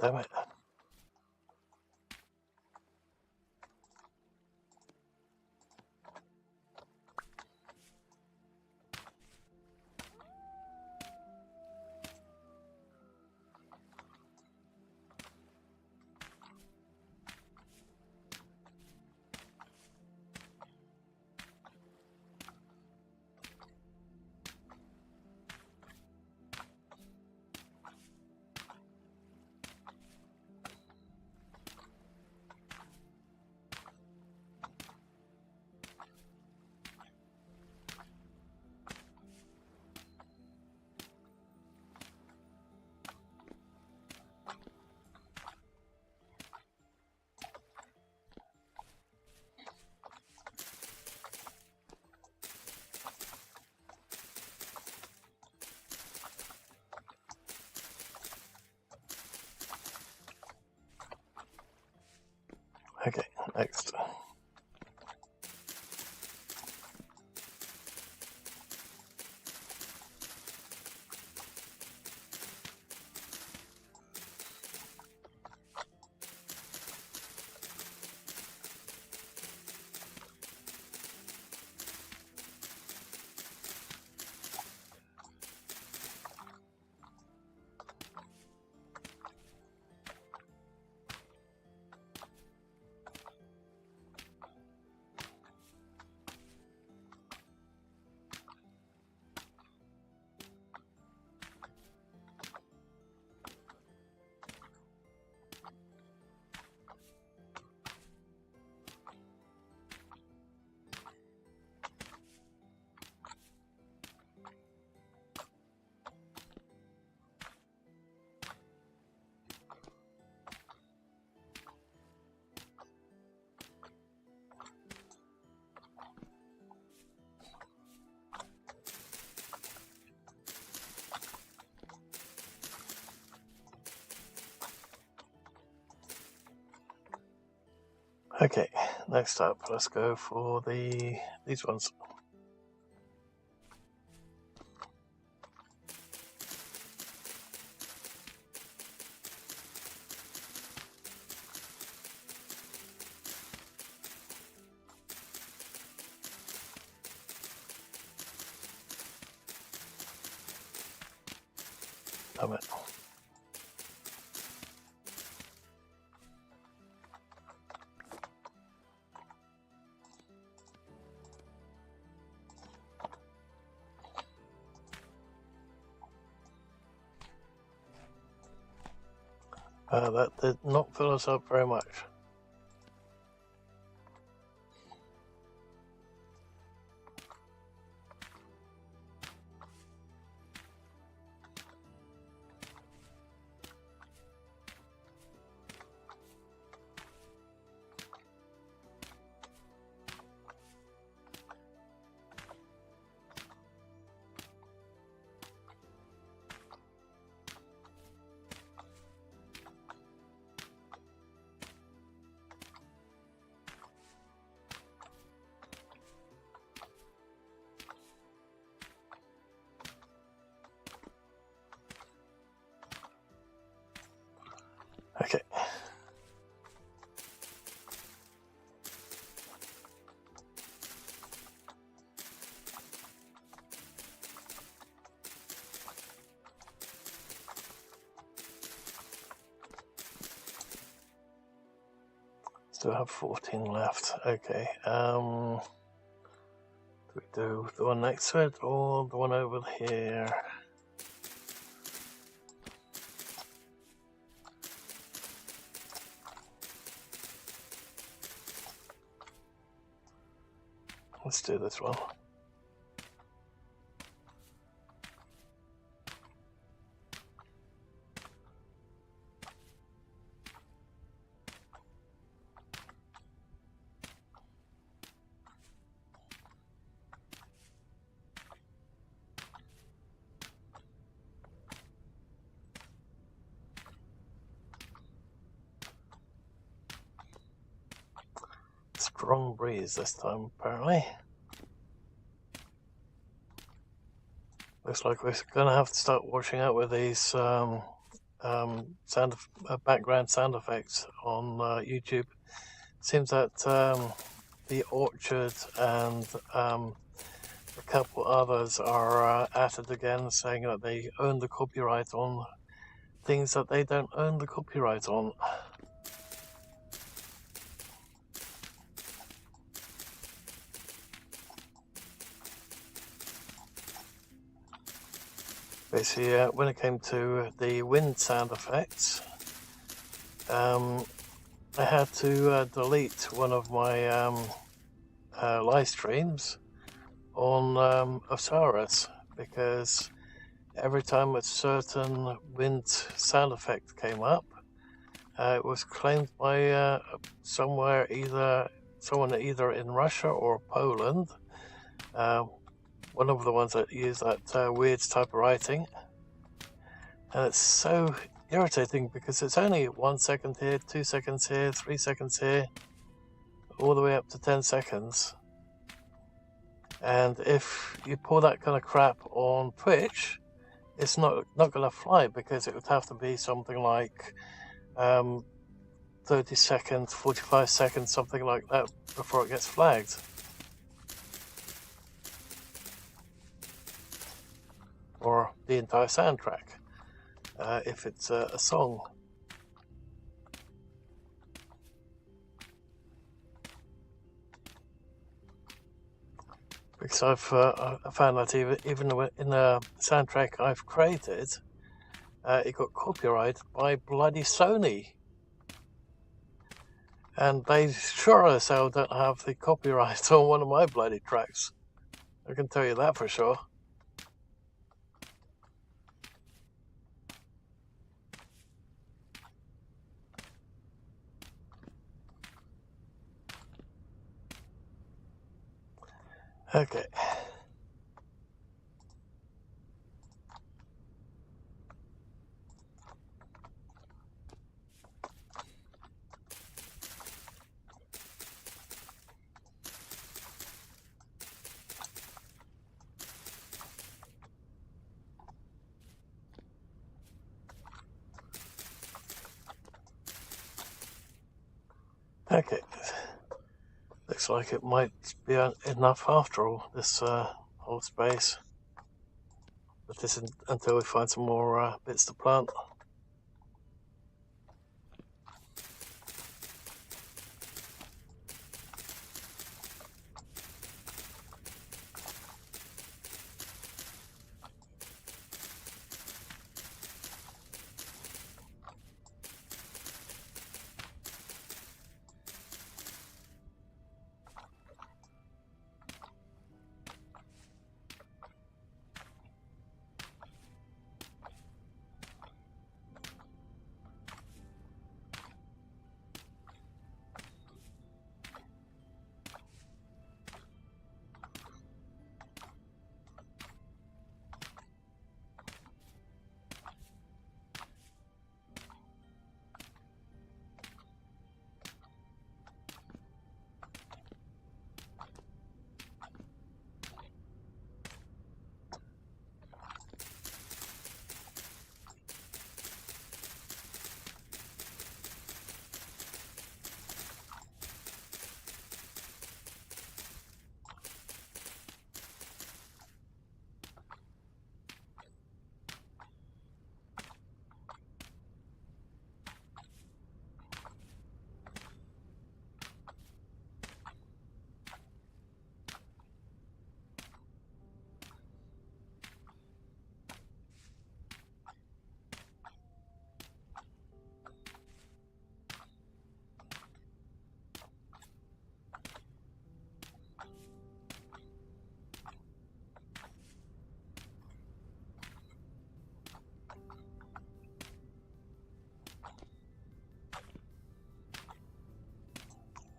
Damn it. Okay, next. Okay, next up, let's go for these ones. Damn it. That did not fill us up very much. Okay. Still have 14 left. Okay. Do we do the one next to it or the one over here? Let's do this one. Strong breeze this time, apparently. Looks like we're gonna have to start watching out with these background sound effects on YouTube. Seems that the Orchard and a couple others are at it again, saying that they own the copyright on things that they don't own the copyright on. Basically, when it came to the wind sound effects, I had to delete one of my live streams on Osiris because every time a certain wind sound effect came up, it was claimed by someone either in Russia or Poland. One of the ones that use that weird type of writing, and it's so irritating because it's only 1 second here, 2 seconds here, 3 seconds here, all the way up to 10 seconds. And if you pull that kind of crap on Twitch, it's not going to fly because it would have to be something like 30 seconds, 45 seconds, something like that before it gets flagged. Or the entire soundtrack, if it's a song. Because I found that even in a soundtrack I've created, it got copyrighted by bloody Sony. And they sure as hell don't have the copyright on one of my bloody tracks. I can tell you that for sure. Okay. Okay. Looks like it might be enough after all, this whole space. But this is until we find some more bits to plant.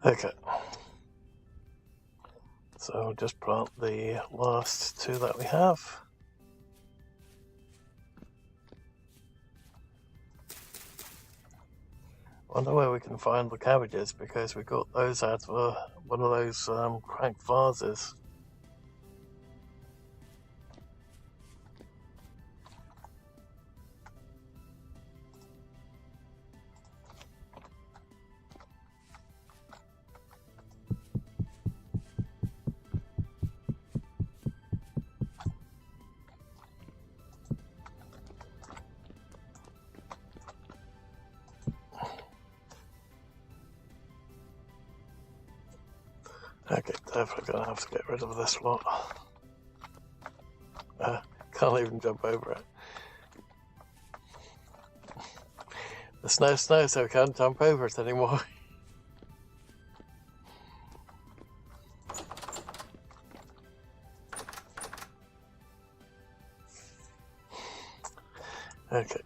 Okay. So I'll just plant the last two that we have. Wonder where we can find the cabbages, because we got those out of one of those cranked vases. Okay, definitely gonna have to get rid of this lot. Can't even jump over it. There's no snow, so we can't jump over it anymore. Okay.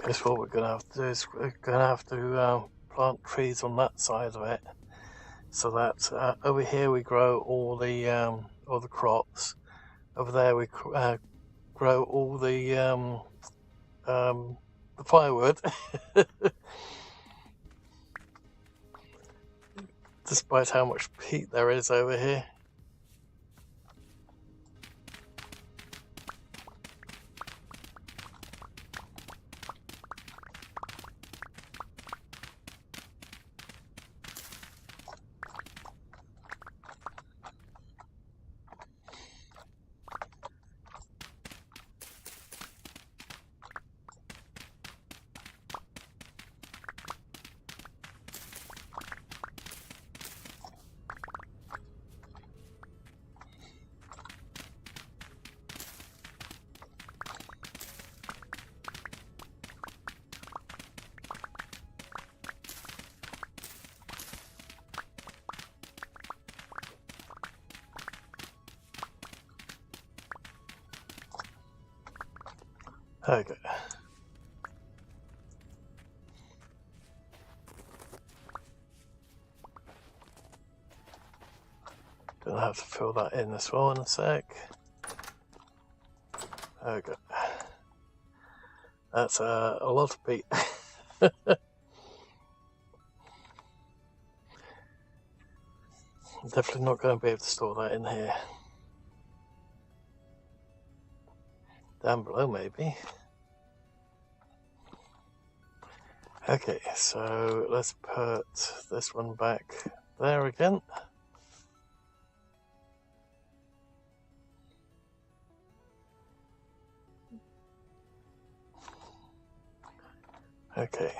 Guess what we're gonna have to do is we're gonna have to plant trees on that side of it, so that over here we grow all the crops. Over there we grow all the firewood. Despite how much peat there is over here. Okay. Gonna have to fill that in as well in a sec. Okay. That's a lot of peat. Definitely not going to be able to store that in here. Down below, maybe. Okay, so let's put this one back there again. Okay.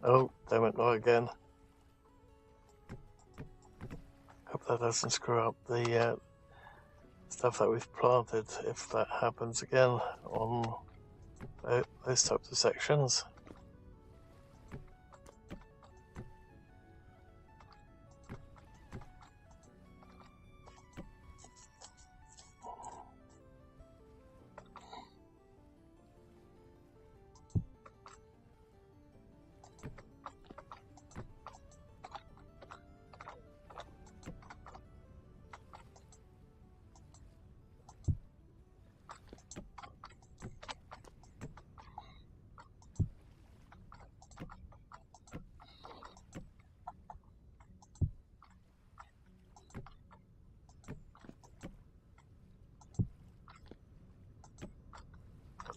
Oh, damn it, not again. Hope that doesn't screw up the stuff that we've planted if that happens again on those types of sections.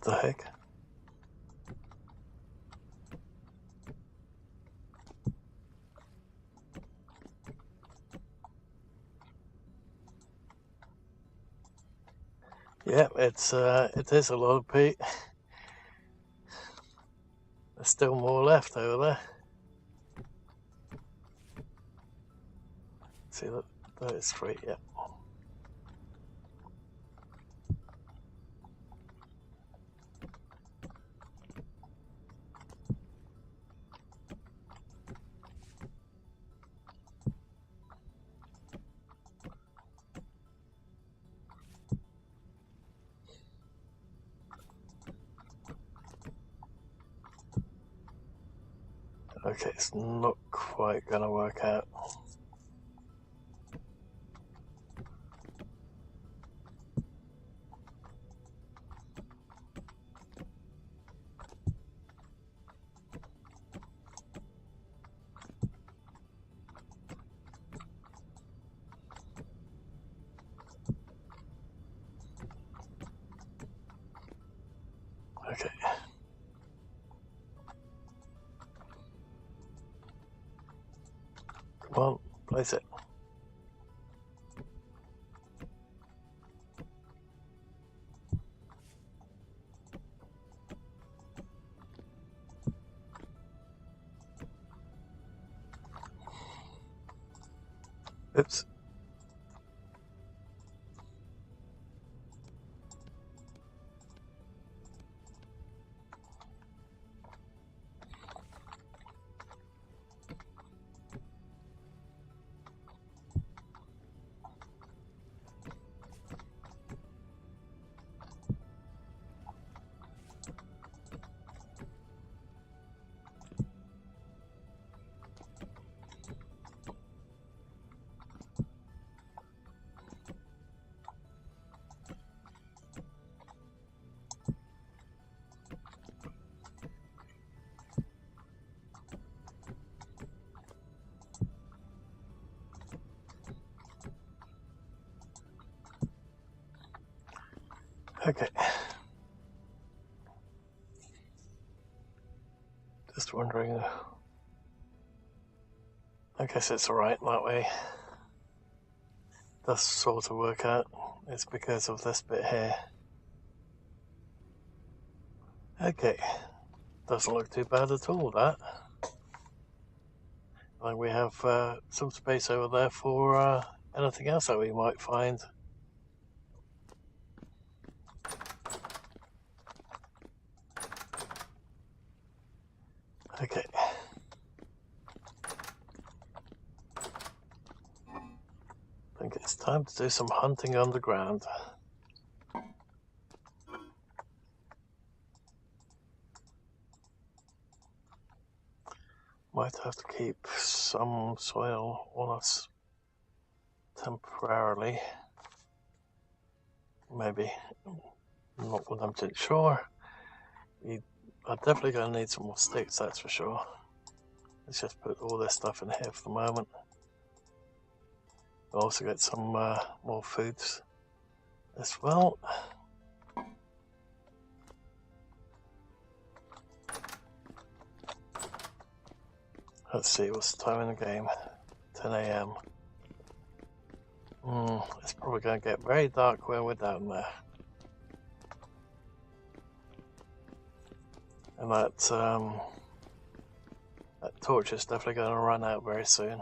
the heck? Yeah, it is a lot of peat. There's still more left over there. See that? That is straight, yeah. Okay, it's not quite gonna work out. Okay. Come on, place it. Oops. Okay. Just wondering. I guess it's alright that way. Does sort of work out. It's because of this bit here. Okay. Doesn't look too bad at all, that. Like we have some space over there for anything else that we might find. Okay. I think it's time to do some hunting underground. Might have to keep some soil on us temporarily. Maybe. I'm not 100% sure. We are definitely going to need some more sticks, that's for sure. Let's just put all this stuff in here for the moment. We'll also get some more foods as well. Let's see, what's the time in the game? 10 AM. It's probably going to get very dark when we're down there. And that torch is definitely going to run out very soon.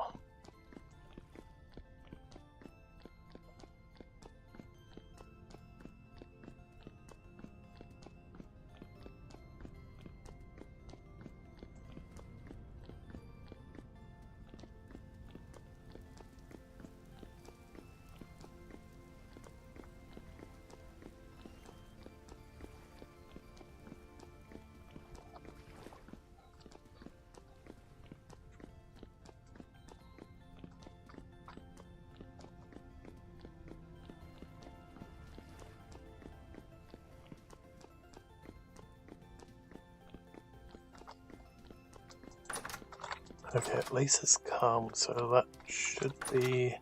Okay, at least it's calm, so that should be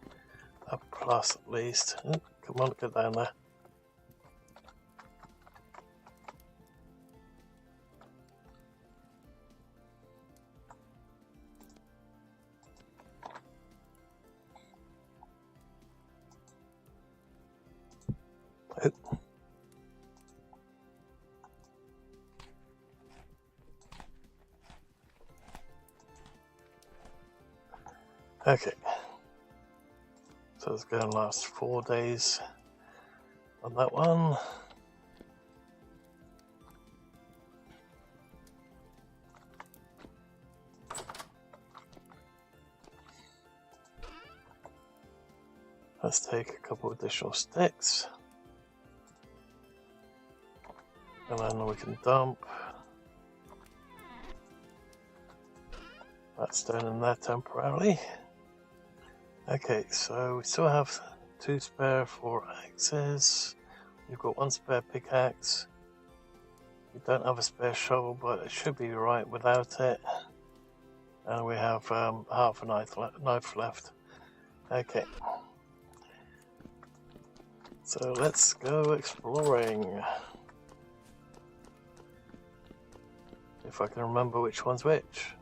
a plus at least. Oh, come on, get down there. Okay, so it's going to last 4 days on that one. Let's take a couple additional sticks, and then we can dump. That's down in there temporarily. Okay, so we still have 2 spare for axes. We've got 1 spare pickaxe. We don't have a spare shovel, but it should be right without it. And we have half a knife left. Okay. So let's go exploring. If I can remember which one's which.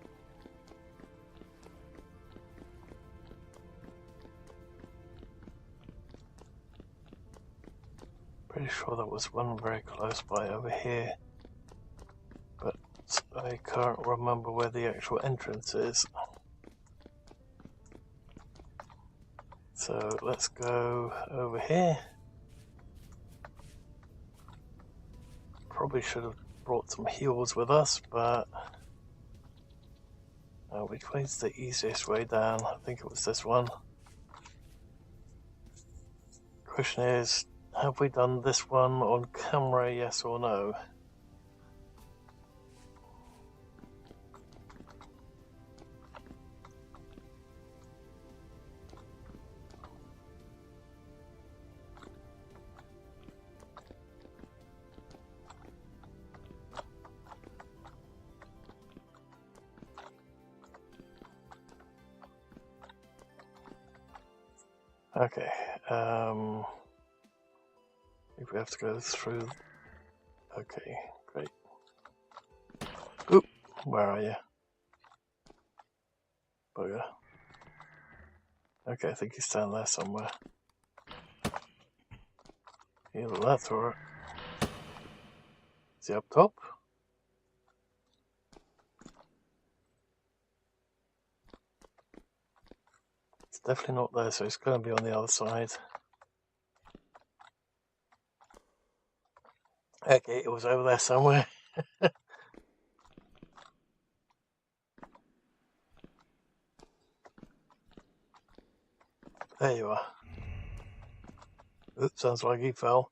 Pretty sure there was one very close by over here, but I can't remember where the actual entrance is. So let's go over here. Probably should have brought some heals with us, but which way's the easiest way down? I think it was this one. Question is, have we done this one on camera, yes or no? Okay, if we have to go through. Okay, great. Oop, where are you? Bugger. Okay, I think he's down there somewhere. Either that or... Is he up top? It's definitely not there, so it's going to be on the other side. Okay, it was over there somewhere. There you are. Oops, sounds like he fell.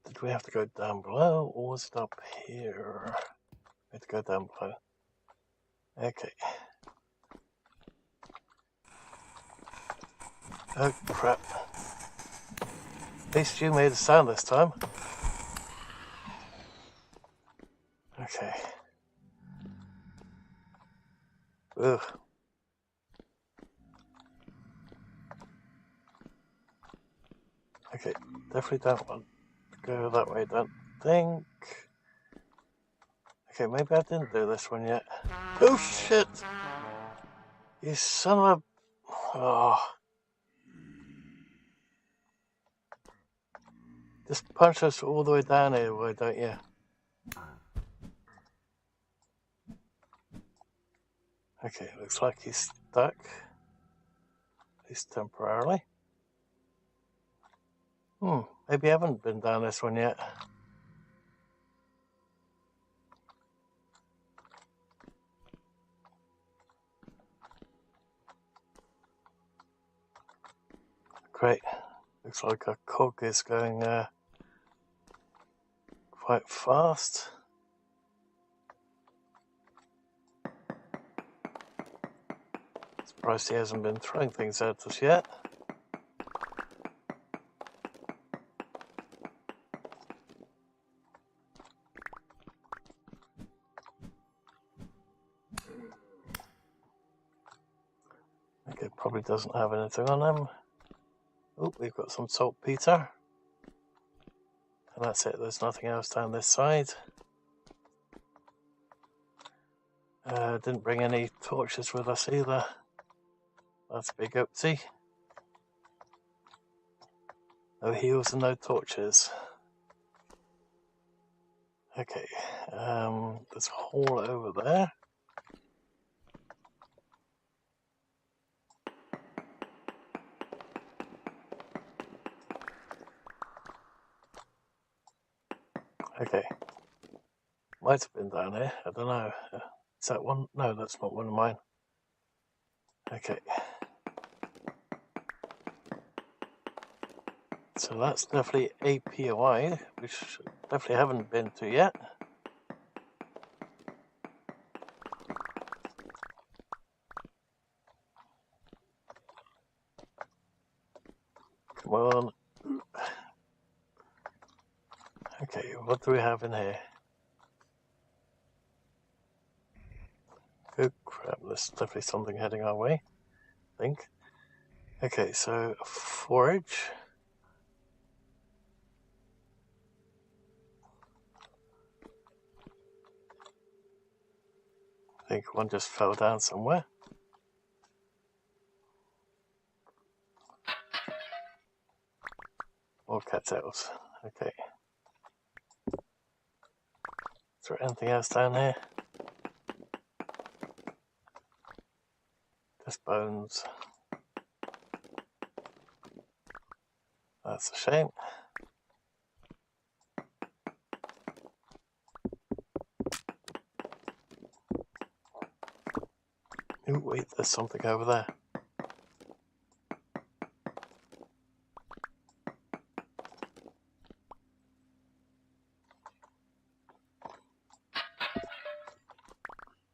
Did we have to go down below, or was it up here? We had to go down below. Okay. Oh crap. At least you made a sound this time. Okay. Ugh. Okay, definitely don't want to go that way, don't think. Okay, maybe I didn't do this one yet. Oh shit! You son of a... Oh. Just punch us all the way down here, why don't you? Okay, looks like he's stuck. At least temporarily. Maybe I haven't been down this one yet. Great. Looks like our cog is going quite fast. Surprised he hasn't been throwing things at us yet. Okay, probably doesn't have anything on him. Oh, we've got some saltpeter. And that's it, there's nothing else down this side. Didn't bring any torches with us either. That's a big oopsie. No heals and no torches. Okay, there's a hole over there. Okay, might have been down here, I don't know. Is that one? No, that's not one of mine. Okay. So that's definitely a POI, which definitely haven't been to yet. Come on. Okay, what do we have in here? Oh crap, there's definitely something heading our way, I think. Okay, so forage. I think one just fell down somewhere. More cattails. Okay. Is there anything else down here? Just bones. That's a shame. Oh wait, there's something over there.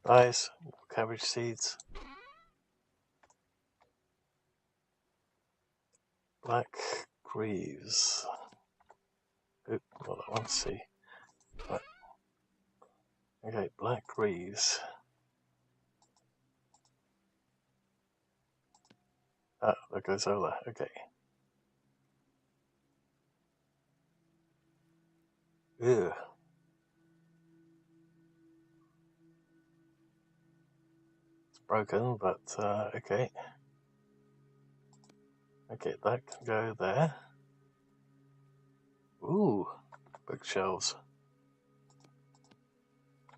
Nice. Cabbage seeds. Black greaves. Oop, well, that one, see. Right. Okay, black greaves. Ah, there goes Ola. Okay. Ew. It's broken, but okay. Okay, that can go there. Ooh, bookshelves.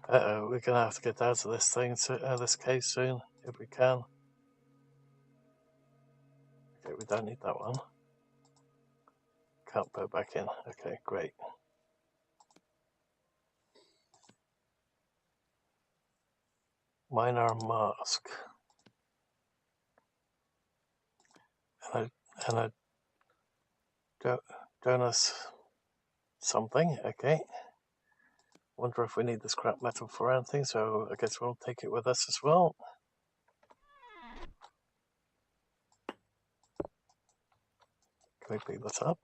Uh-oh, we're gonna have to get out of this thing, this cave soon, if we can. Okay, we don't need that one. Can't put it back in. Okay, great. Minor mask. And a Jonas something, okay. Wonder if we need the scrap metal for anything, so I guess we'll take it with us as well. Can we pick this up?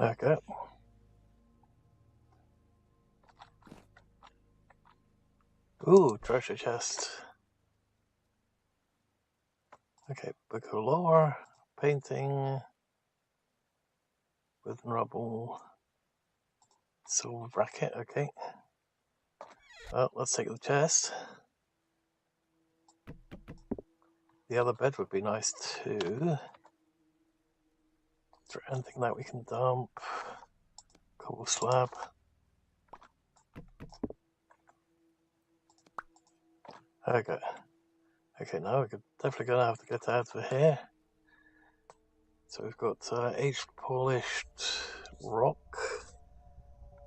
Okay. Ooh, treasure chest. Okay, book of lore, painting, wooden rubble, silver bracket, okay. Well, let's take the chest. The other bed would be nice too. Is there anything that we can dump? Cobble slab. Okay. Okay, now we're definitely going to have to get out of here. So we've got aged polished rock.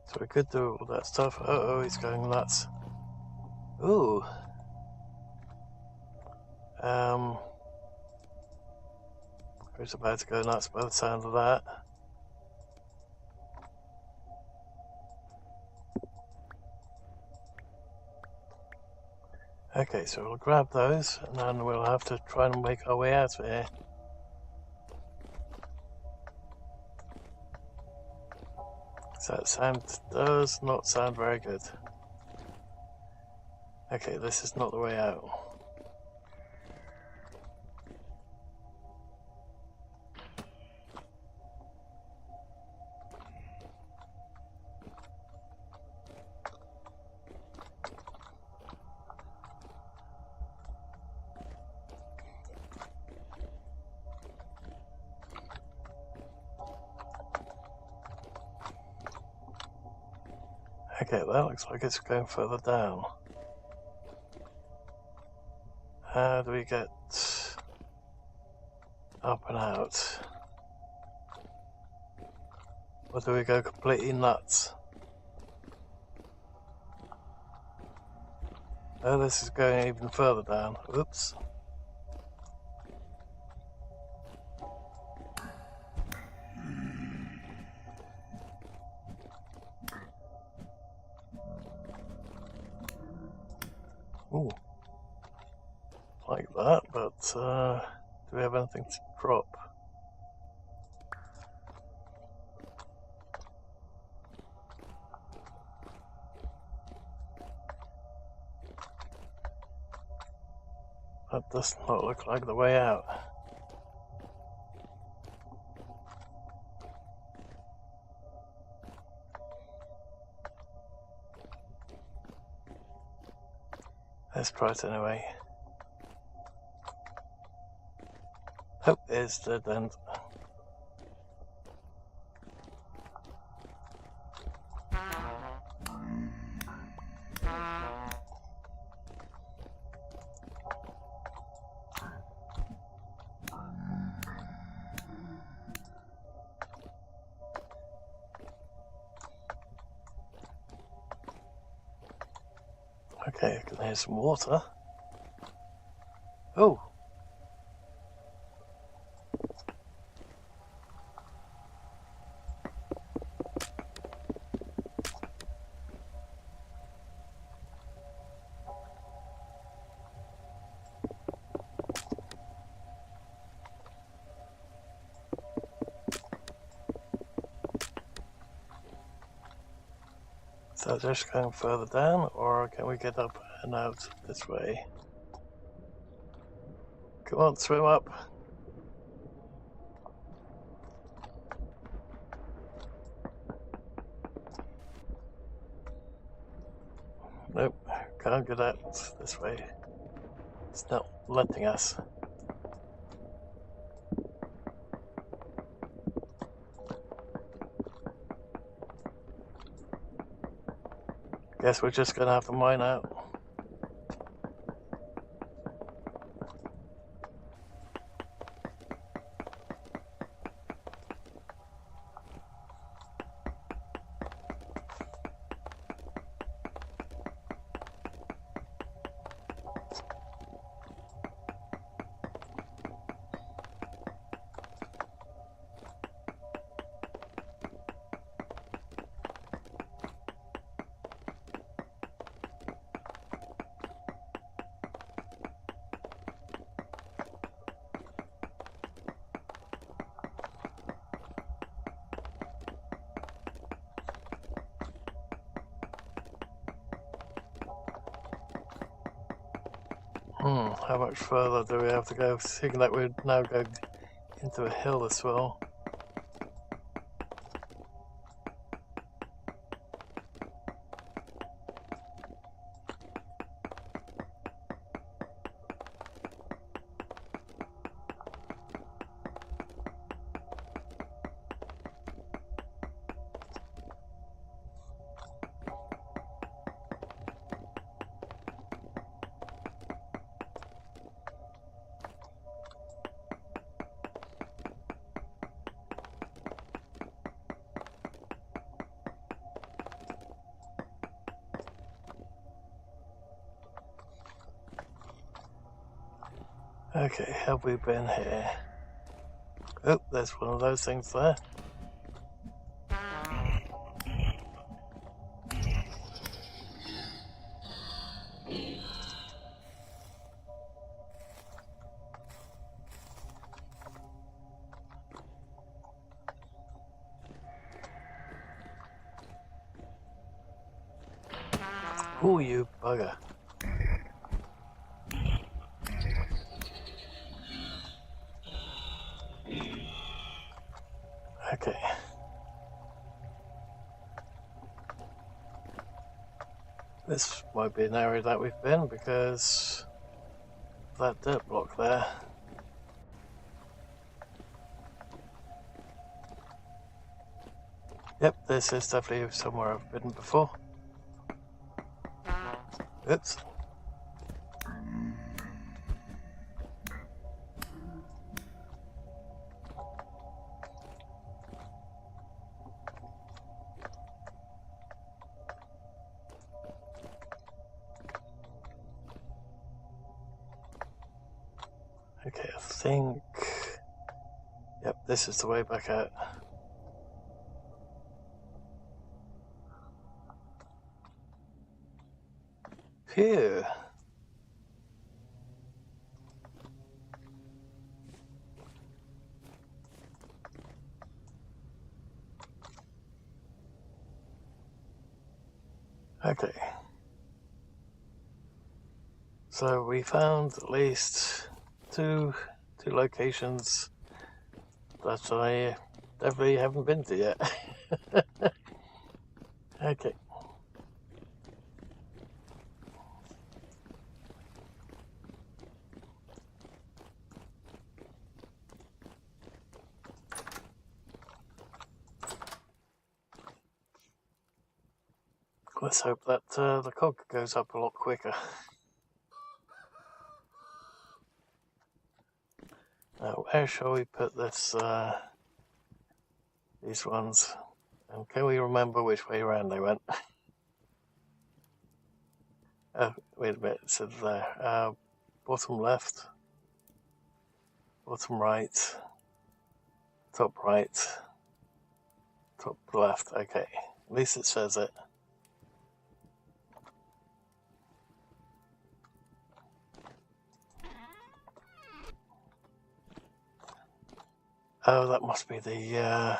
So we could do all that stuff. Uh-oh, he's going nuts. Ooh. Who's about to go nuts by the sound of that? Okay, so we'll grab those and then we'll have to try and make our way out of here. So that sound does not sound very good. Okay, this is not the way out. Okay, that looks like it's going further down. How do we get up and out? Or do we go completely nuts? Oh, this is going even further down. Oops. Ooh. Like that, but do we have anything to drop? That does not look like the way out. Let's try it anyway. Oh, it's dead end. Okay, I can hear some water. Oh! So just going further down, or can we get up and out this way? Come on, swim up. Nope, can't get out this way. It's not letting us. Guess we're just gonna have to mine out. How much further do we have to go? Seeing that we're now going into a hill as well. Okay, have we been here? Oh, there's one of those things there. Oh, you bugger. Okay. This might be an area that we've been because of that dirt block there. Yep, this is definitely somewhere I've been before. Oops. Okay, I think... Yep, this is the way back out. Phew. Okay. So we found at least two locations that I definitely haven't been to yet. Okay. Let's hope that the cog goes up a lot quicker. Now, where shall we put this? These ones, and can we remember which way around they went? Oh, wait a minute. It said there. Bottom left, bottom right, top right, top left. Okay, at least it says it. Oh, that must be the. I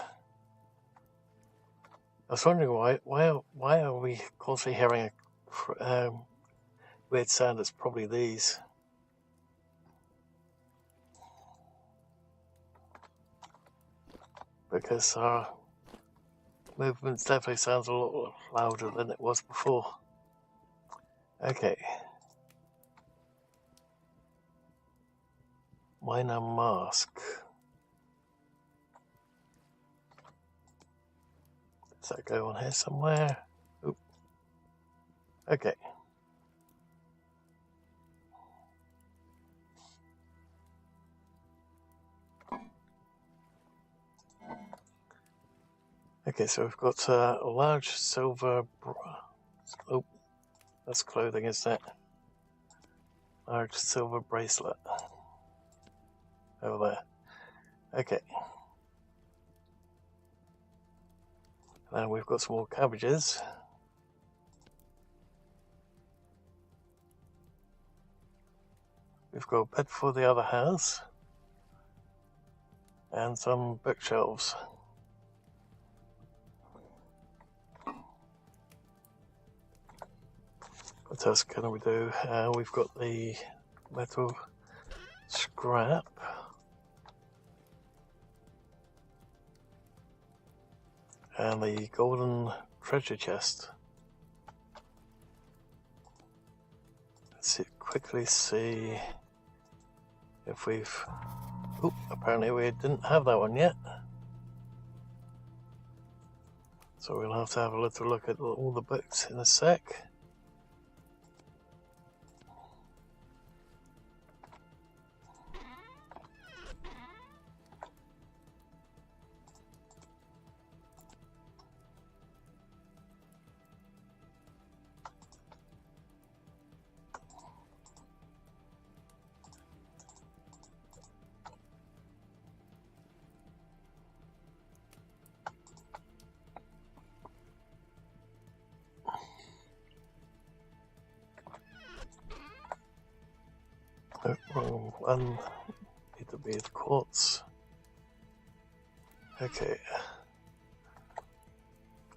was wondering why are we constantly hearing a weird sound? It's probably these. Because our movement definitely sounds a lot louder than it was before. Okay. Minor mask. Does that go on here somewhere? Oop. Okay. Okay, so we've got a large silver... Oh, that's clothing, isn't it? Large silver bracelet. Over there. Okay. And we've got some more cabbages. We've got a bed for the other house. And some bookshelves. What else can we do? We've got the metal scrap. And the golden treasure chest. Let's quickly see if we've... Oh, apparently we didn't have that one yet. So we'll have to have a little look at all the books in a sec. Wrong one. Need to be the quartz. Okay.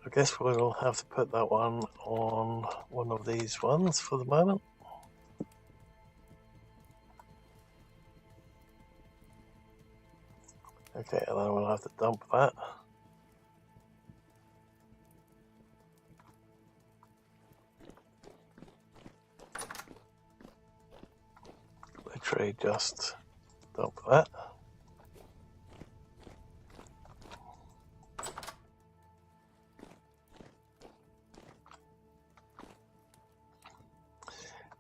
I guess we'll have to put that one on one of these ones for the moment. Okay, and then we'll have to dump that. Literally just dump that.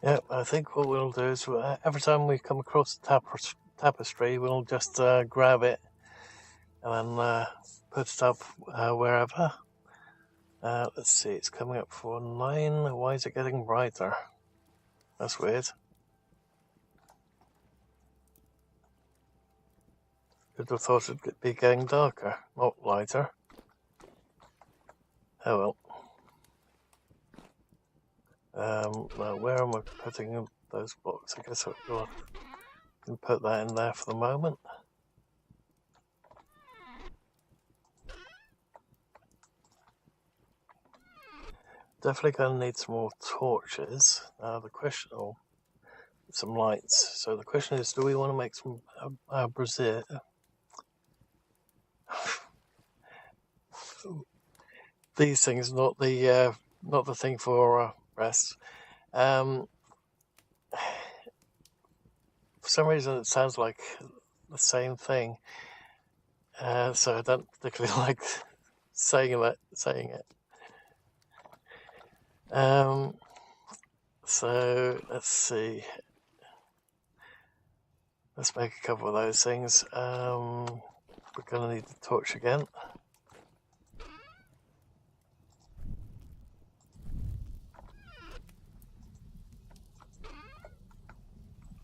Yeah, I think what we'll do is every time we come across the tapestry, we'll just grab it and then put it up wherever. Let's see, it's coming up for 9. Why is it getting brighter? That's weird. You'd have thought it'd be getting darker, not lighter. Oh well. Now where am I putting those blocks? I guess I can put that in there for the moment. Definitely going to need some more torches. The question, some lights. So the question is, do we want to make some brazier? These things, not the thing for breasts. For some reason, it sounds like the same thing. So I don't particularly like saying it. So let's see. Let's make a couple of those things. We're going to need the torch again.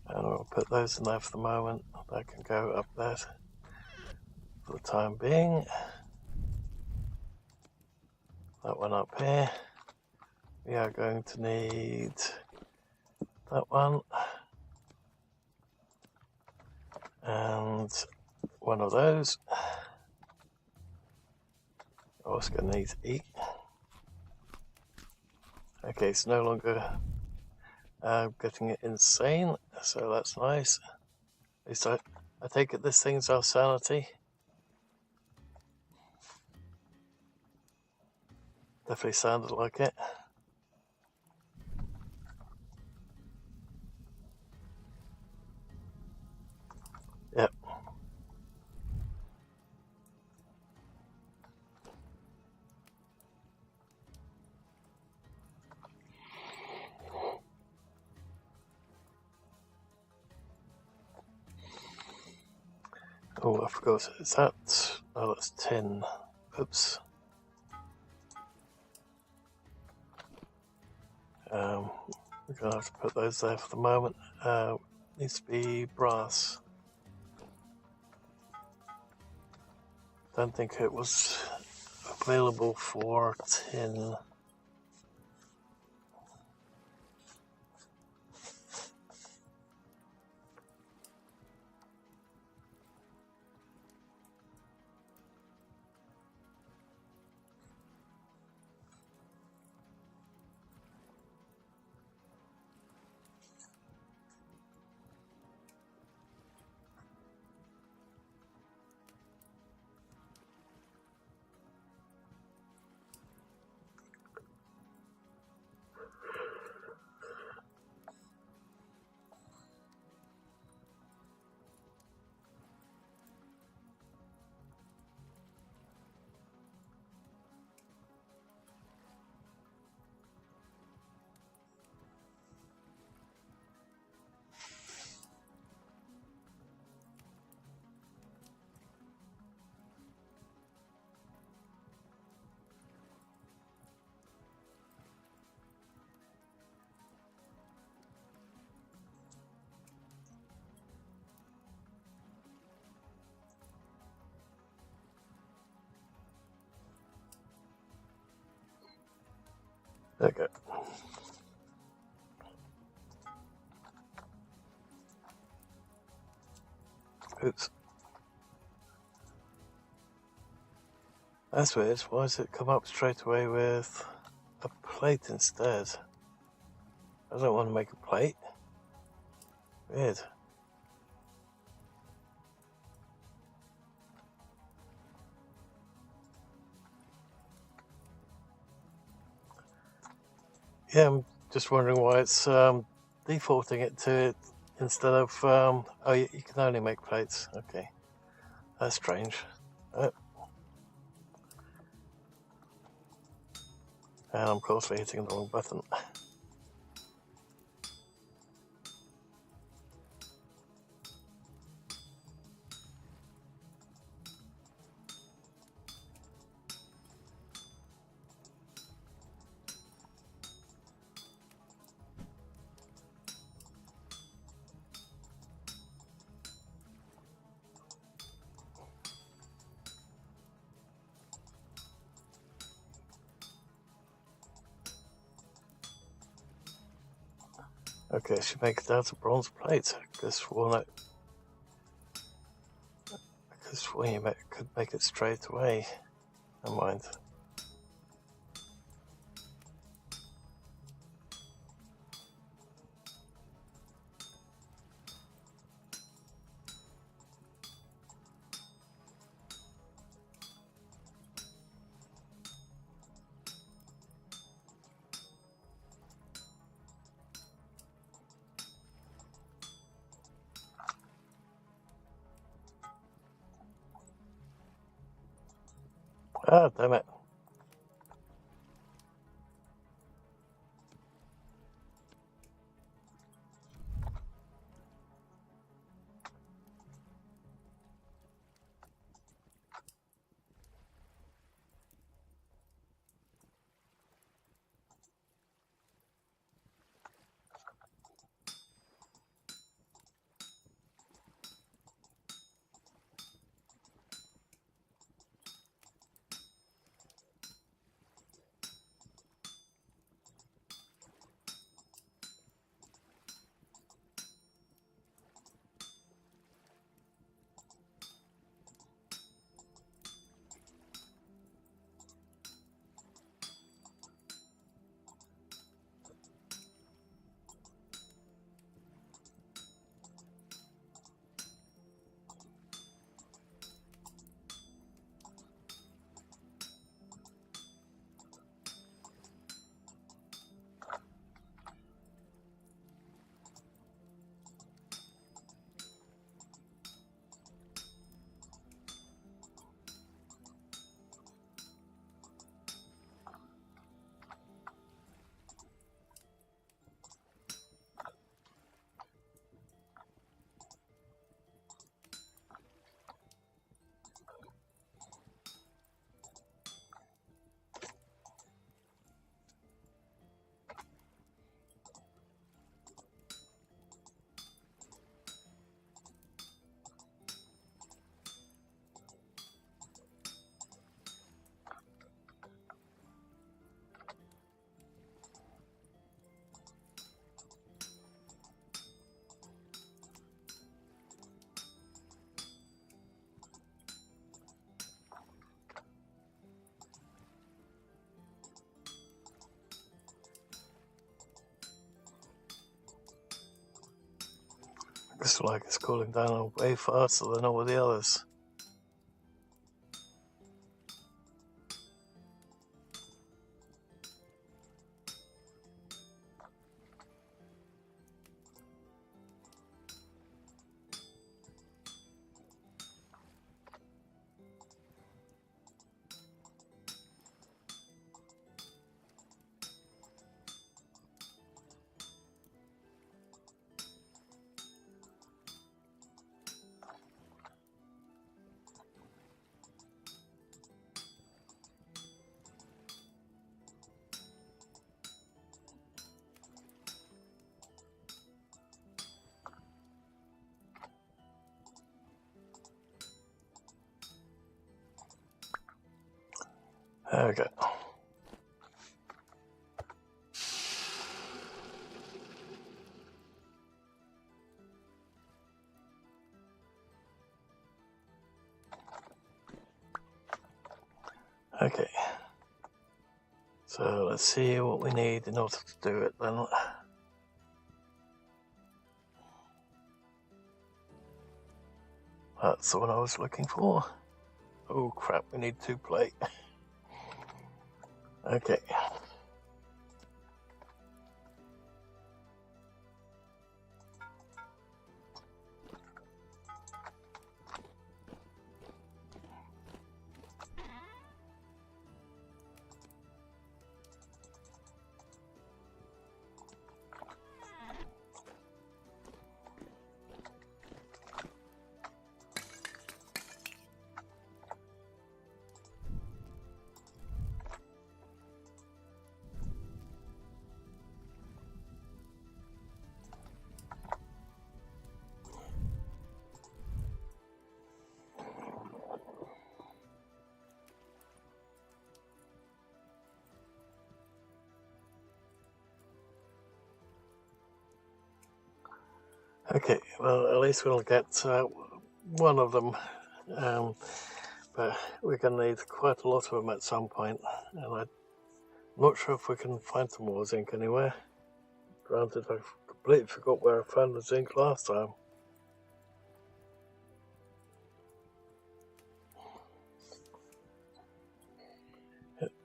And we'll put those in there for the moment. That can go up there for the time being. That one up here. We are going to need that one. And one of those. Also going to need to eat. Okay, it's no longer getting it insane, so that's nice. At least I take it this thing's our sanity. Definitely sounded like it. Yep. Oh, I forgot. Is that? Oh, that's tin. Oops. We're gonna have to put those there for the moment. Needs to be brass. Don't think it was available for tin. There we go. Oops. That's weird. Why does it come up straight away with a plate instead? I don't want to make a plate. Weird. Yeah, I'm just wondering why it's defaulting it to it instead of oh, you can only make plates. Okay, that's strange. And I'm constantly hitting the wrong button. Okay, should make it out of bronze plate. Because well, you could make it straight away. Never mind. Ah, damn it. Looks like it's cooling down way faster than all the others. There we go. Okay. So let's see what we need in order to do it then. That's the one I was looking for. Oh crap, we need 2 plate. Okay. Okay, well, at least we'll get one of them, but we're going to need quite a lot of them at some point, and I'm not sure if we can find some more zinc anywhere. Granted, I completely forgot where I found the zinc last time.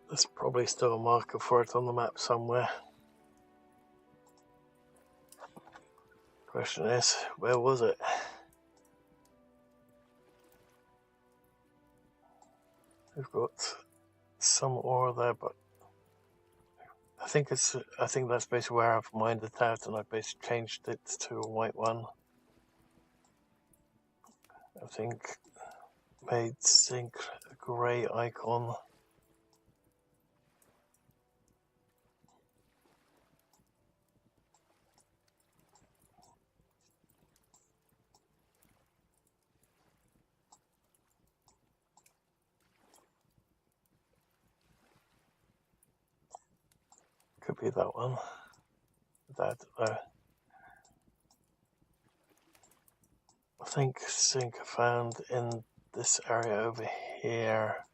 There's probably still a marker for it on the map somewhere. Question is, where was it? We've got some ore there, but I think that's basically where I've mined it out, and I basically changed it to a white one. I think made zinc a grey icon. Could be that one. That I think zinc I found in this area over here.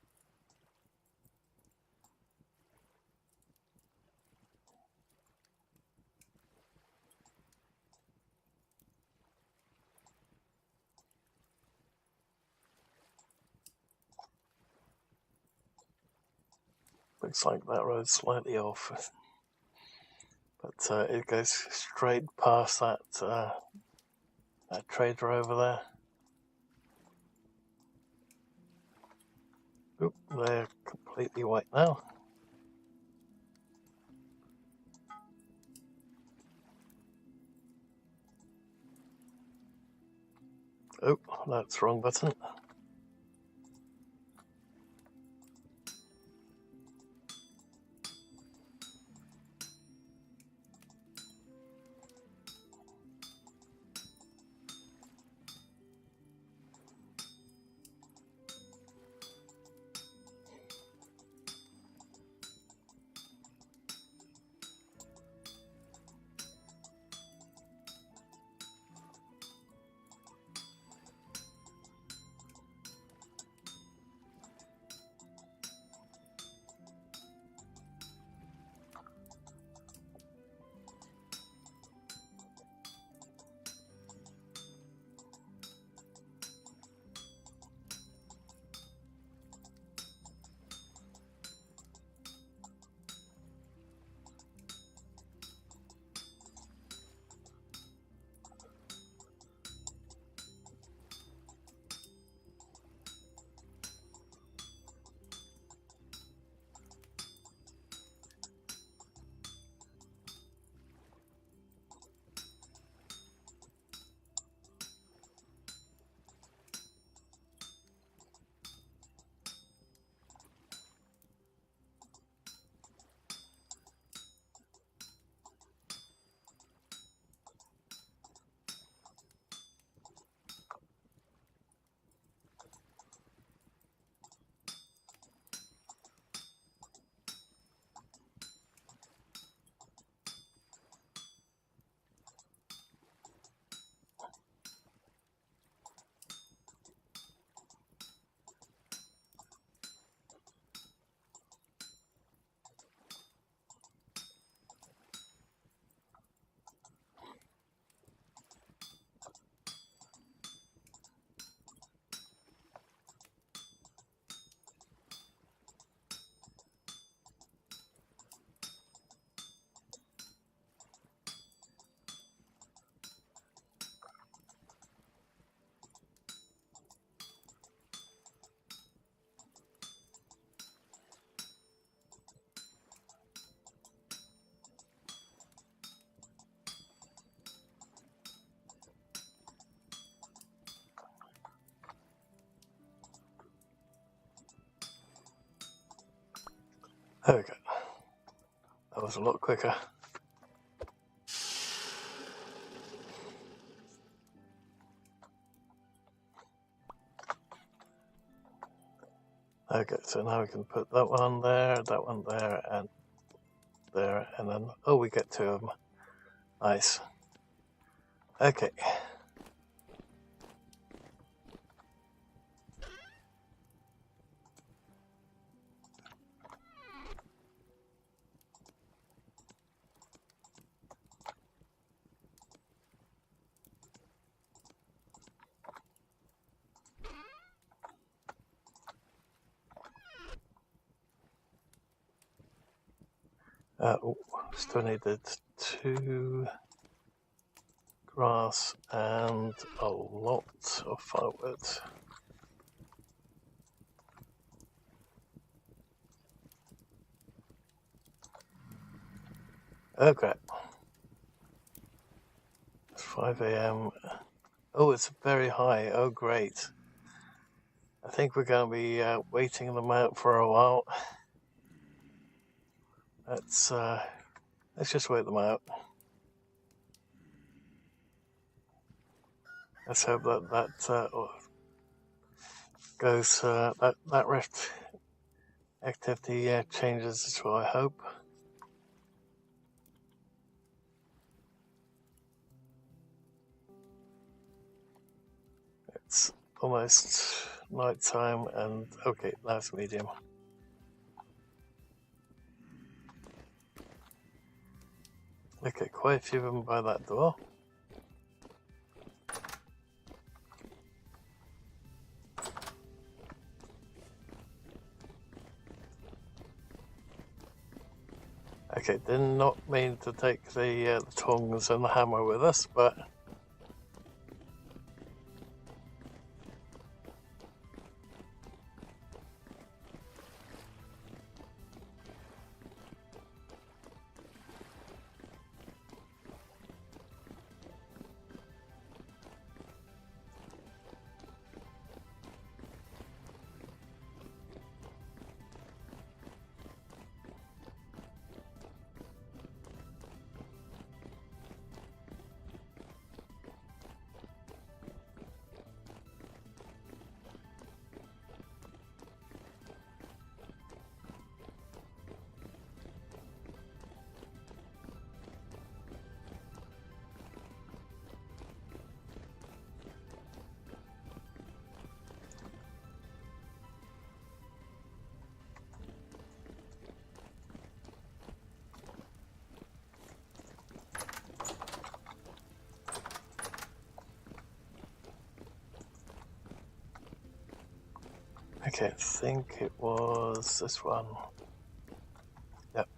Looks like that road's slightly off, but it goes straight past that that trader over there. Oop, they're completely white now. Oh, that's wrong button. There we go. That was a lot quicker. Okay, so now we can put that one there, and there, and then, oh, we get two of them. Nice. Okay. Still needed 2 grass and a lot of firewood. Okay. It's 5 a.m. Oh, it's very high. Oh, great. I think we're going to be waiting them out for a while. Let's just wait them out. Let's hope that goes. That rift activity changes as well. I hope. It's almost night time, and okay, that's medium. Okay, quite a few of them by that door. Okay, did not mean to take the tongs and the hammer with us, but okay, I think it was this one. Yep.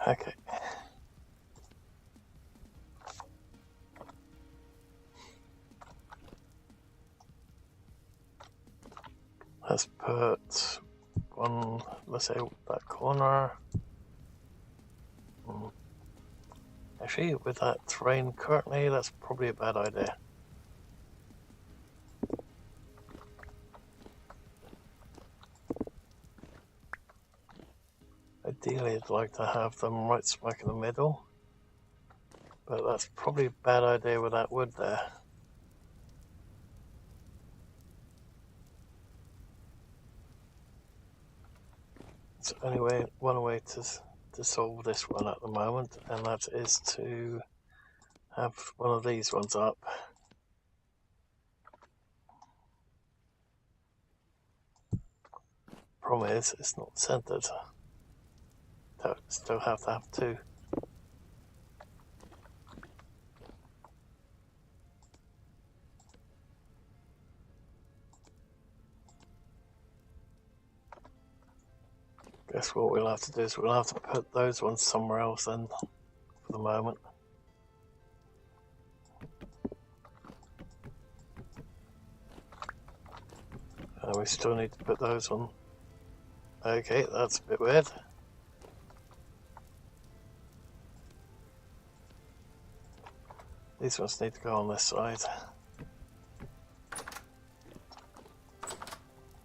Okay. Let's put one, let's say that corner. Actually, with that terrain currently, that's probably a bad idea. Ideally, I'd like to have them right smack in the middle, but that's probably a bad idea with that wood there. It's only one way to solve this one at the moment, and that is to have one of these ones up. Problem is, it's not centered. Still have to have 2. Guess what we'll have to do is we'll have to put those ones somewhere else then for the moment. We still need to put those on. Okay, that's a bit weird. These ones need to go on this side.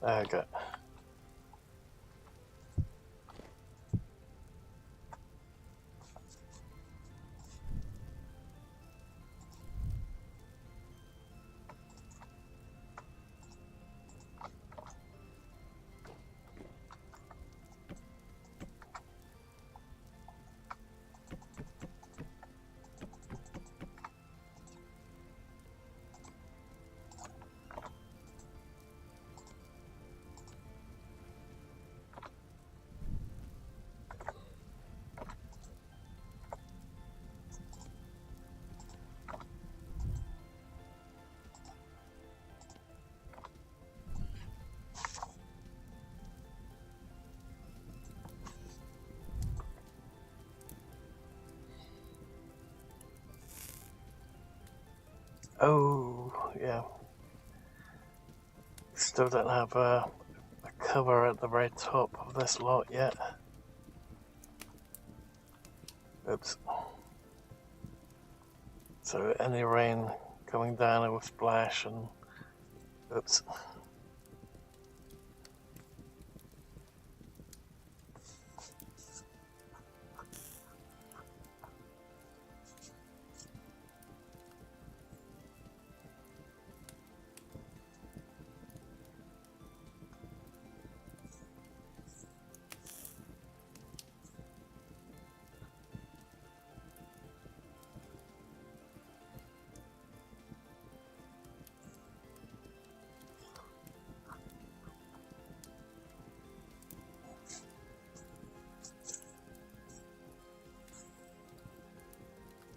There we go. Oh, yeah. Still don't have a cover at the very top of this lot yet. Oops. So any rain coming down, it will splash and... Oops.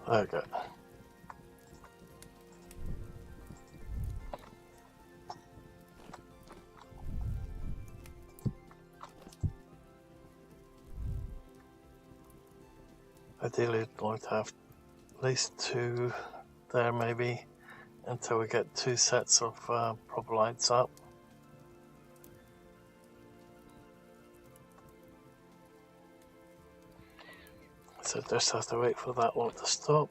There we go. Ideally, I'd like to have at least two there maybe until we get two sets of proper lights up. So just have to wait for that lot to stop.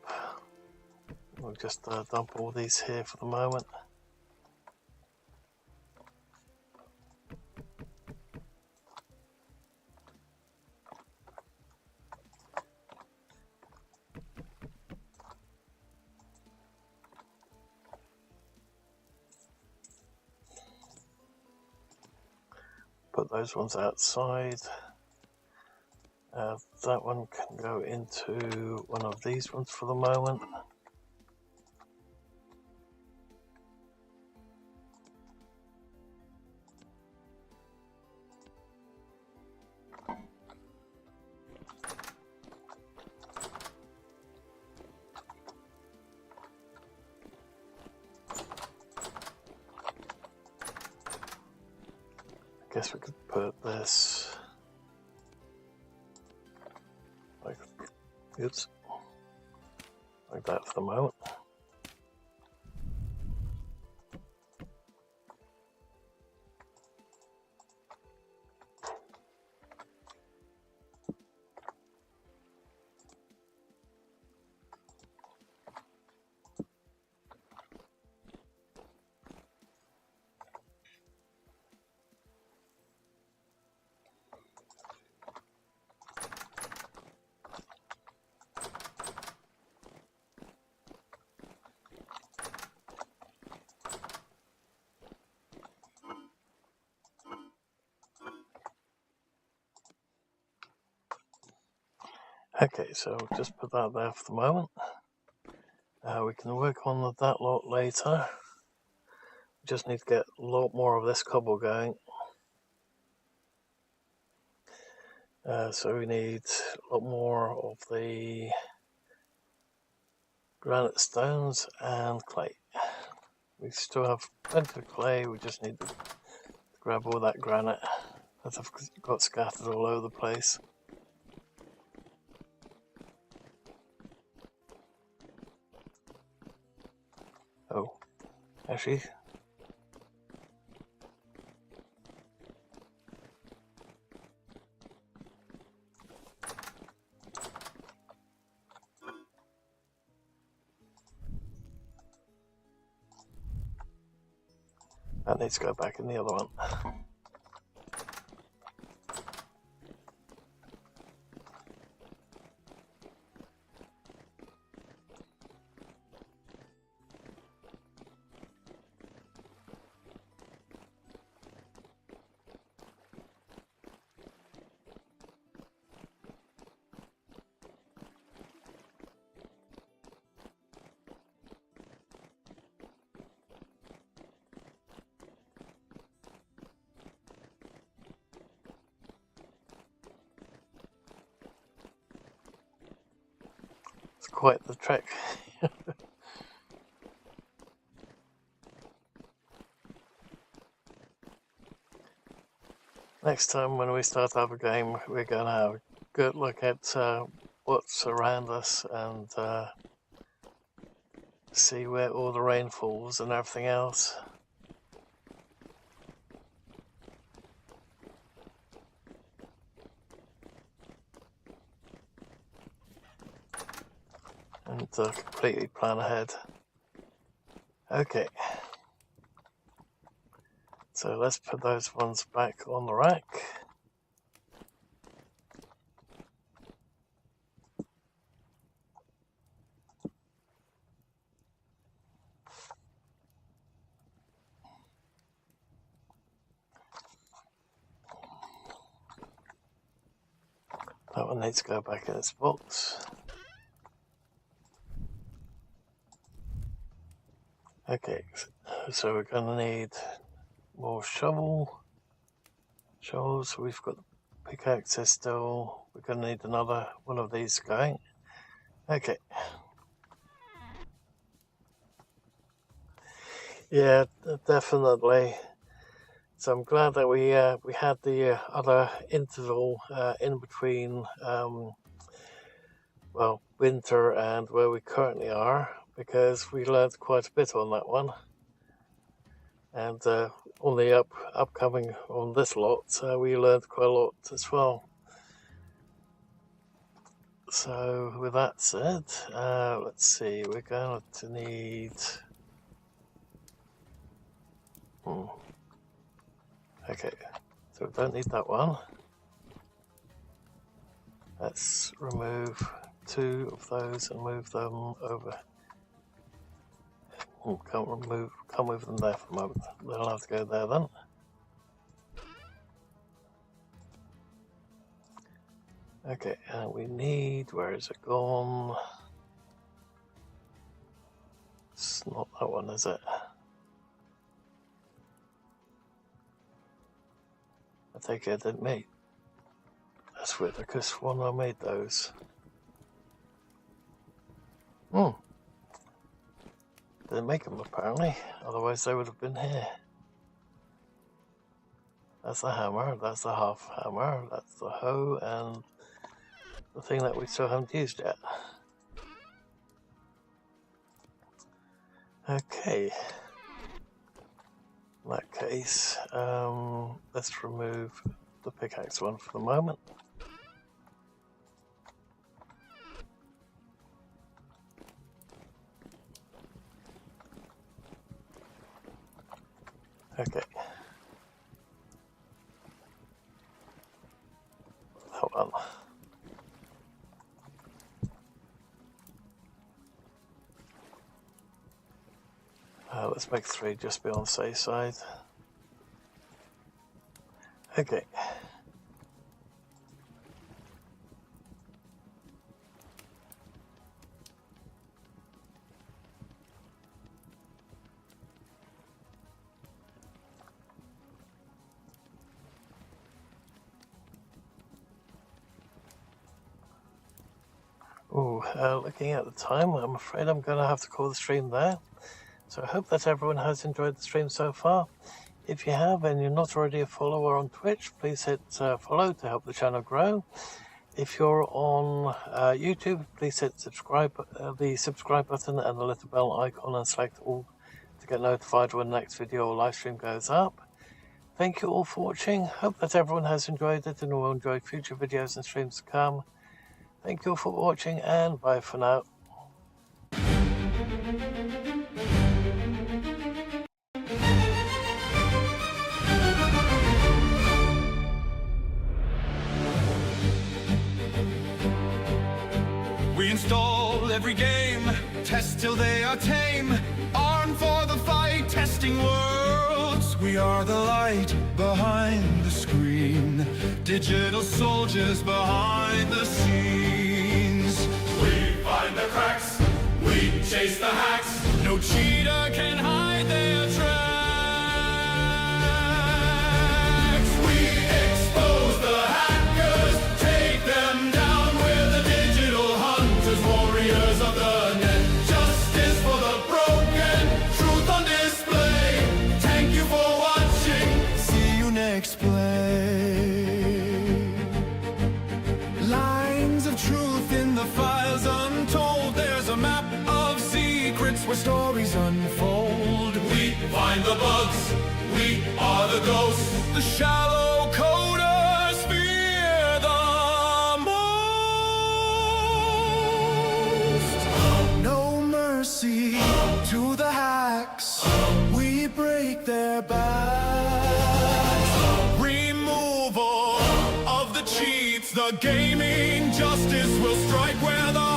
We'll just dump all these here for the moment. Put those ones outside. That one can go into one of these ones for the moment. I guess we could put this like, oops, like that for the moment. Okay, so we'll just put that there for the moment. We can work on that lot later. We just need to get a lot more of this cobble going. So we need a lot more of the granite stones and clay. We still have plenty of clay, we just need to grab all that granite that have got scattered all over the place. Oh, actually, that needs to go back in the other one. It's quite the trick. Next time when we start up a game, we're going to have a good look at what's around us and see where all the rain falls and everything else. And completely plan ahead. Okay. So let's put those ones back on the rack. That one needs to go back in its box. Okay, so we're going to need more shovels. We've got pickaxes still. We're going to need another one of these going. Okay. Yeah, definitely. So I'm glad that we had the other interval in between well, winter and where we currently are, because we learned quite a bit on that one. And on the upcoming on this lot, we learned quite a lot as well. So with that said, let's see, we're going to need okay, so we don't need that one. Let's remove 2 of those and move them over. Can't move them there for the moment. They'll have to go there then. Okay, and we need, where is it gone? It's not that one, is it? I think I didn't make. That's weird, because one I made those. Didn't make them apparently, otherwise they would have been here. That's the hammer, that's the half hammer, that's the hoe, and the thing that we still haven't used yet. Okay. In that case, let's remove the pickaxe one for the moment. Okay. That one. Let's make 3 just be on the safe side. Okay. Looking at the time, I'm afraid I'm going to have to call the stream there. So I hope that everyone has enjoyed the stream so far. If you have and you're not already a follower on Twitch, please hit follow to help the channel grow. If you're on YouTube, please hit the subscribe button and the little bell icon and select all to get notified when the next video or live stream goes up. Thank you all for watching. Hope that everyone has enjoyed it and will enjoy future videos and streams to come. Thank you all for watching and bye for now. We install every game, test till they are tame, armed for the fight, testing worlds. We are the light behind the screen, digital soldiers behind the scenes. We find the cracks, we chase the hacks, no cheater can hide their tracks. We expose the hackers, take them down with the digital hunters, warriors of the net. Justice for the broken, truth on display. Thank you for watching, see you next play. Lines of truth in the files untold. There's a map of secrets where stories unfold. We find the bugs, we are the ghosts. The shallow coders fear the most. No mercy to the hacks, we break their backs. Removal of the cheats, the gaming justice will strike where the